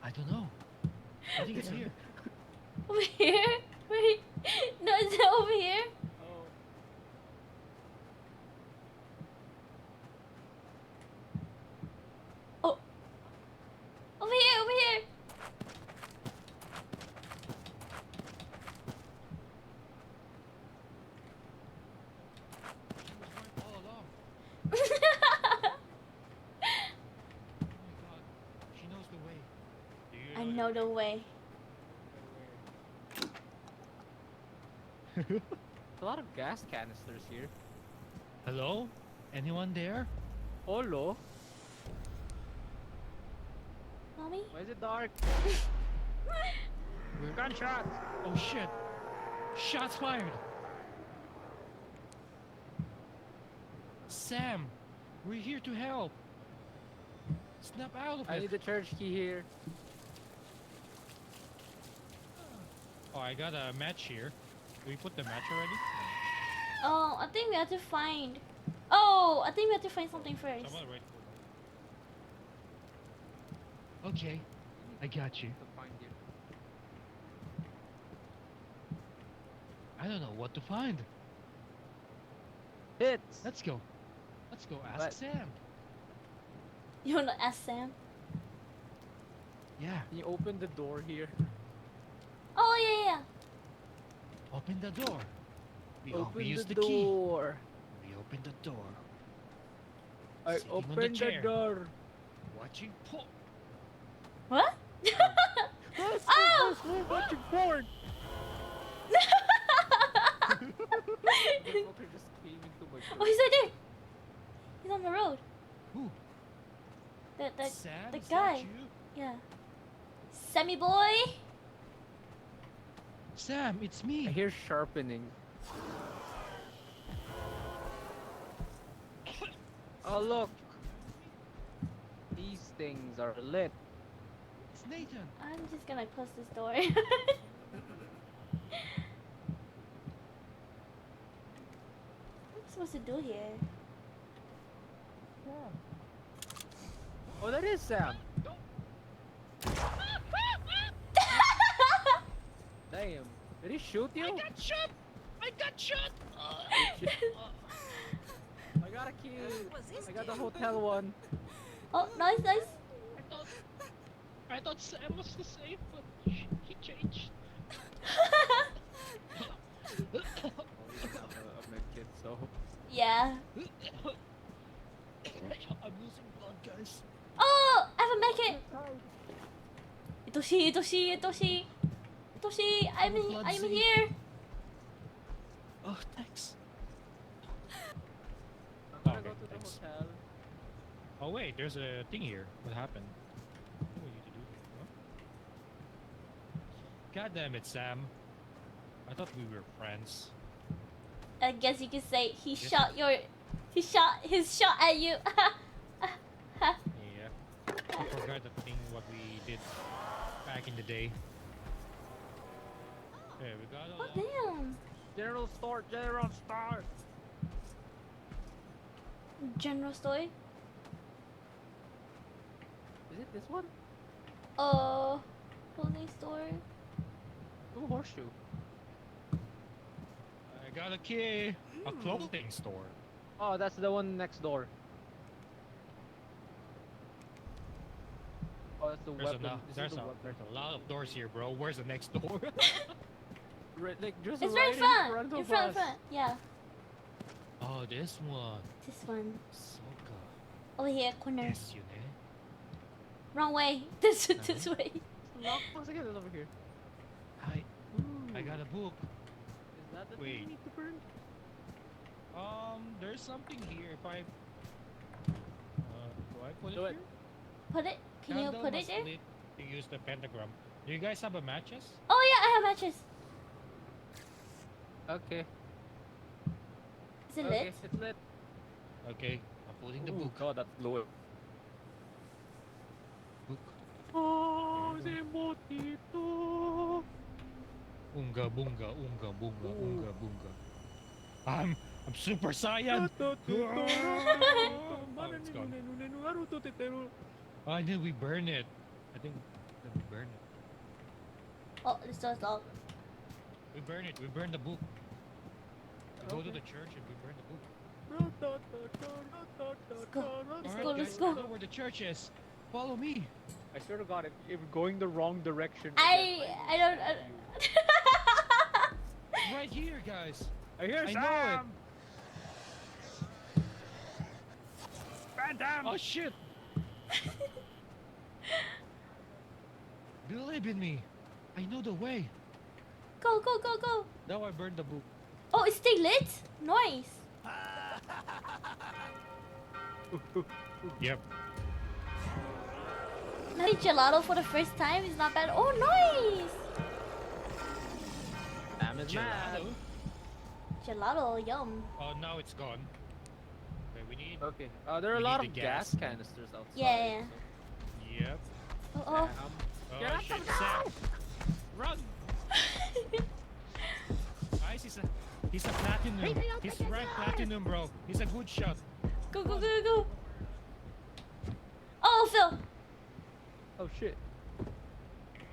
I don't know. I think it's here. Over here? Wait. No, is it over here? Oh. Oh. Over here, over here. She was right all along. Oh my god. She knows the way. Do you I know the way. A lot of gas canisters here. Hello? Anyone there? Hello? Mommy? Why is it dark? We're Gunshots! Oh shit! Shots fired! Sam! We're here to help! Snap out of I it! need the church key here. Oh, I got a match here. Do we put the match already? Oh, I think we have to find. Oh, I think we have to find something first. Someone wait for me. Okay, I got you. To find you. I don't know what to find. Hits! Let's go. Let's go ask What? Sam. You wanna ask Sam? Yeah, Can you open the door here? Oh yeah, yeah. open the door. We Open use the the key. door. We open the door. I Sitting on the opened the chair. door. Watching porn. What? Yes, Oh! yes, we're watching porn. The fucker just came into my Oh, door. he's right there. He's on the road. Who? The Sam, the is that guy. you? Yeah. Sammy boy. Sam, it's me. I hear sharpening. Oh look! These things are lit. It's Nathan. I'm just gonna close this door. What am I supposed to do here? Oh, that is Sam. Damn. Did he shoot you? I got shot. I got shot. I got a key. I got the hotel one. Oh, nice, nice. I thought Sam was the same, but he changed. Oh, he's a med kit, so. Yeah. I'm losing blood, guys. Oh, I have a medkit. Itoshi. I'm here. Oh, thanks. I'm gonna Okay, go to the thanks. hotel. Oh wait, there's a thing here. What happened? What do we need to do? Huh? God damn it, Sam. I thought we were friends. I guess you could say he Yes. shot his shot at you. Yeah. I forgot the thing what we did back in the day. Okay, we got Oh a damn. General store, general store. General store. Is it this one? Clothing store. Ooh, horseshoe. I got a key. A clothing store. Oh, that's the one next door. Oh, that's the There's, weapon. This is there's, the a, weapon. there's a lot of doors here, bro. Where's the next door? Like just It's right right in front. front In of front, us. Yeah. Oh, this one. This one. Soka. Over here, corner. Yes, you know. Wrong way. This way. Lockbox again is over here. I got a book. Is that the thing Wait. we need to burn? There's something here. If I, do I put Do it it. here? Put it. Can you Candle put it must there? lit to use the pentagram. Do you guys have a matches? Oh yeah, I have matches. Okay. Is it Okay, lit? Okay, I'll Holding the Oh book. god, that's low. Book. Oh, Zimotito. Unga bunga, unga bunga, unga bunga. I'm Super Saiyan. Oh, it's gone. I think we burn it. I think that we burn it. Oh, this door's locked. We burn it. We burn the book. We go to the church and we burn the book. Let's Alright, go, guys, let's I go. know where the church is. Follow me. I swear to God, if going the wrong direction. I don't. Right here, guys. I hear I Sam. know it. Phantom. Oh shit! Believe in me. I know the way. Go, go, go, go. Now I burned the book. Oh, it's still lit? Nice. Yep. Nice gelato for the first time is not bad. Oh, nice. Sam is mad. Gelato. Gelato, yum. Oh, now it's gone. Okay, we need. Okay. There are a We lot need of the gas gas. canisters outside. Yeah. Yep. Oh, oh. Sam. Oh Get out shit, the Sam. Run! Guys, he's a platinum. He's ranked platinum, bro. He's a good shot. Go, go, go, go, go. Oh, Phil. Oh shit.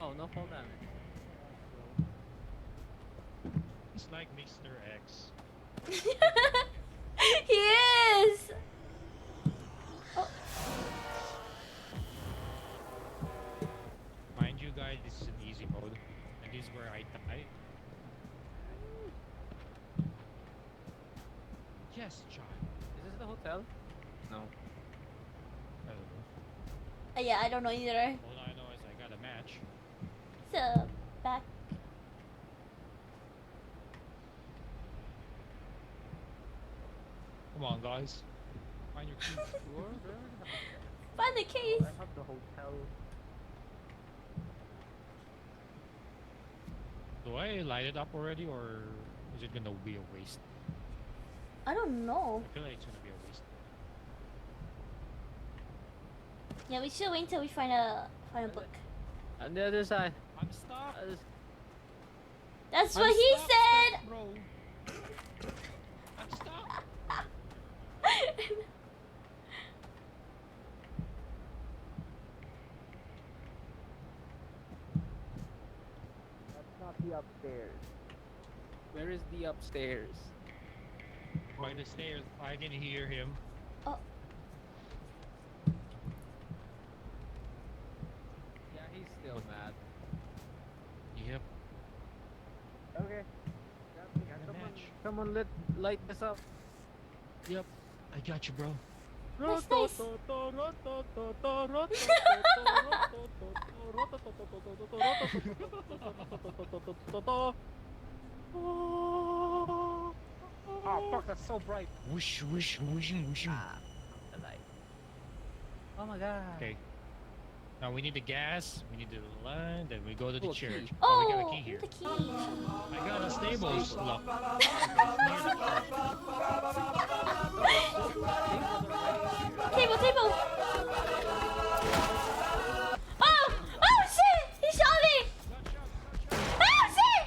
Oh no, hold on. He's like Mr. X. He is. Oh. Mind you, guys, this is an easy mode, and this is where I die. Yes, John. Is this the hotel? No. I don't know. Yeah, I don't know either. All I know is I got a match. So, back. Come on, guys. Find your key. Find the keys. I have the hotel. Do I light it up already, or is it gonna be a waste? I don't know. I feel like it's gonna be a waste. Yeah, we should wait till we find a book. On the other side. I'm stuck. That's I'm what he stuck, said. bro. I'm stuck. That's not the upstairs. Where is the upstairs? By the stairs, I can hear him. Oh, Yeah, he's still mad. Yep. Okay. Got a match. Someone light this up. Yep. I got you, bro. that's nice. Oh fuck, that's so bright. Whoosh, whoosh, whooshing, whooshing. The light. Oh my god. Okay. Now we need the gas, we need the line, then we go to the Oh, a church. key. Oh, we got a Oh, key here. the key. I got a stables lock. Table, table. Oh, oh shit! He shot me. Oh shit!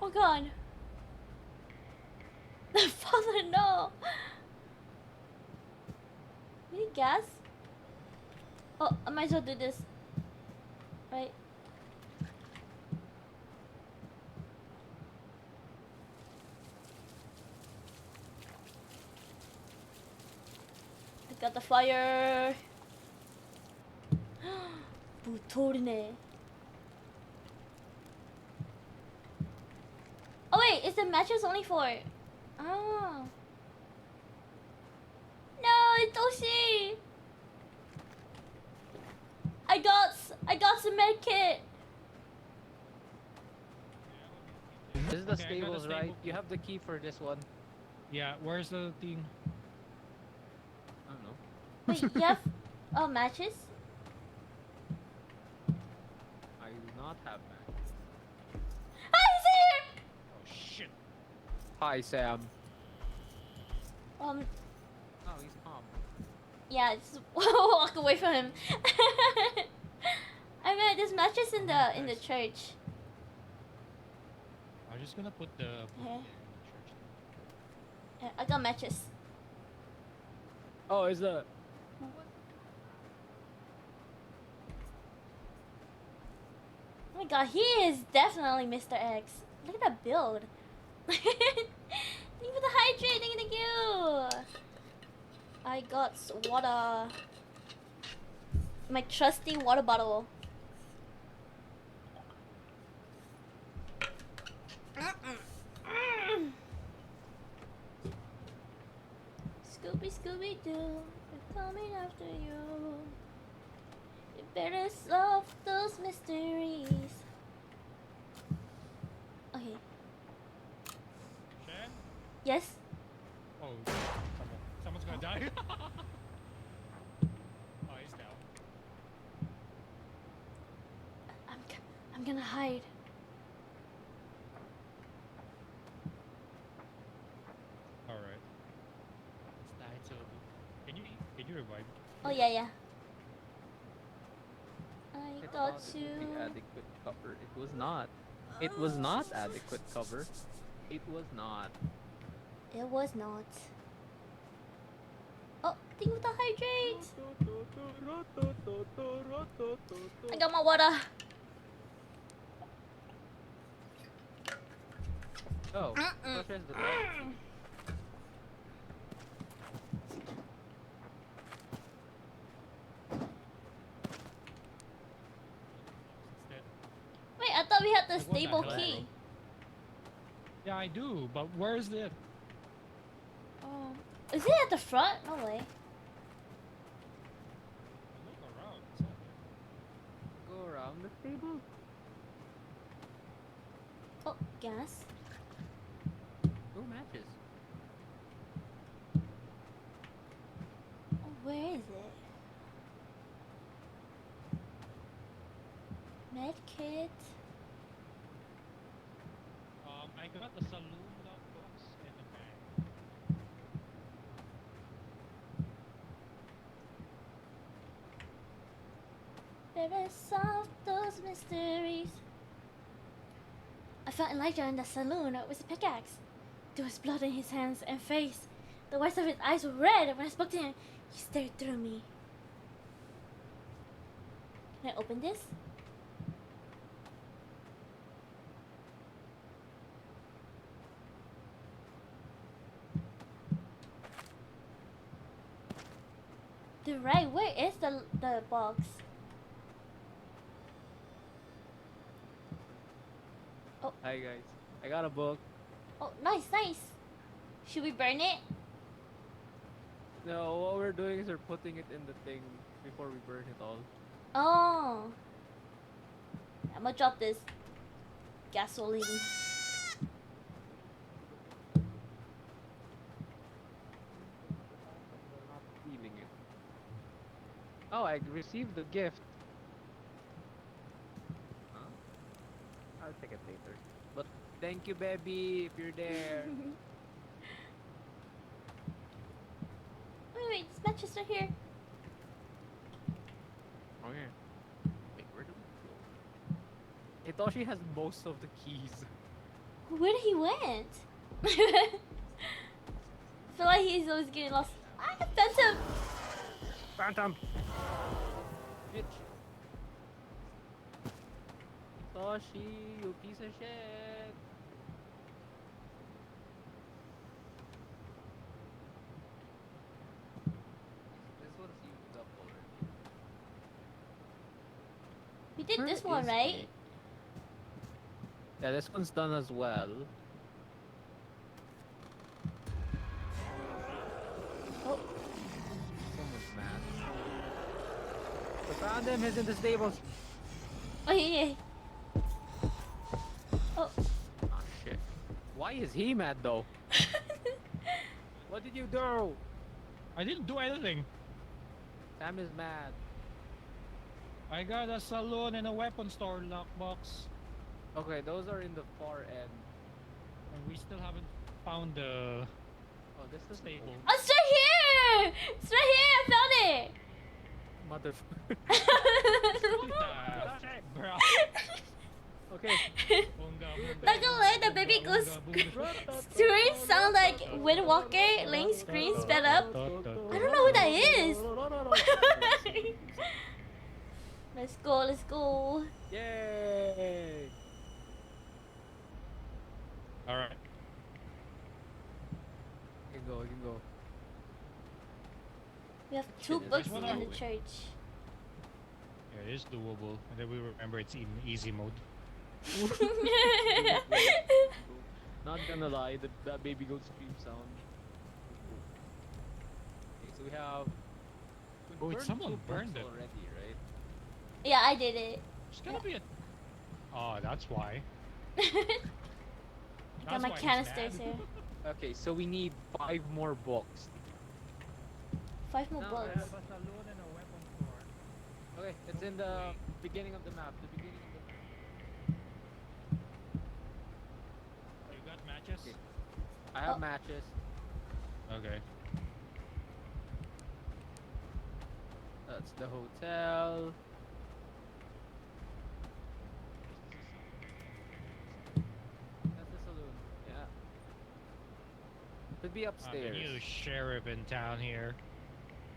Oh god. Father, no. We need gas. Oh, I might as well do this. Right. I got the fire. Butorne. Oh wait, is the mattress only for? Oh. No, it's Toshi. I got some med kit. This is the Okay, I got a stables, right? stable. You have the key for this one. Yeah, where's the thing? I don't know. Wait, you have matches? I do not have matches. Ah, he's here! Oh shit. Hi, Sam. Um, Oh, he's calm. yeah, just walk away from him. I mean, there's matches in the church. I'm just gonna put the book Okay. there in the church. Yeah, I got matches. Oh, is the Oh my god, he is definitely Mr. X. Look at that build. Thank you for the hydrate, thank you. I got water. My trusty water bottle. Scooby, Scooby Doo, they're coming after you. You better solve those mysteries. Okay. Shan? Yes? Oh, someone's gonna die. Oh, he's down. I'm gonna hide. All right. Let's die, Toby. Can you revive? Oh yeah, yeah. I I got thought it to. would be adequate cover. It was not. It was not adequate cover. It was not. It was not. Oh, thank you for the hydrate. I got my water. Oh, press the dog. Instead. Wait, I thought we had the Like, what the stable hell, key. Yeah, I do, but where's the? Oh, is it at the front? No way. Look around. It's not there. Go around the table. Oh, gas. Go matches. Oh, where is it? Med kit. I got the saloon lockbox and the bag. Better solve those mysteries. I found Elijah in the saloon with a pickaxe. There was blood in his hands and face. The whites of his eyes were red. When I spoke to him, he stared through me. Can I open this? The right, where is the box? Hi guys. I got a book. Oh, nice, nice. Should we burn it? No, what we're doing is we're putting it in the thing before we burn it all. Oh. I'm gonna drop this gasoline. We're not stealing it. Oh, I received the gift. Huh? I'll take it later. But thank you, baby, if you're there. Wait, this matches right here. Oh yeah. Wait, where do we go? Hitoshi has most of the keys. Where he went? I feel like he's always getting lost. Ah, Phantom! Phantom! Bitch! Hitoshi, you piece of shit! This one's used up already. We did Where this one, is right? it? Yeah, this one's done as well. Oh, Someone's mad. We found him, he's in the stables. oh yeah, yeah. Oh, Ah, shit. Why is he mad though? What did you do? I didn't do anything. Sam is mad. I got a saloon and a weapon store lockbox, Okay, those are in the far end. and we still haven't found the Oh, this is stable. Oh, it's right here! It's right here! I found it! motherfucker. Bro. Okay. Bunga, bunga, Not gonna lie, the bunga, baby goes bunga, bunga. screams sound like Windwalker, Link screen sped up. I don't know what that is. Let's go, let's go. Yay! Alright. We can go, we can go. We have 2 Shit, books there's one in the out. church. Yeah, it is doable. And then we remember it's in easy mode. Not gonna lie, that baby goat scream sound. Okay, so we have. we Oh, burned someone 2 burned books it. already, right? Yeah, I did it. It's gonna be a. Oh, that's why. Got That's my why he's canisters mad. here. Okay, so we need 5 more books. 5 more No, books. a saloon and a weapon store. Okay, it's in the beginning of the map. The beginning of the map. You got matches? Okay. I have Oh. matches. Okay. That's the hotel. That's the saloon. Yeah. Should be I'm the upstairs. new sheriff in town here.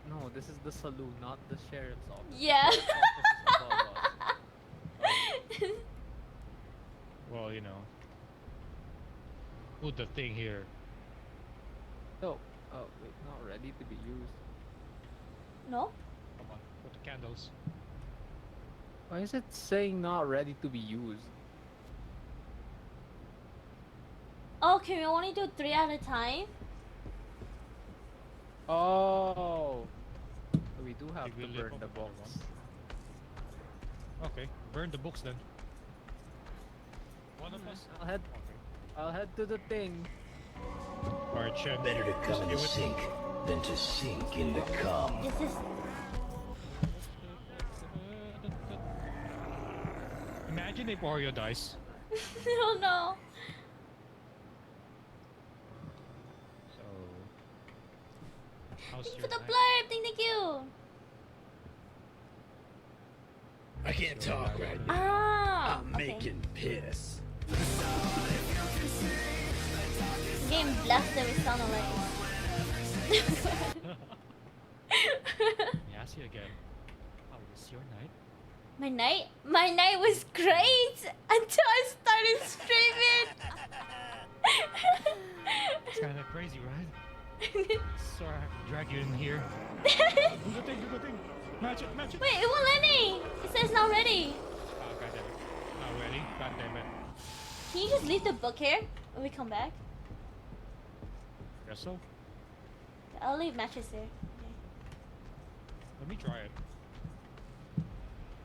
No, this is the saloon, not the sheriff's office. Yeah. The sheriff's office is above us. Well, you know. Put the thing here. Oh, wait, not ready to be used. No? Come on, put the candles. Why is it saying not ready to be used? Oh, can we only do 3 at a time? Oh, we do have Did we to leave burn up the another box. Okay, burn the books then. One of us. I'll head to the thing. Alright, Shen. Better to come in do the it. sink than to sink in the cum. This is. Imagine if Oreo dies. Oh no. So. How's Thank you your for the night? blurb. Thank you. I can't talk right now. Ah. I'm Okay. making piss. Game blasted with sound alerts. Yeah, see you again. How was your night? My night was great until I started streaming. It's kind of crazy, right? Sorry, I have to drag you in here. Do the thing, do the thing. Match it, match it. Wait, it won't let me. It says not ready. Oh, goddammit. Not ready? Goddammit. Can you just leave the book here when we come back? Guess so. I'll leave matches here. Okay. Let me try it.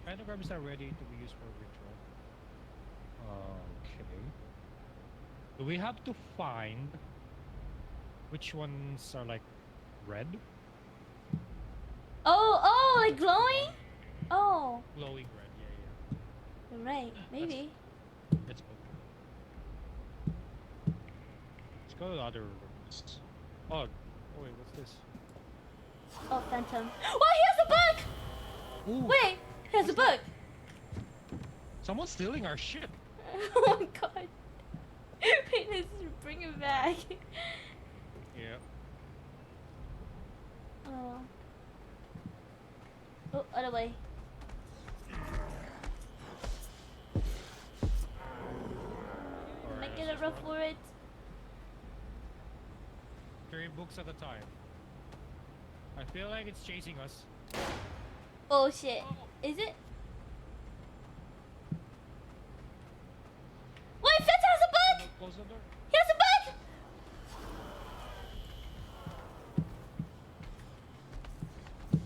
Pentagram is not ready to be used for ritual. Okay. Do we have to find which ones are like red? Oh, like glowing? Oh, Glowing red, yeah. you're right. Maybe. Let's go. Let's go to the other rooms. Oh, wait, what's this? Oh, Phantom. Oh, he has a book! Ooh, Wait, he has a book. someone's stealing our shit. Oh my god. Wait, let's bring it back. Yeah. Oh. Oh, other way. Make it a rough for it. 3 books at a time. I feel like it's chasing us. Oh shit. Is it? Wait, Fitz has a book! Close the door. He has a book!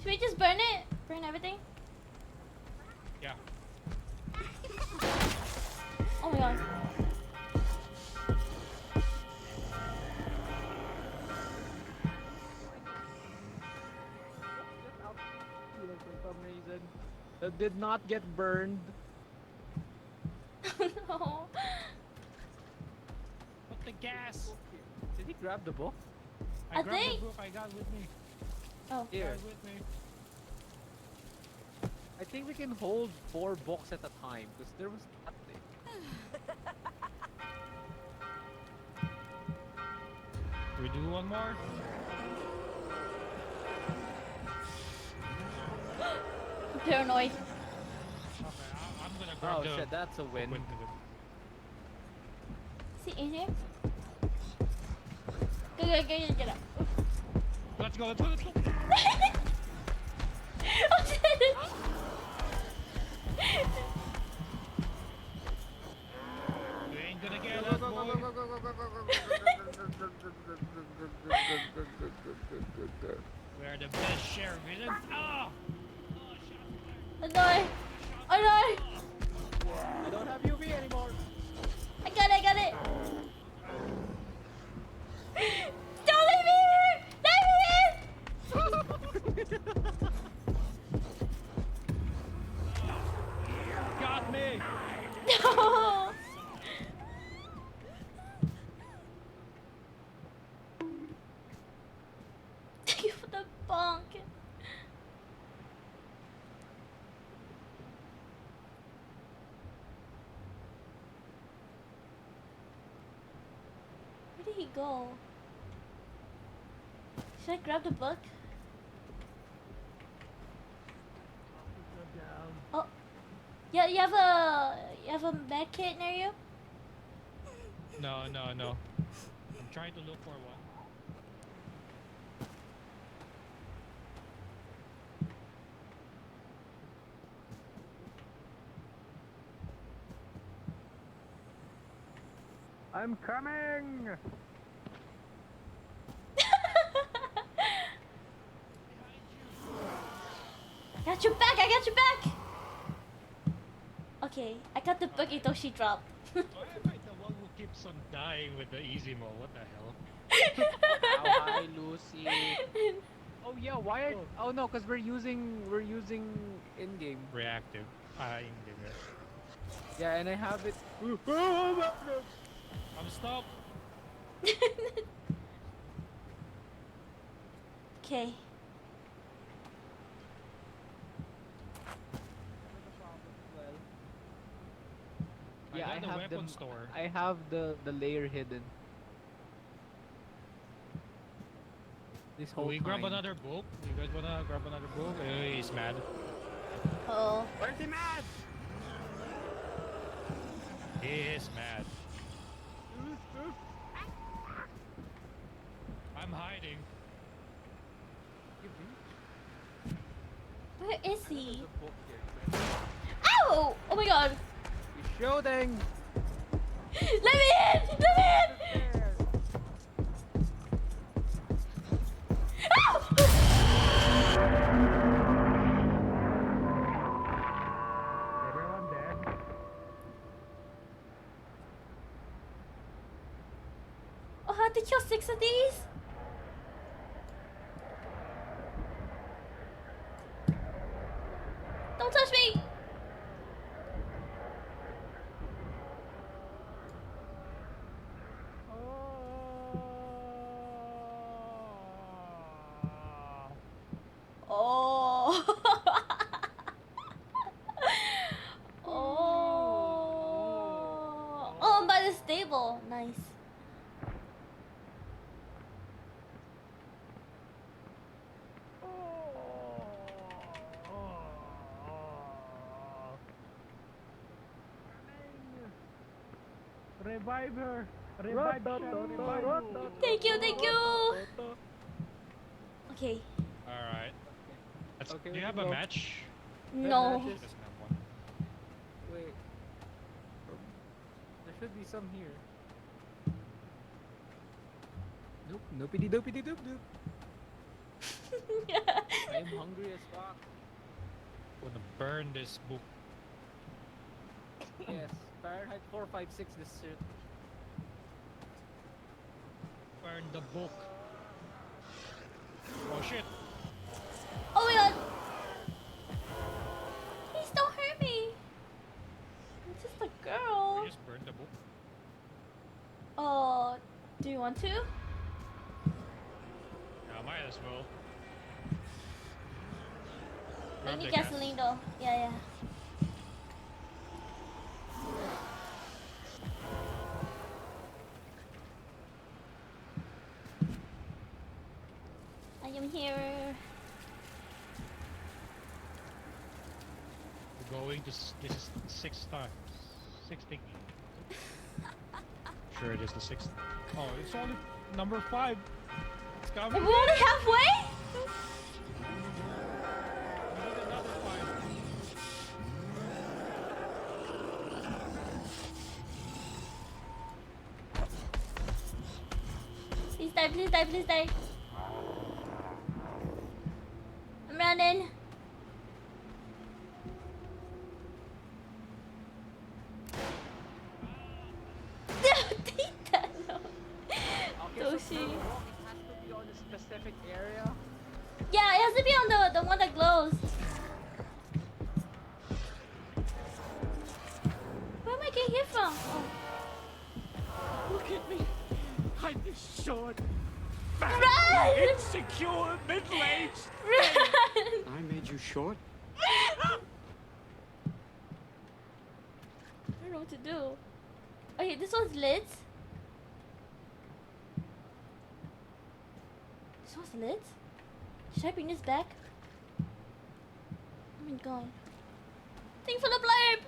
Should we just burn it? Burn everything? Yeah. Oh my god. For some reason, that did not get burned. No. Put the gas. Did he grab the book? I grabbed think- the book. I got with me. Oh. Here. Got with me. I think we can hold 4 books at a time because there was nothing. We do one more. I'm paranoid. Okay, I'm gonna grab Oh the shit, that's a win. book with Is he in here? Go, get up. Let's go, let's go, let's go. Oh shit! You ain't gonna get us, boy. We're the best sheriff villains. Ah! Oh no! Oh no! I don't have UV anymore. I got it! Don't leave me here! Leave me here! Got me! No! Thank you for the bonk. Where did he go? Should I grab the book? Oh, yeah. You have a med kit near you? No. I'm trying to look for one. I'm coming. I got your back. Okay, I got the book Itoshi dropped. Why am I the one who keeps on dying with the easy mode? What the hell? Oh, hi Lucy. Oh yeah, why are? Oh no, because we're using in-game. Reactive. In game. Yeah, and I have it. I'm stopped. Okay. Yeah, I got the have weapon them. store. I have the layer hidden. This Oh, whole we time. grab another book. You guys wanna grab another book? He's mad. Oh. Why is he mad? He is mad. I'm hiding. Where is he? There's a book here. Ow! Oh my god! He's shooting. Let me in! Let me in! Ow! Everyone dead. Oh, I had to kill 6 of these? Don't touch me! Oh. Oh. Oh, I'm by the stable. Nice. Revive her! Revive her! Thank you, thank you. Okay. Alright. Okay, Do we you have can a go. match? No. matches. Doesn't have one. Wait. There should be some here. Nope. Noopity doopity doop doop. I am hungry as fuck. I'm gonna burn this book. Yes. Fahrenheit 456 this shit. Burn the book. Oh shit! Oh my god. Please don't hurt me. I'm just a girl. We just burned the book. Oh, do you want to? as well. I Grab need the gas. gasoline though. Yeah. I am here. We're going to. This is 6th time. 6th. Sure, it is the 6th. Oh, it's only number 5. It's coming. We're only halfway? We need another 5. Please die, please die, please die. I'm running. Tita, no. Toshi. It has to be on a specific area. Yeah, it has to be on the one that glows. Where am I getting hit from? Oh. Look at me. I'm this short, fat, Run! insecure, middle-aged. Run! I made you short? I don't know what to do. Okay, this one's lit. This one's lit? Should I bring this back? Oh my god. Thing for the blurb!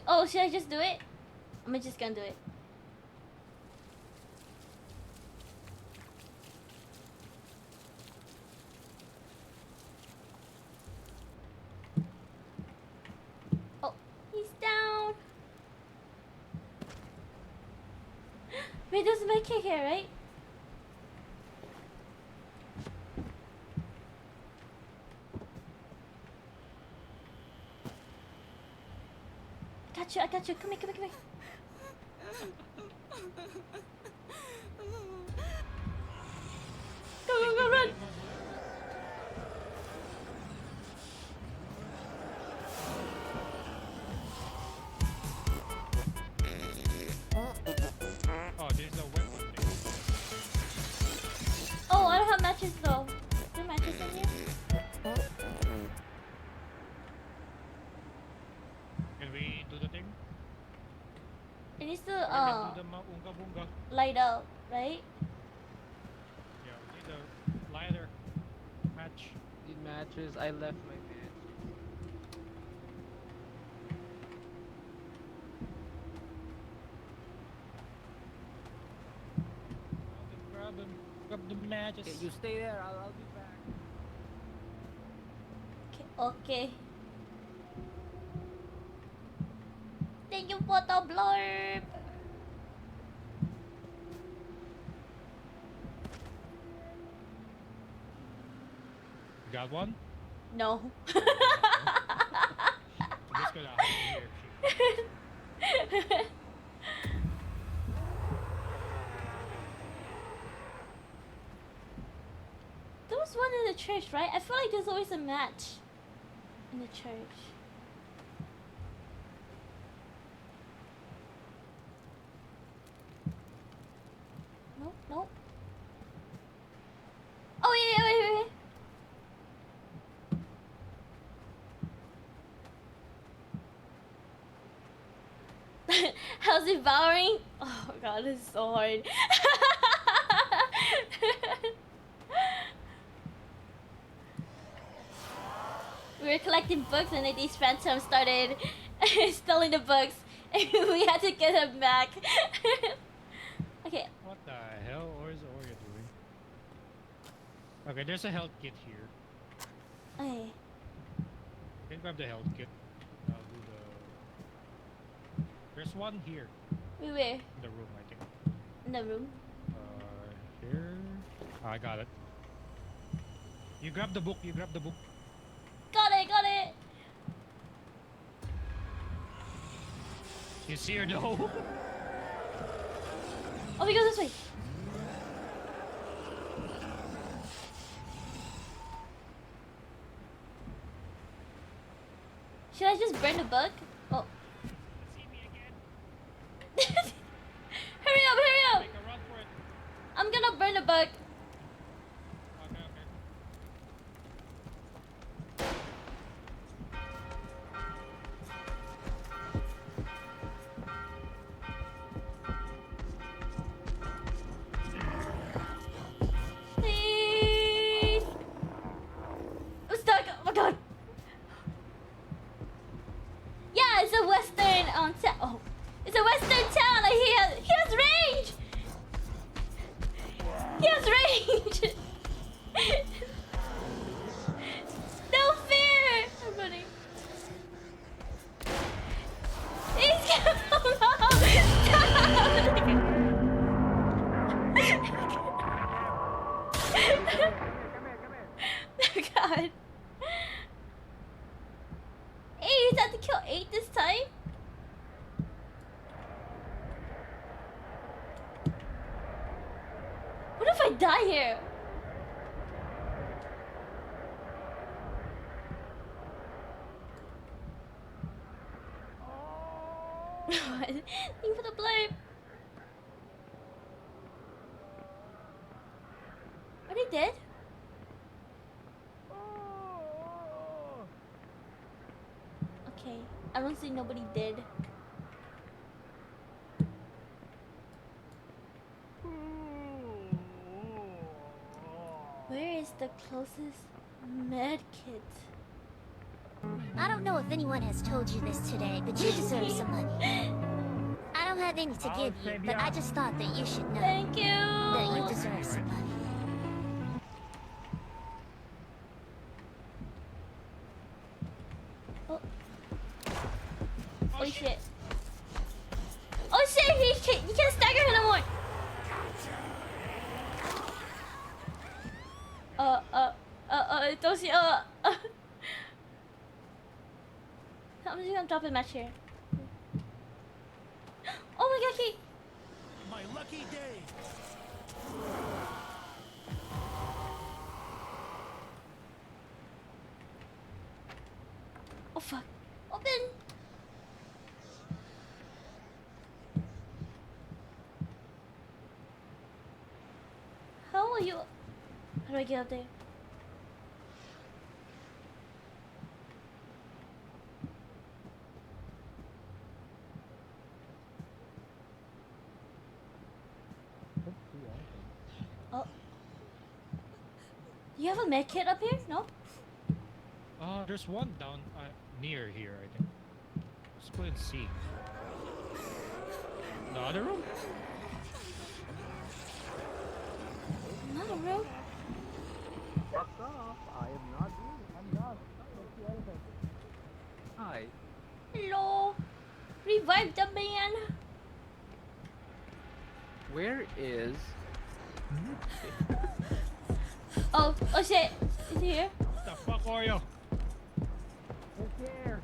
Oh, should I just do it? I'm just gonna do it. Oh, he's down. Wait, there's a medkit here, right? I got you. Come here. Go, run! Oh, there's no weapon thing. Oh, I don't have matches though. Is there matches in here? Can we do the thing? It needs to Do the unga bunga. light out, right? Yeah, we need a lighter match. Need matches. I left my match. Grab them. Grab the matches. Okay, you stay there. I'll be back. Okay. Thank you for the blurb. Got one? No. I'm just gonna hide here. There was one in the church, right? I feel like there's always a match in the church. Nope. Oh yeah, wait. How's it devouring? Oh my god, this is so hard. We were collecting books and then these phantoms started stealing the books and we had to get them back. Okay. What the hell? What is Oreo doing? Okay, there's a health kit here. Okay. You can grab the health kit. I'll do the... There's one here. Where? In the room, I think. In the room? Here. Oh, I got it. You grab the book. Got it! You see her though? Oh, we go this way. Should I just burn the book? Oh. Hurry up, hurry up! Make a run for it. I'm gonna burn the book. Okay, okay. Please! I'm stuck! Oh my god! Yeah, it's a western town. Oh, it's a western town. Like he has range. He has range. No fear. I'm running. He's gonna Oh god. Hey, you had to kill 8 this time? What if I die here? Thank you for the blurb. Are they dead? Okay, I don't see nobody dead. Where is the closest med kit? I don't know if anyone has told you this today, but you deserve some money. I don't have any to give you, but I just thought that you should know. Thank you. That you deserve some money. Oh. Oh shit. Oh shit, he can't stagger him no more. Don't see, I'm just gonna drop a match here. Oh my god, he. My lucky day. Oh fuck. Open. How are you? How do I get up there? Oh. You have a med kit up here? No? There's one down near here, I think. Let's go and see. The other room? Another room? Fuck off. I am not you. I'm not. Hi. Hello. Revive the man. Where is... Oh shit. Is he here? What the fuck are you? It's here.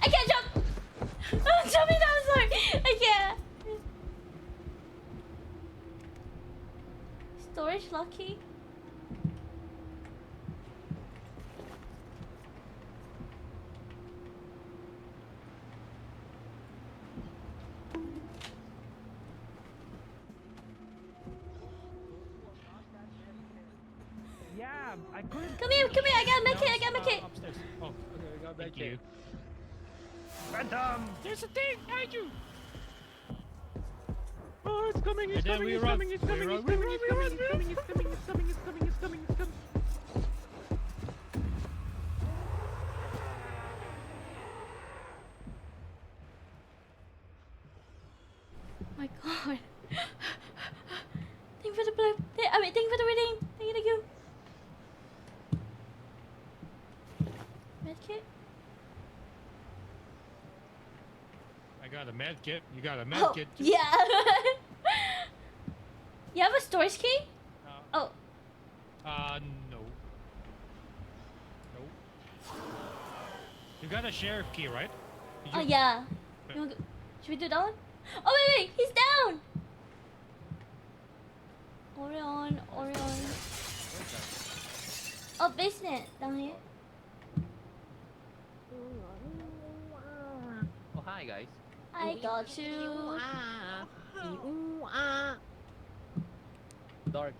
I can't jump! I'm jumping down, sorry! I can't! Storage lucky? Yeah, I couldn't... Come here, I got my kit, I got my kit! Upstairs. Oh, Okay, we got thank back you. Phantom! There's a thing behind you! Oh, it's coming, it's And then coming, we it's run. coming, it's coming, We it's run, coming, we it's run, coming, we it's coming, it's coming, it's coming, it's coming, it's coming, it's coming, it's coming. Oh my god. Thank you for the blue. I mean, thank you for the reading. Thank you. Medkit? I got a med kit. You got a med Oh, kit too? yeah. You have a storage key? Oh. No. Nope. You got a sheriff key, right? Did Oh, you- yeah. You wanna go- Should we do that one? Oh, wait, he's down! Orion. Oh, basement, down here. Oh, hi guys. I got you. Dark.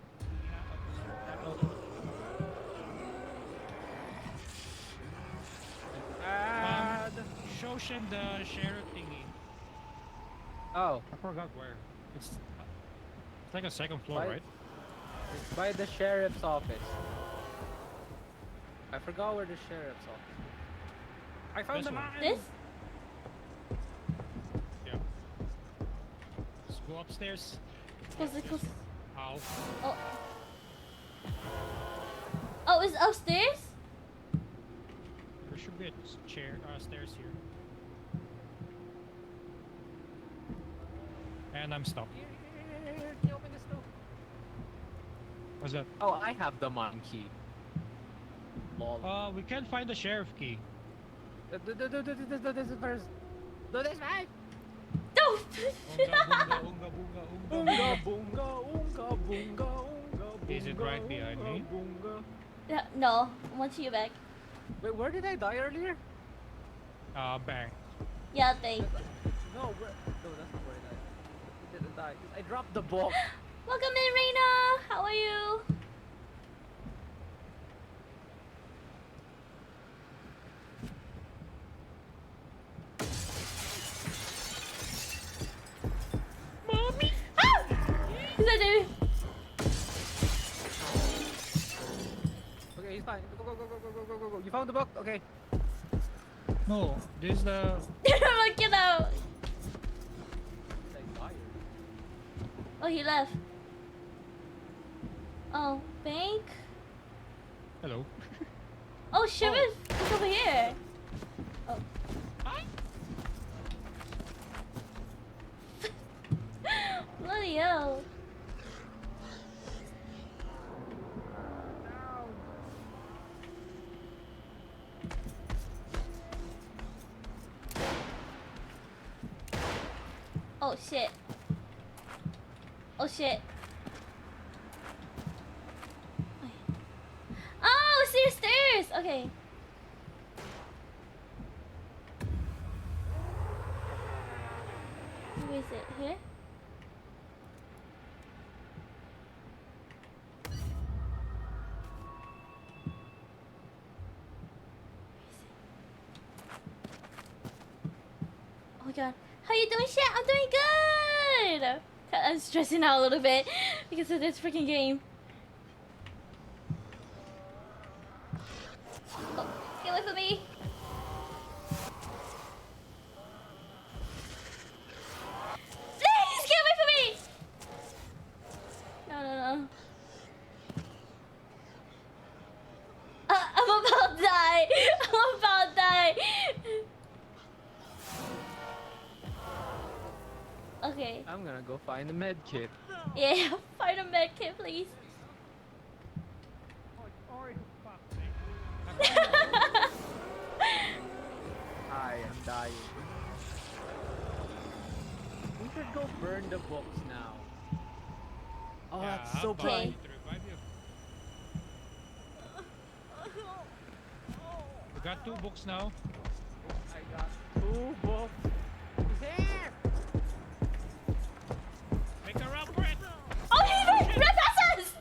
Show Shem the sheriff thingy. Oh, I forgot where. It's like a second floor, By- right? it's by the sheriff's office. I forgot where the sheriff's office is. I found This the one. mine! This? Yeah. Let's go upstairs. Close it, close. Ow. Oh. Oh, it's upstairs? There should be a stairs here. And I'm stuck. Here, can you open this door? What's that? Oh, I have the mine key. Lol. We can't find the sheriff key. Do this first. Do this, man! No! Unga bunga, unga bunga, unga bunga. Bunga, bunga, bunga, bunga, Is it right behind me? bunga. Yeah, no, I want you back. Wait, where did I die earlier? Bang. Yeah, thanks. No, where? No, that's not where I died. I didn't die. I dropped the book. Welcome in, Reina. How are you? Mommy! Ah! Is that David? Okay, he's fine. Go, go, go, go, go, go, go, go. You found the book? Okay. No, this is the. Look it out. I died. Oh, he left. Oh, bank. Hello. Oh, Sheriff is over here. Oh. Bloody hell. Oh shit. Oh shit. Oh, see the stairs. Okay. Where is it? Here? Oh my god. How you doing, chat? I'm doing good! I'm stressing out a little bit because of this freaking game. Oh, get away from me! Please get away from me! No, no, no. I'm about to die! I'm about to die! Okay. I'm gonna go find the med kit. Yeah, find a med kit, please. I am dying. We should go burn the books now. Oh, Yeah, that's so I'll buy Okay. you to revive you. We got 2 books now. I got 2 books. He's here! Make a run for it! Oh, he's right past us!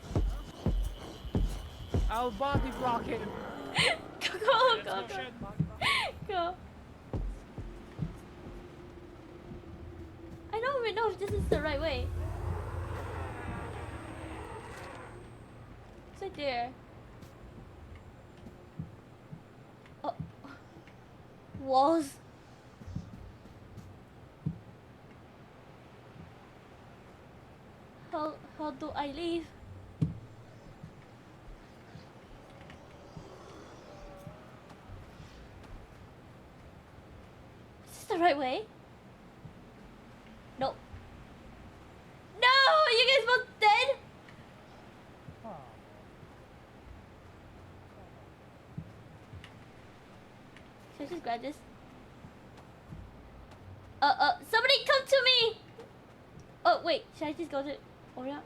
I'll body block him. Go, go, Let's go, go, go. Shen. Go. I don't even know if this is the right way. It's right there. Oh. Walls. How do I leave? Is this the right way? No. No! You guys both dead? Should I just grab this? Somebody come to me! Oh, wait. Should I just go to... Orion?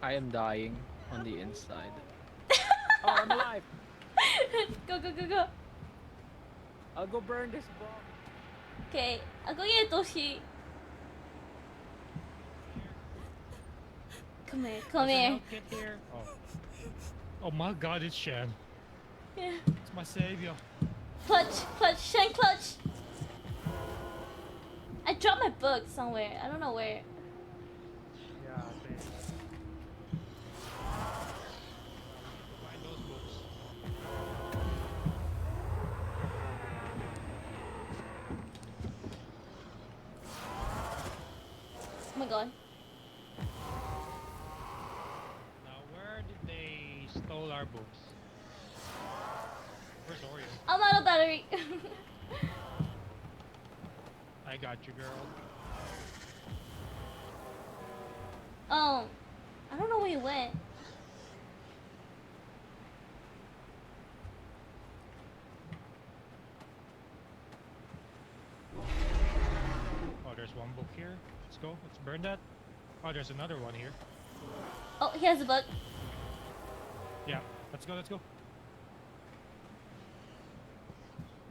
I am dying on the inside. Oh, I'm alive. Go, go, go, go. I'll go burn this bomb. Okay, I'll go get Toshi. Come here, come There's a here. health kit here. Oh my god, it's Shan. Yeah. It's my savior. Clutch, clutch, Shen clutch. I dropped my book somewhere. I don't know where. Yeah, find those books. Oh my god. Now, where did they stole our books? Where's Oreo? I'm out of battery. I got you, girl. I don't know where he went. Oh, there's one book here. Let's go. Let's burn that. Oh, there's another one here. Oh, he has a book. Yeah. Let's go. Let's go.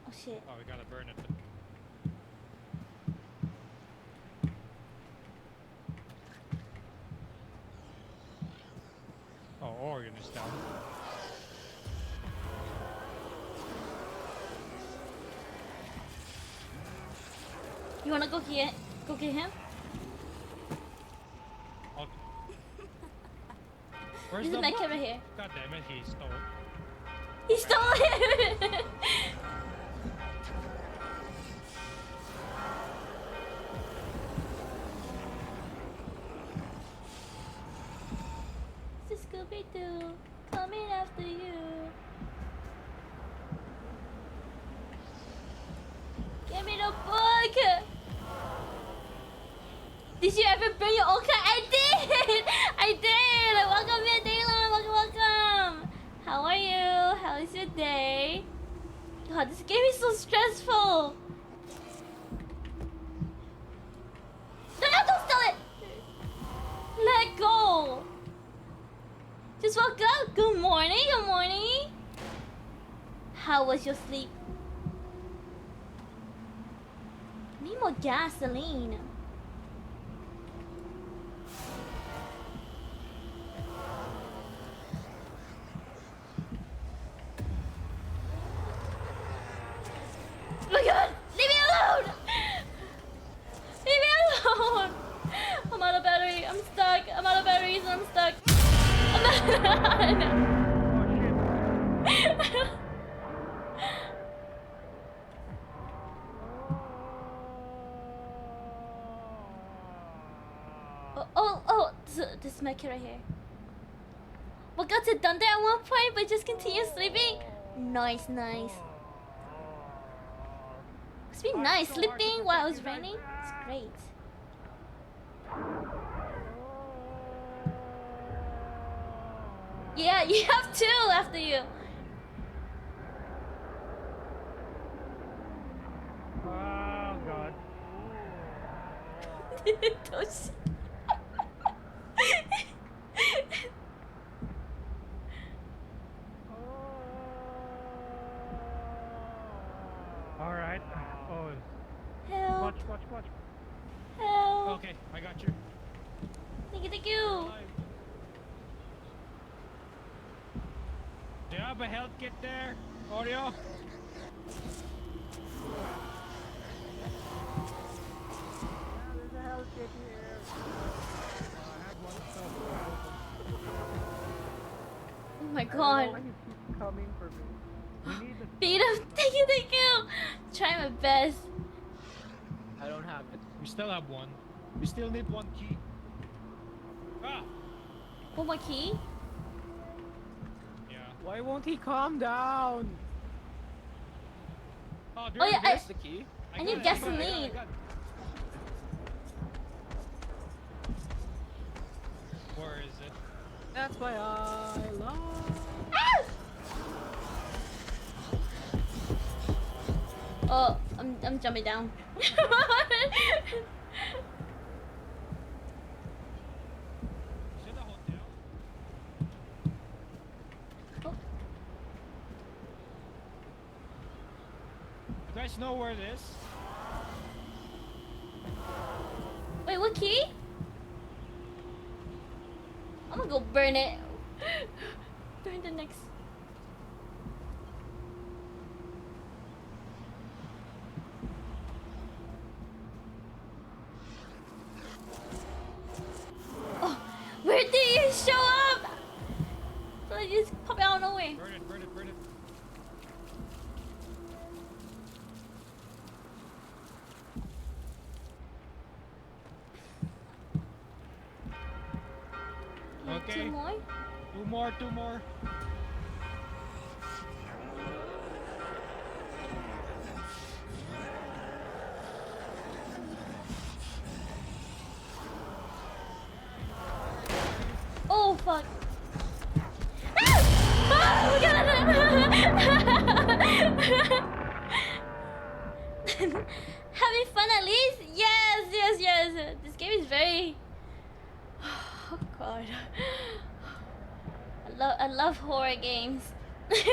Oh shit. Oh, we gotta burn it. Oh, Oregon is down. You wanna go get him? Oh. Where's There's the a med book? kit right here. God damn it, he stole it. He stole it! It's Scooby-Doo coming after you. Give me the book! Did you ever bring your own car? I did! I did! Welcome in, Daylon! Welcome, welcome! How are you? How is your day? God, this game is so stressful! No, no, don't steal it! Let go! Just woke up. Good morning, good morning. How was your sleep? Need more gasoline. Oh my god! Leave me alone! Leave me alone! I'm out of battery. I'm stuck. I'm out of batteries and I'm stuck. I'm out. This is my kid right here. We got to thunder at one point, but just continue sleeping. Nice, nice. It's been nice sleeping while it was raining. It's great. Yeah, you have two after you. Oh god. Don't Alright. Oh. Help. Watch. Help. Okay, I got you. Thank you. Do you have a health kit there, Oreo? There's a health kit here. I have one Oh my I don't know god. why you keep coming for me. We need the Beat him. Thank you. Try my best. I don't have it. We still have one. We still need one key. Ah! One more key. Yeah. Why won't he calm down? Oh, Oh, yeah, There's the key. I need gasoline. Where is it? That's why I love. Ah! Oh, I'm jumping down. Is it a hotel? guys know where it is? Wait, what key? I'm gonna go burn it. Burn the next. Oh, where did you show up? So I just pop out of nowhere. Burn it, burn it, burn it. Okay. Two more? Two more, two more. Oh fuck. Ah! Oh my god! Having fun at least? Yes, yes, yes. This game is very... Oh god. I love horror games. Okay.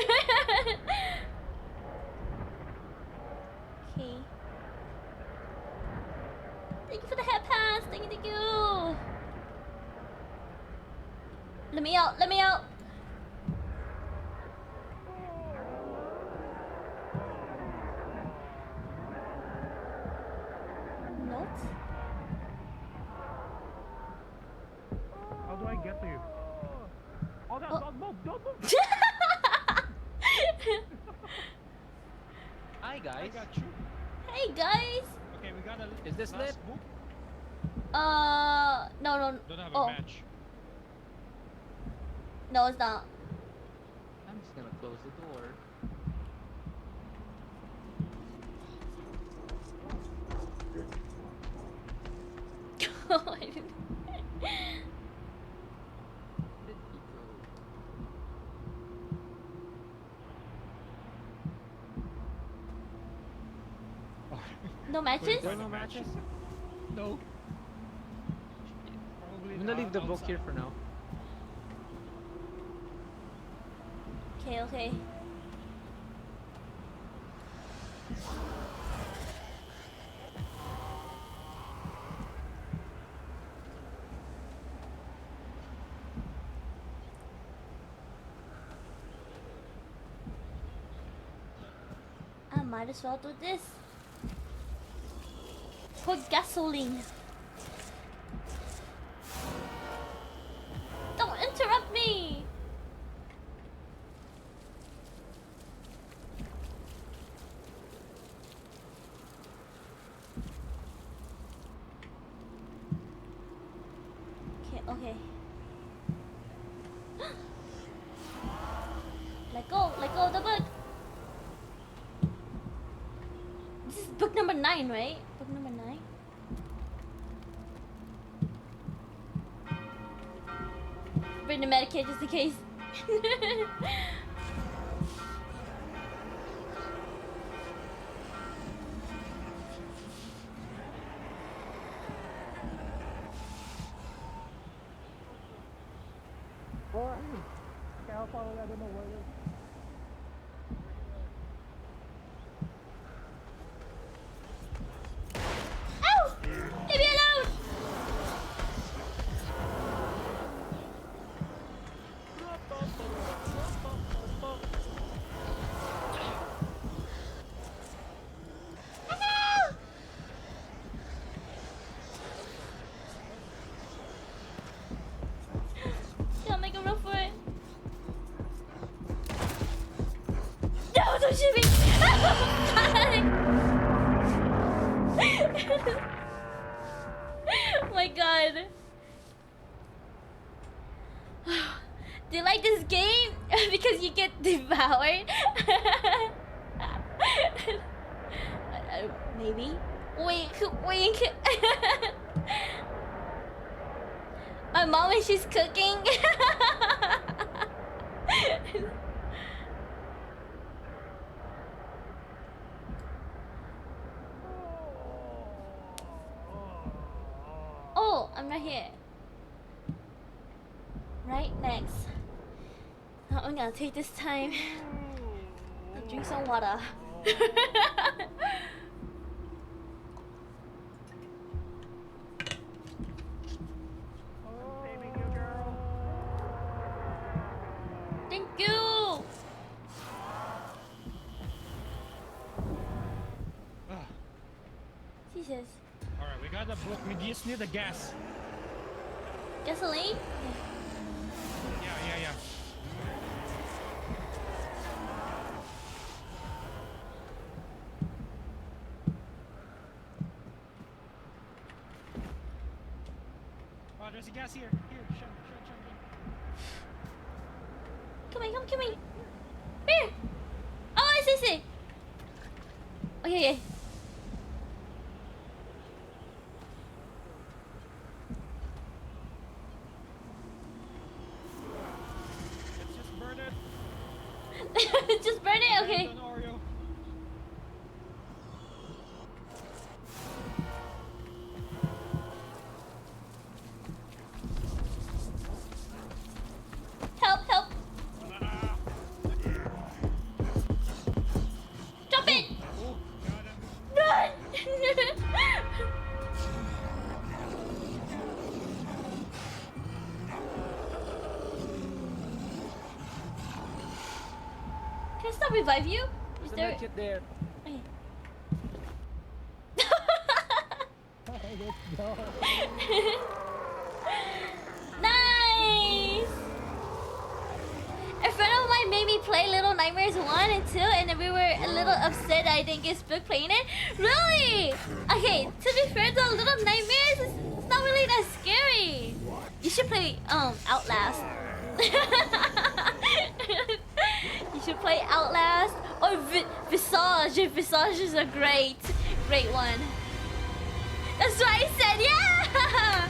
Thank you for the head pass. Thank you, thank you. Let me out, let me out. Notes? How do I get to you? Oh, no, don't move, don't move! Hi guys. I got you. Hey guys. Okay, we got a Is this lit? last book. No, no. Don't have Oh. a match. No, it's not. I'm just gonna close the door. I didn't- No matches? There are no matches? No. I'm gonna leave the book here for now. Okay, okay. I might as well do this. Put gasoline. Don't interrupt me! Okay, okay. Let go of the book! This is book number 9, right? Book number 9? Bring the Medicaid just in case. Okay, I'll follow that, I don't know where it is. Ow! Leave me alone! Ah! Gotta make a run for it. No, don't shoot me! Oh my god. Do you like this game? Because you get devoured? Maybe. Wink, wink. My mom when she's cooking. Oh, I'm right here. Right next. Now I'm gonna take this time to drink some water. Saving you, girl. Thank you. Jesus. Alright, we got the book. We just need the gas. Gasoline? Yeah. Oh, there's a gas here. Here, shut. Come here. Here. Oh, I see. Okay. Let's just burn it. Just burn it, okay. Burn an Oreo. Help. Jump it. Run. Can I still revive you? Is There's a there? medkit there. Okay. Let's go. Nice! A friend of mine made me play Little Nightmares 1 and 2, and then we were a little upset I didn't get Spook playing it. Really? Okay, to be fair though, Little Nightmares is it's not really that scary. You should play Outlast. You should play Outlast or Visage. Visage is a great one. That's what I said, yeah!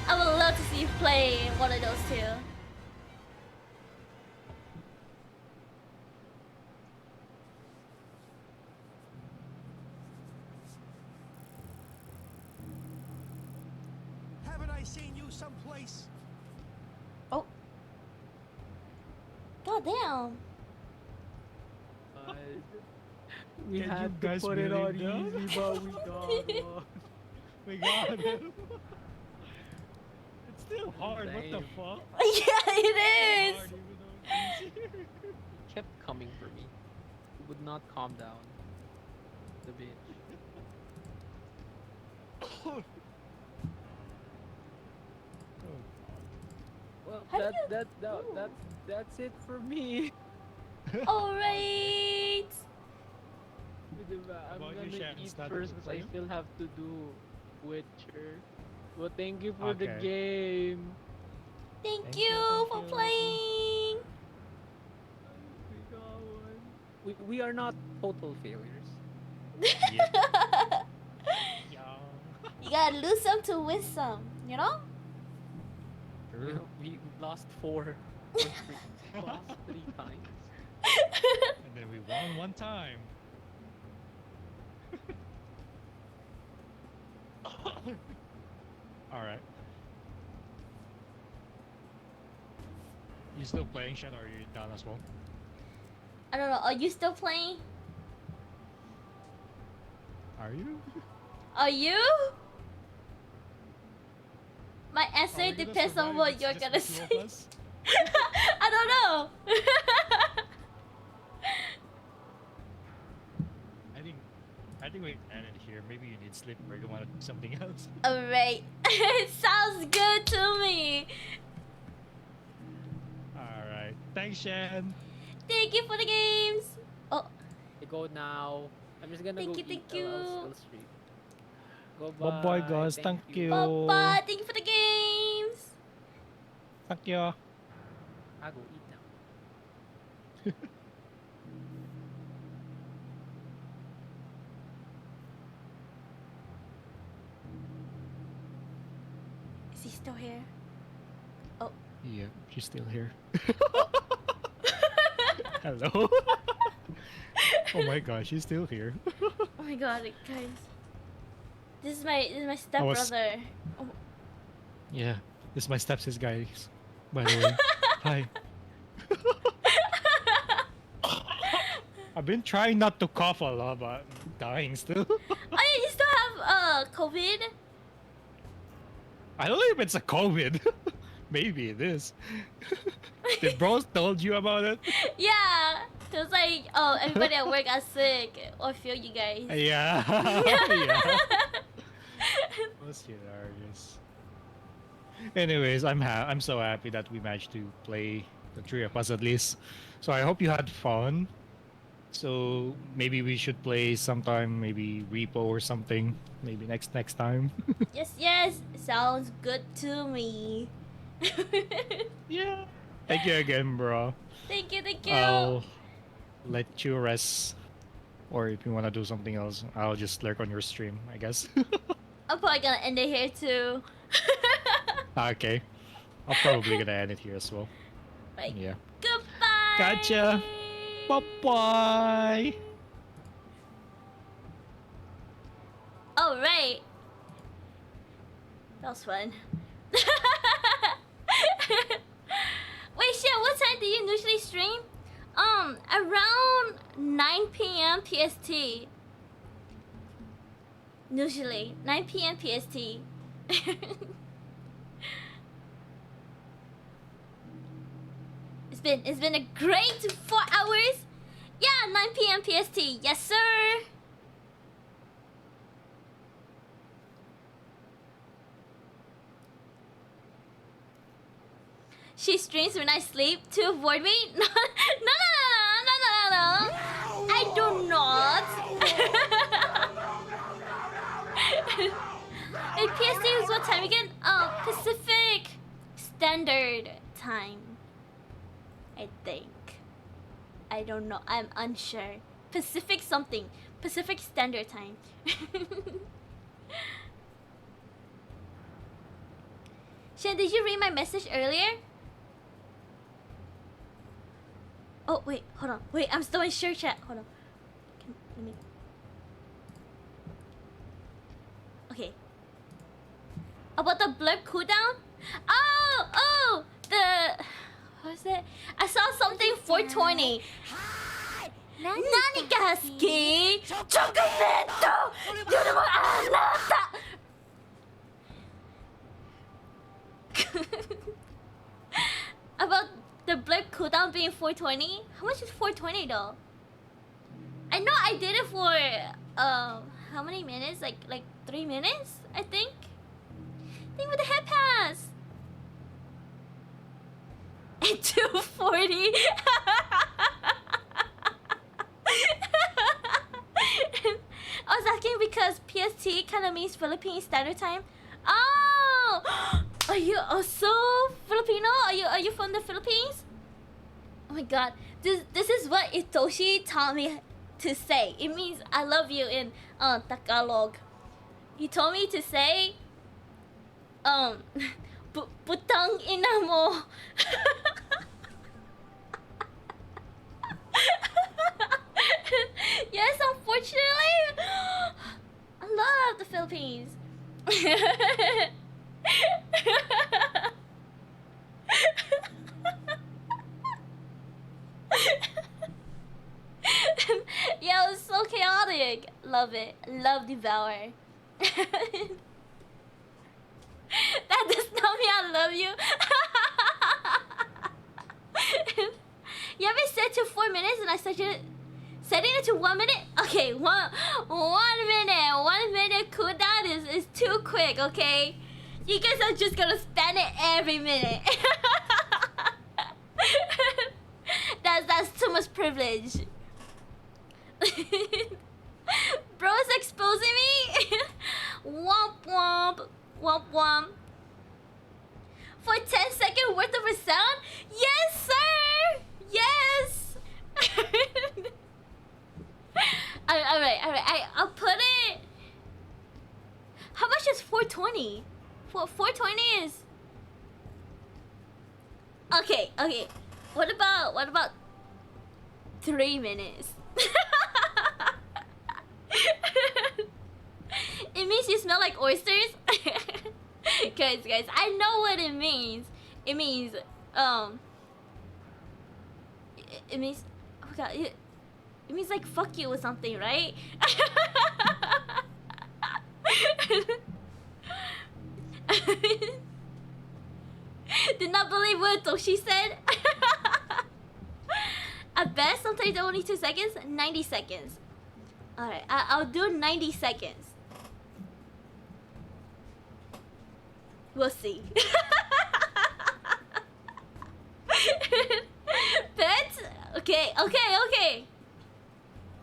I would love to see you play one of those two. Haven't I seen you someplace? Oh. God damn. We Can had you to guys put it on believe that? easy, but we got one. We got him. It's still hard. What the Same. fuck? Yeah, it is. Hard, even though it's easy. Kept coming for me. Would not calm down. The bitch. Well, How do you- that's it for me. Alright. I'm About you, gonna Sharon, eat is that first good because for I you? still have to do Witcher. Well, thank you for the Okay. game. Thank you for playing. We got one. We are not total failures. You gotta lose some to win some, you know? You know, we lost 4. Lost 3 times. And then we won one time. Alright. You still playing, Shen, or are you done as well? I don't know. Are you still playing? Are you? Are you? My answer Are we gonna depends on survive what if you're it's just gonna the say. two of us? I don't know. I think we end it here. Maybe you need sleep or you want to do something else. Alright. It sounds good to me. Alright. Thanks, Shen. Thank you for the games. Oh, I go now. I'm just gonna Thank go you, thank eat, or I'll you. still stream. Bye Bye-bye, guys. Thank you. bye. Thank you for the games. Thank you. I go eat now. Is he still here? Yeah, she's still here. Hello. Oh my god, she's still here. Oh my god, guys. This is my was- stepbrother. Oh, Yeah, this is my stepsis, guys. By the way, hi. I've been trying not to cough a lot, but I'm dying still. Oh, yeah, you still have COVID? I don't know if it's a COVID. Maybe it is. Did bros told you about it? Yeah. It was like, oh, everybody at work are sick. Or feel you guys. Yeah. Yeah. That's hilarious. Anyways, I'm so happy that we managed to play, the three of us at least. So I hope you had fun. So maybe we should play sometime, maybe repo or something. Maybe next time. Yes, yes. Sounds good to me. Yeah. Thank you again, bro. Thank you, thank you. I'll let you rest. Or if you want to do something else, I'll just lurk on your stream, I guess. I'm probably gonna end it here too. Okay. I'm probably gonna end it here as well. Right. Yeah. Goodbye. Gotcha. Bye-bye. All right. That was fun. Wait, shit, what time do you usually stream? Around 9 p.m. PST. Usually, 9 p.m. PST. It's been a great 4 hours. Yeah, 9 p.m. PST. Yes, sir. She streams when I sleep to avoid me? No, no. I do not. And PST is what time again? Pacific Standard Time. I think. I don't know. I'm unsure. Pacific something. Pacific Standard Time. Shan, did you read my message earlier? Oh, wait, hold on. Wait, I'm still in share chat. Hold on. Let me... Okay. About the blurb cooldown? Oh! The... What was it? I saw something 420. Nani ga suki? Chocolate! Yoruba anata! About the blurb cooldown being 420? How much is 420 though? I know I did it for how many minutes? Like 3 minutes, I think. Think with the head pass. And 240. I was asking because PST kind of means Philippine Standard Time. Oh, are you also Filipino? Are you from the Philippines? Oh my God, this is what Itoshi taught me to say. It means I love you in Tagalog. He told me to say putang ina mo. Yes, unfortunately, I love the Philippines. Yeah, it was so chaotic. Love it. Love Devour. That does not mean I love you. You ever set to 4 minutes and I setting it to 1 minute? Okay, one minute cooldown is too quick, okay? You guys are just gonna spend it every minute. That's too much privilege. Bro is exposing me. Womp womp womp womp. For 10-second worth of a sound? Yes, sir. Yes. Alright. I'll put it. How much is 420? 420 is. Okay. What about 3 minutes? It means you smell like oysters. Guys, I know what it means. It means oh god, It means like fuck you or something, right? Did not believe what Toshi said. At best, sometimes only 2 seconds. 90 seconds. Alright, I'll do 90 seconds. We'll see. Pets? Okay, okay, okay.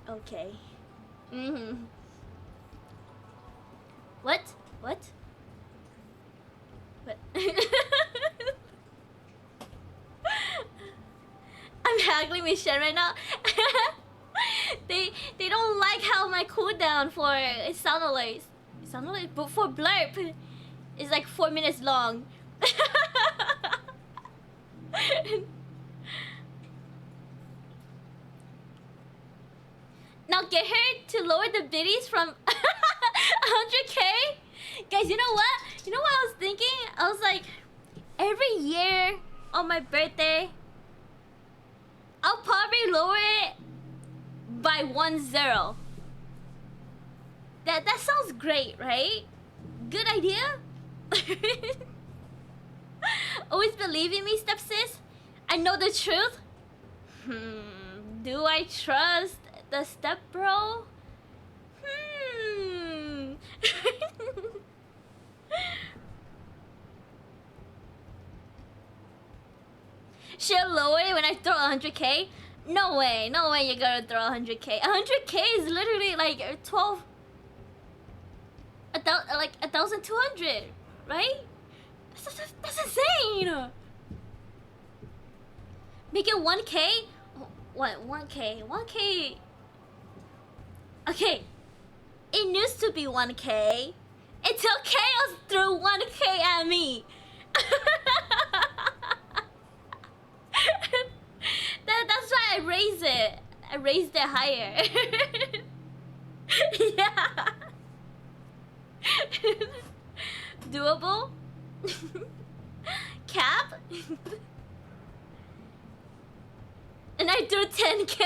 Okay. What? What? What? I'm haggling with Shen right now. They don't like how my cooldown for sound alerts. Sound alerts, but for blurp is like 4 minutes long. Now get her to lower the biddies from 100k. Guys, you know what? You know what I was thinking? I was like, every year on my birthday, I'll probably lower it by 1-0. That sounds great, right? Good idea? Always believe in me, stepsis. I know the truth. Do I trust the step bro? She'll lower it when I throw 100k? No way, no way you're gonna throw 100k. 100k is literally like 12... like 1,200, right? That's insane! Make it 1k? What, 1k? 1k... Okay. It used to be 1k. Until Chaos threw 1k at me. That's why I raised it. I raised it higher. Yeah. Doable? Cap? And I do 10k.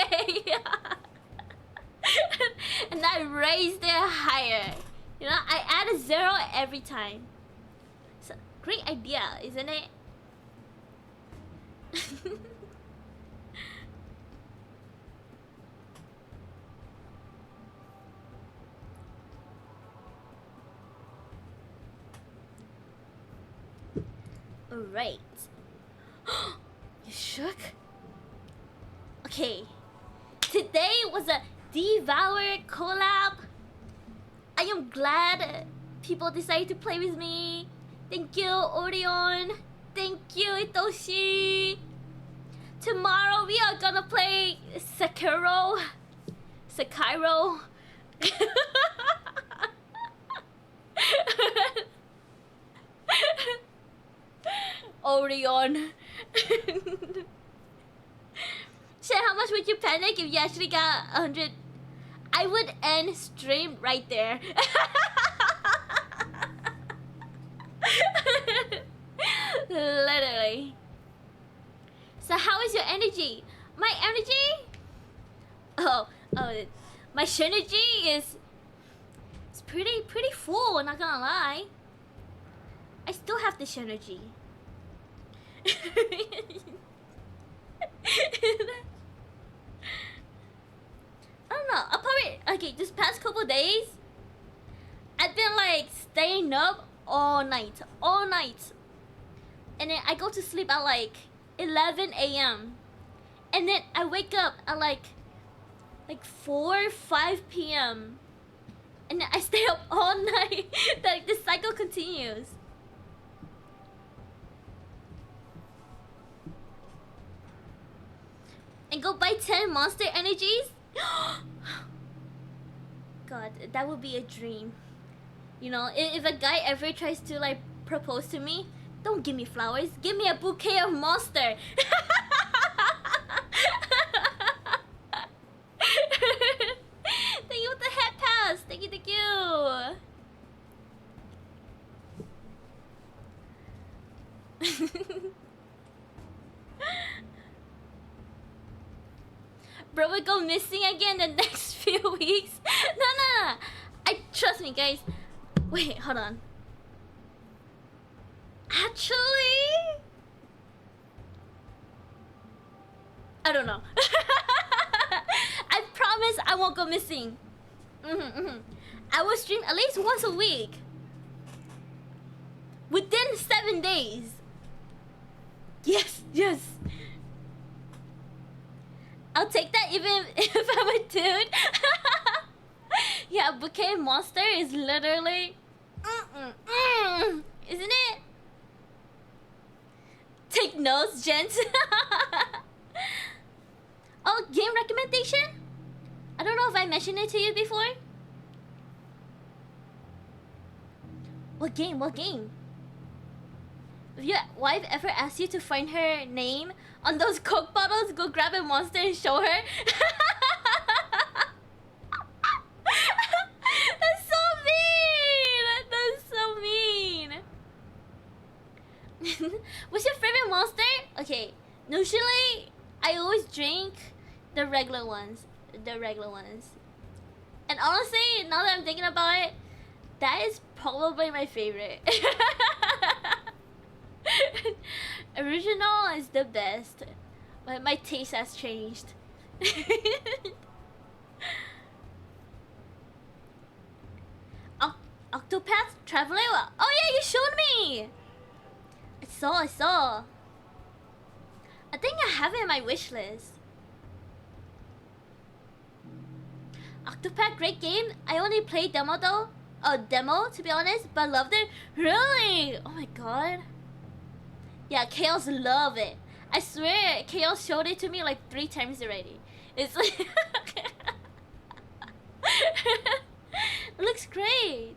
And I raised it higher. You know, I add a 0 every time. So, great idea, isn't it? Alright. You shook? Okay. Today was a DEVOUR collab. I am glad people decided to play with me. Thank you, Orion. Thank you, Itoshi. Tomorrow we are gonna play Sekiro. Orion. Shit, how much would you panic if you actually got 100? I would end stream right there. Literally. So how is your energy? My energy? Oh, my synergy is pretty full, not gonna lie. I still have the synergy. I don't know. I'll probably okay. This past couple days, I've been like staying up all night, and then I go to sleep at like 11 a.m. and then I wake up at like 4-5 p.m. and then I stay up all night. Like the cycle continues. And go buy 10 monster energies? God, that would be a dream. You know, if a guy ever tries to like propose to me, don't give me flowers, give me a bouquet of monster. Thank you with the head pass. Thank you, thank you. Bro will go missing again the next few weeks. No. Trust me, guys. Wait, hold on. Actually, I don't know. I promise I won't go missing. I will stream at least once a week. Within 7 days. Yes. I'll take that even if I'm a dude. Yeah, bouquet monster is literally... Isn't it? Take notes, gents. Oh, game recommendation? I don't know if I mentioned it to you before. What game? If your wife ever asks you to find her name on those Coke bottles, go grab a monster and show her. That's so mean. What's your favorite monster? Okay, usually I always drink the regular ones. And honestly, now that I'm thinking about it, that is probably my favorite. Original is the best, but my taste has changed. Octopath Traveler? Oh yeah, you showed me! I saw. I think I have it in my wish list. Octopath, great game. I only played demo though. Demo to be honest, but loved it. Really? Oh my god. Yeah, Chaos love it. I swear, Chaos showed it to me like 3 times already. It's like... It looks great.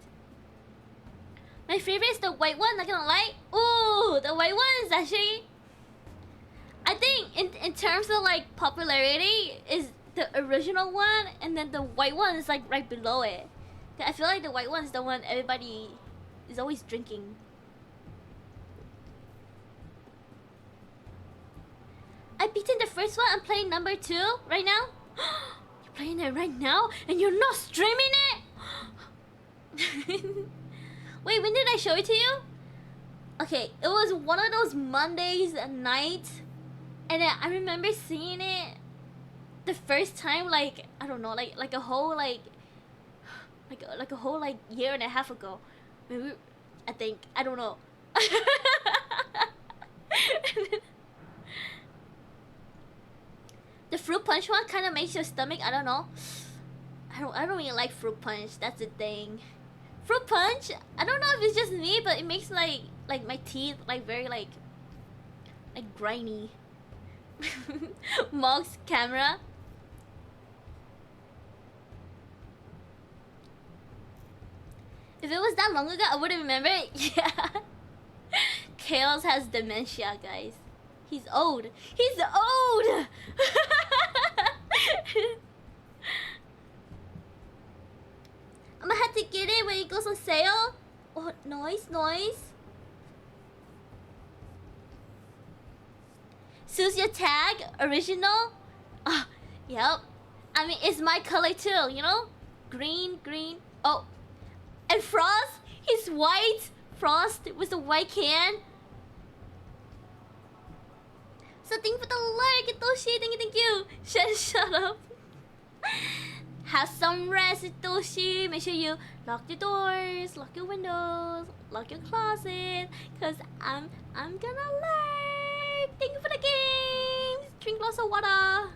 My favorite is the white one, not gonna lie. Ooh, the white one is actually... I think in terms of like popularity, is the original one, and then the white one is like right below it. I feel like the white one is the one everybody is always drinking. I beaten the first one. I'm playing number 2 right now. You're playing it right now, and you're not streaming it. Wait, when did I show it to you? Okay, it was one of those Mondays at night, and I remember seeing it the first time, like I don't know, like a whole like a whole like year and a half ago. Maybe, I think, I don't know. The fruit punch one kind of makes your stomach, I don't know. I don't really like fruit punch. That's the thing. Fruit punch, I don't know if it's just me, but it makes like my teeth like very like grimy. Mog's camera. If it was that long ago, I wouldn't remember it. Yeah. Chaos has dementia, guys. He's old. He's old! I'm gonna have to get it when it goes on sale. Oh, noise. Choose your tag, original. Oh, yep. I mean, it's my color too, you know? Green. Oh, and Frost, he's white. Frost with the white can. So thank you for the like, Itoshi. Thank you. Shut up. Have some rest, Itoshi. Make sure you lock your doors, lock your windows, lock your closet, cause I'm gonna lurk. Thank you for the games. Drink lots of water.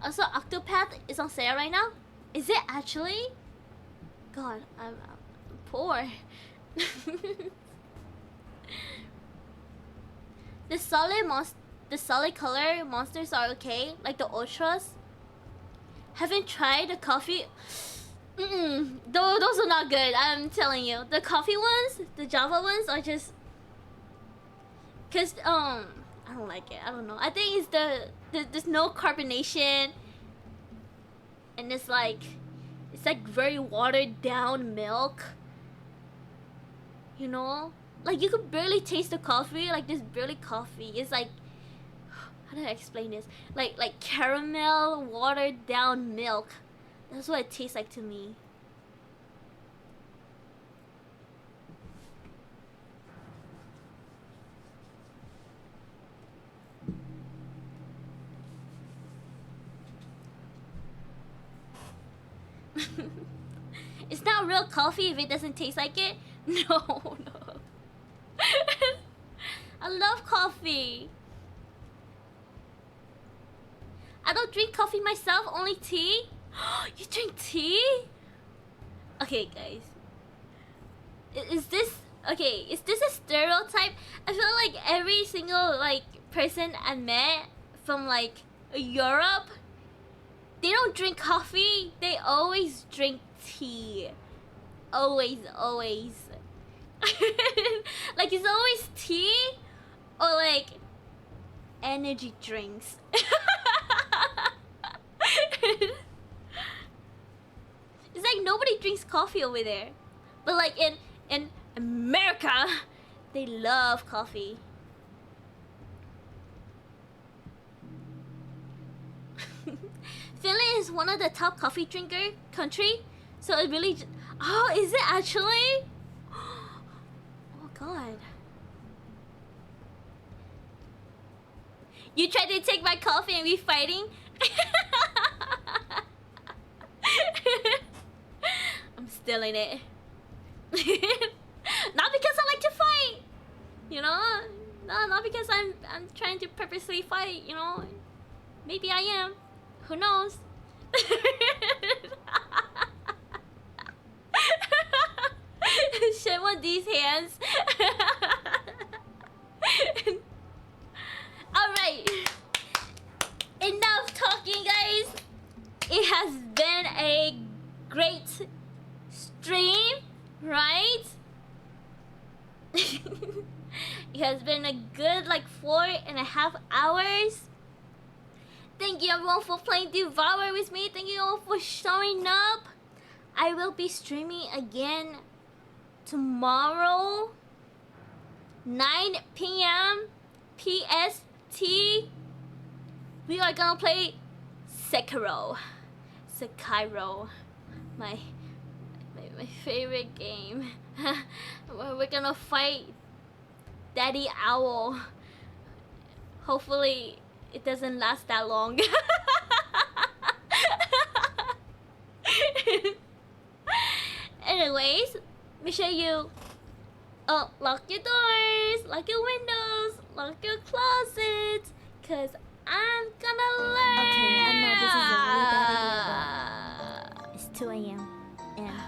Also, Octopath is on sale right now. Is it actually? God, I'm poor. The solid color monsters are okay, like the ultras. Haven't tried the coffee. Those are not good. I'm telling you, the coffee ones, the Java ones are just. Cause I don't like it. I don't know. I think it's there's no carbonation, and it's like very watered down milk. You know, like you could barely taste the coffee. Like there's barely coffee. It's like how do I explain this? Like caramel watered down milk. That's what it tastes like to me. It's not real coffee if it doesn't taste like it. No, no. I love coffee. I don't drink coffee myself, only tea. You drink tea? Okay, guys. Is this okay? Is this a stereotype? I feel like every single like person I met from like Europe, they don't drink coffee. They always drink tea. Always, always. Like it's always tea or like energy drinks. It's like nobody drinks coffee over there, but like in America, they love coffee. Finland is one of the top coffee drinker country, so it really. Oh, is it actually? Oh God. You tried to take my coffee and we fighting? I'm still in it. Not because I like to fight, you know. No, not because I'm trying to purposely fight, you know. Maybe I am. Who knows? Shame on these hands. Alright. Enough talking, guys. It has been a great stream, right? It has been a good like 4.5 hours. Thank you everyone for playing Devour with me. Thank you all for showing up. I will be streaming again tomorrow, 9 p.m. PST. We are gonna play Sekiro. My favorite game. We're gonna fight Daddy Owl. Hopefully it doesn't last that long. Anyways, make sure you lock your doors, lock your windows, lock your closets, cause I'm gonna learn. Okay, I know this is a really bad idea, but it's 2 a.m. and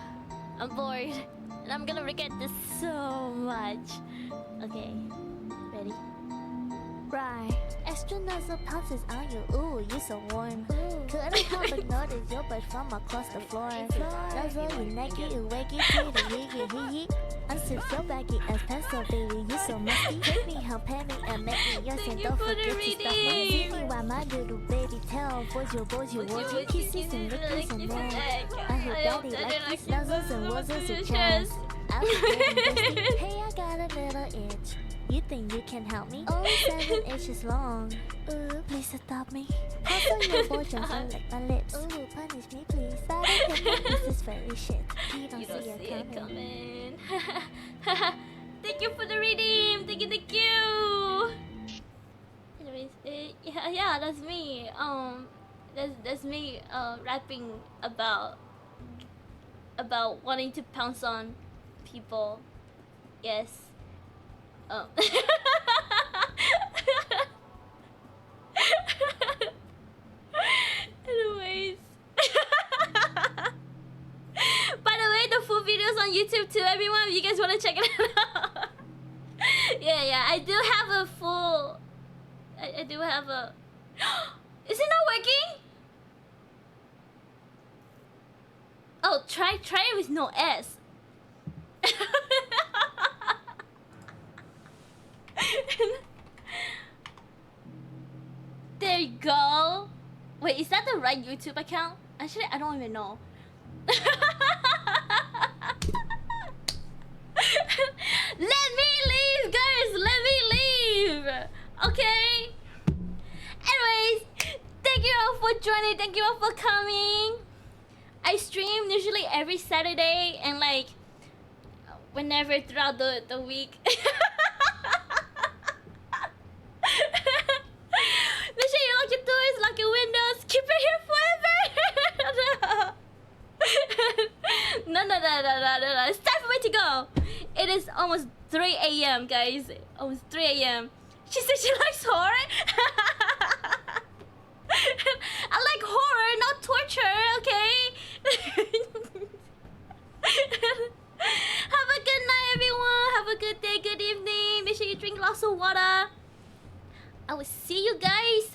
I'm bored, and I'm gonna regret this so much. Okay, ready? right. Extra nuzzle pounces on you, ooh, you so warm. Couldn't help but notice your butt from across the floor. Nuzzle you naked, you wakey, hee. Unsip so baggy as pencil, baby, you so musty. Take me, help pay me, and make me yours, and don't forget to stop me. See me while my little baby tell, boys, you watching kisses and lickies and more. I hope daddy like these nuzzles and wuzzles and chairs. I was getting thirsty, hey, I got a little itch. You think you can help me? Only 7 inches long. Ooh, please stop me. Also, your boy just lick my lips. Ooh, punish me, please. But I can't this is very shit. You don't see it coming. Thank you for the redeem. Thank you. Anyways, yeah, that's me. That's me. Rapping about wanting to pounce on people. Yes. Anyways. By the way, the full video's on YouTube too, everyone, if you guys want to check it out. Yeah, I do have a full... I do have a... Is it not working? Oh, try it with no S. There you go. Wait, is that the right YouTube account? Actually, I don't even know. Let me leave, guys. Let me leave. Okay. for joining. Thank you all for coming. I stream usually every Saturday and like whenever throughout the week. Make sure you lock your doors, lock your windows, keep it here forever. No. No. It's time for me to go. It is almost 3 a.m. guys. Almost 3 a.m. She said she likes horror. I like horror, not torture, okay? Have a good night, everyone. Have a good day, good evening. Make sure you drink lots of water. I will see you guys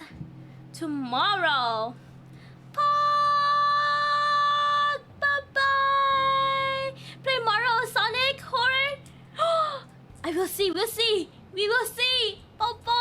tomorrow. Bye-bye. Play Mario or Sonic horror? I will see. We will see. Bye-bye.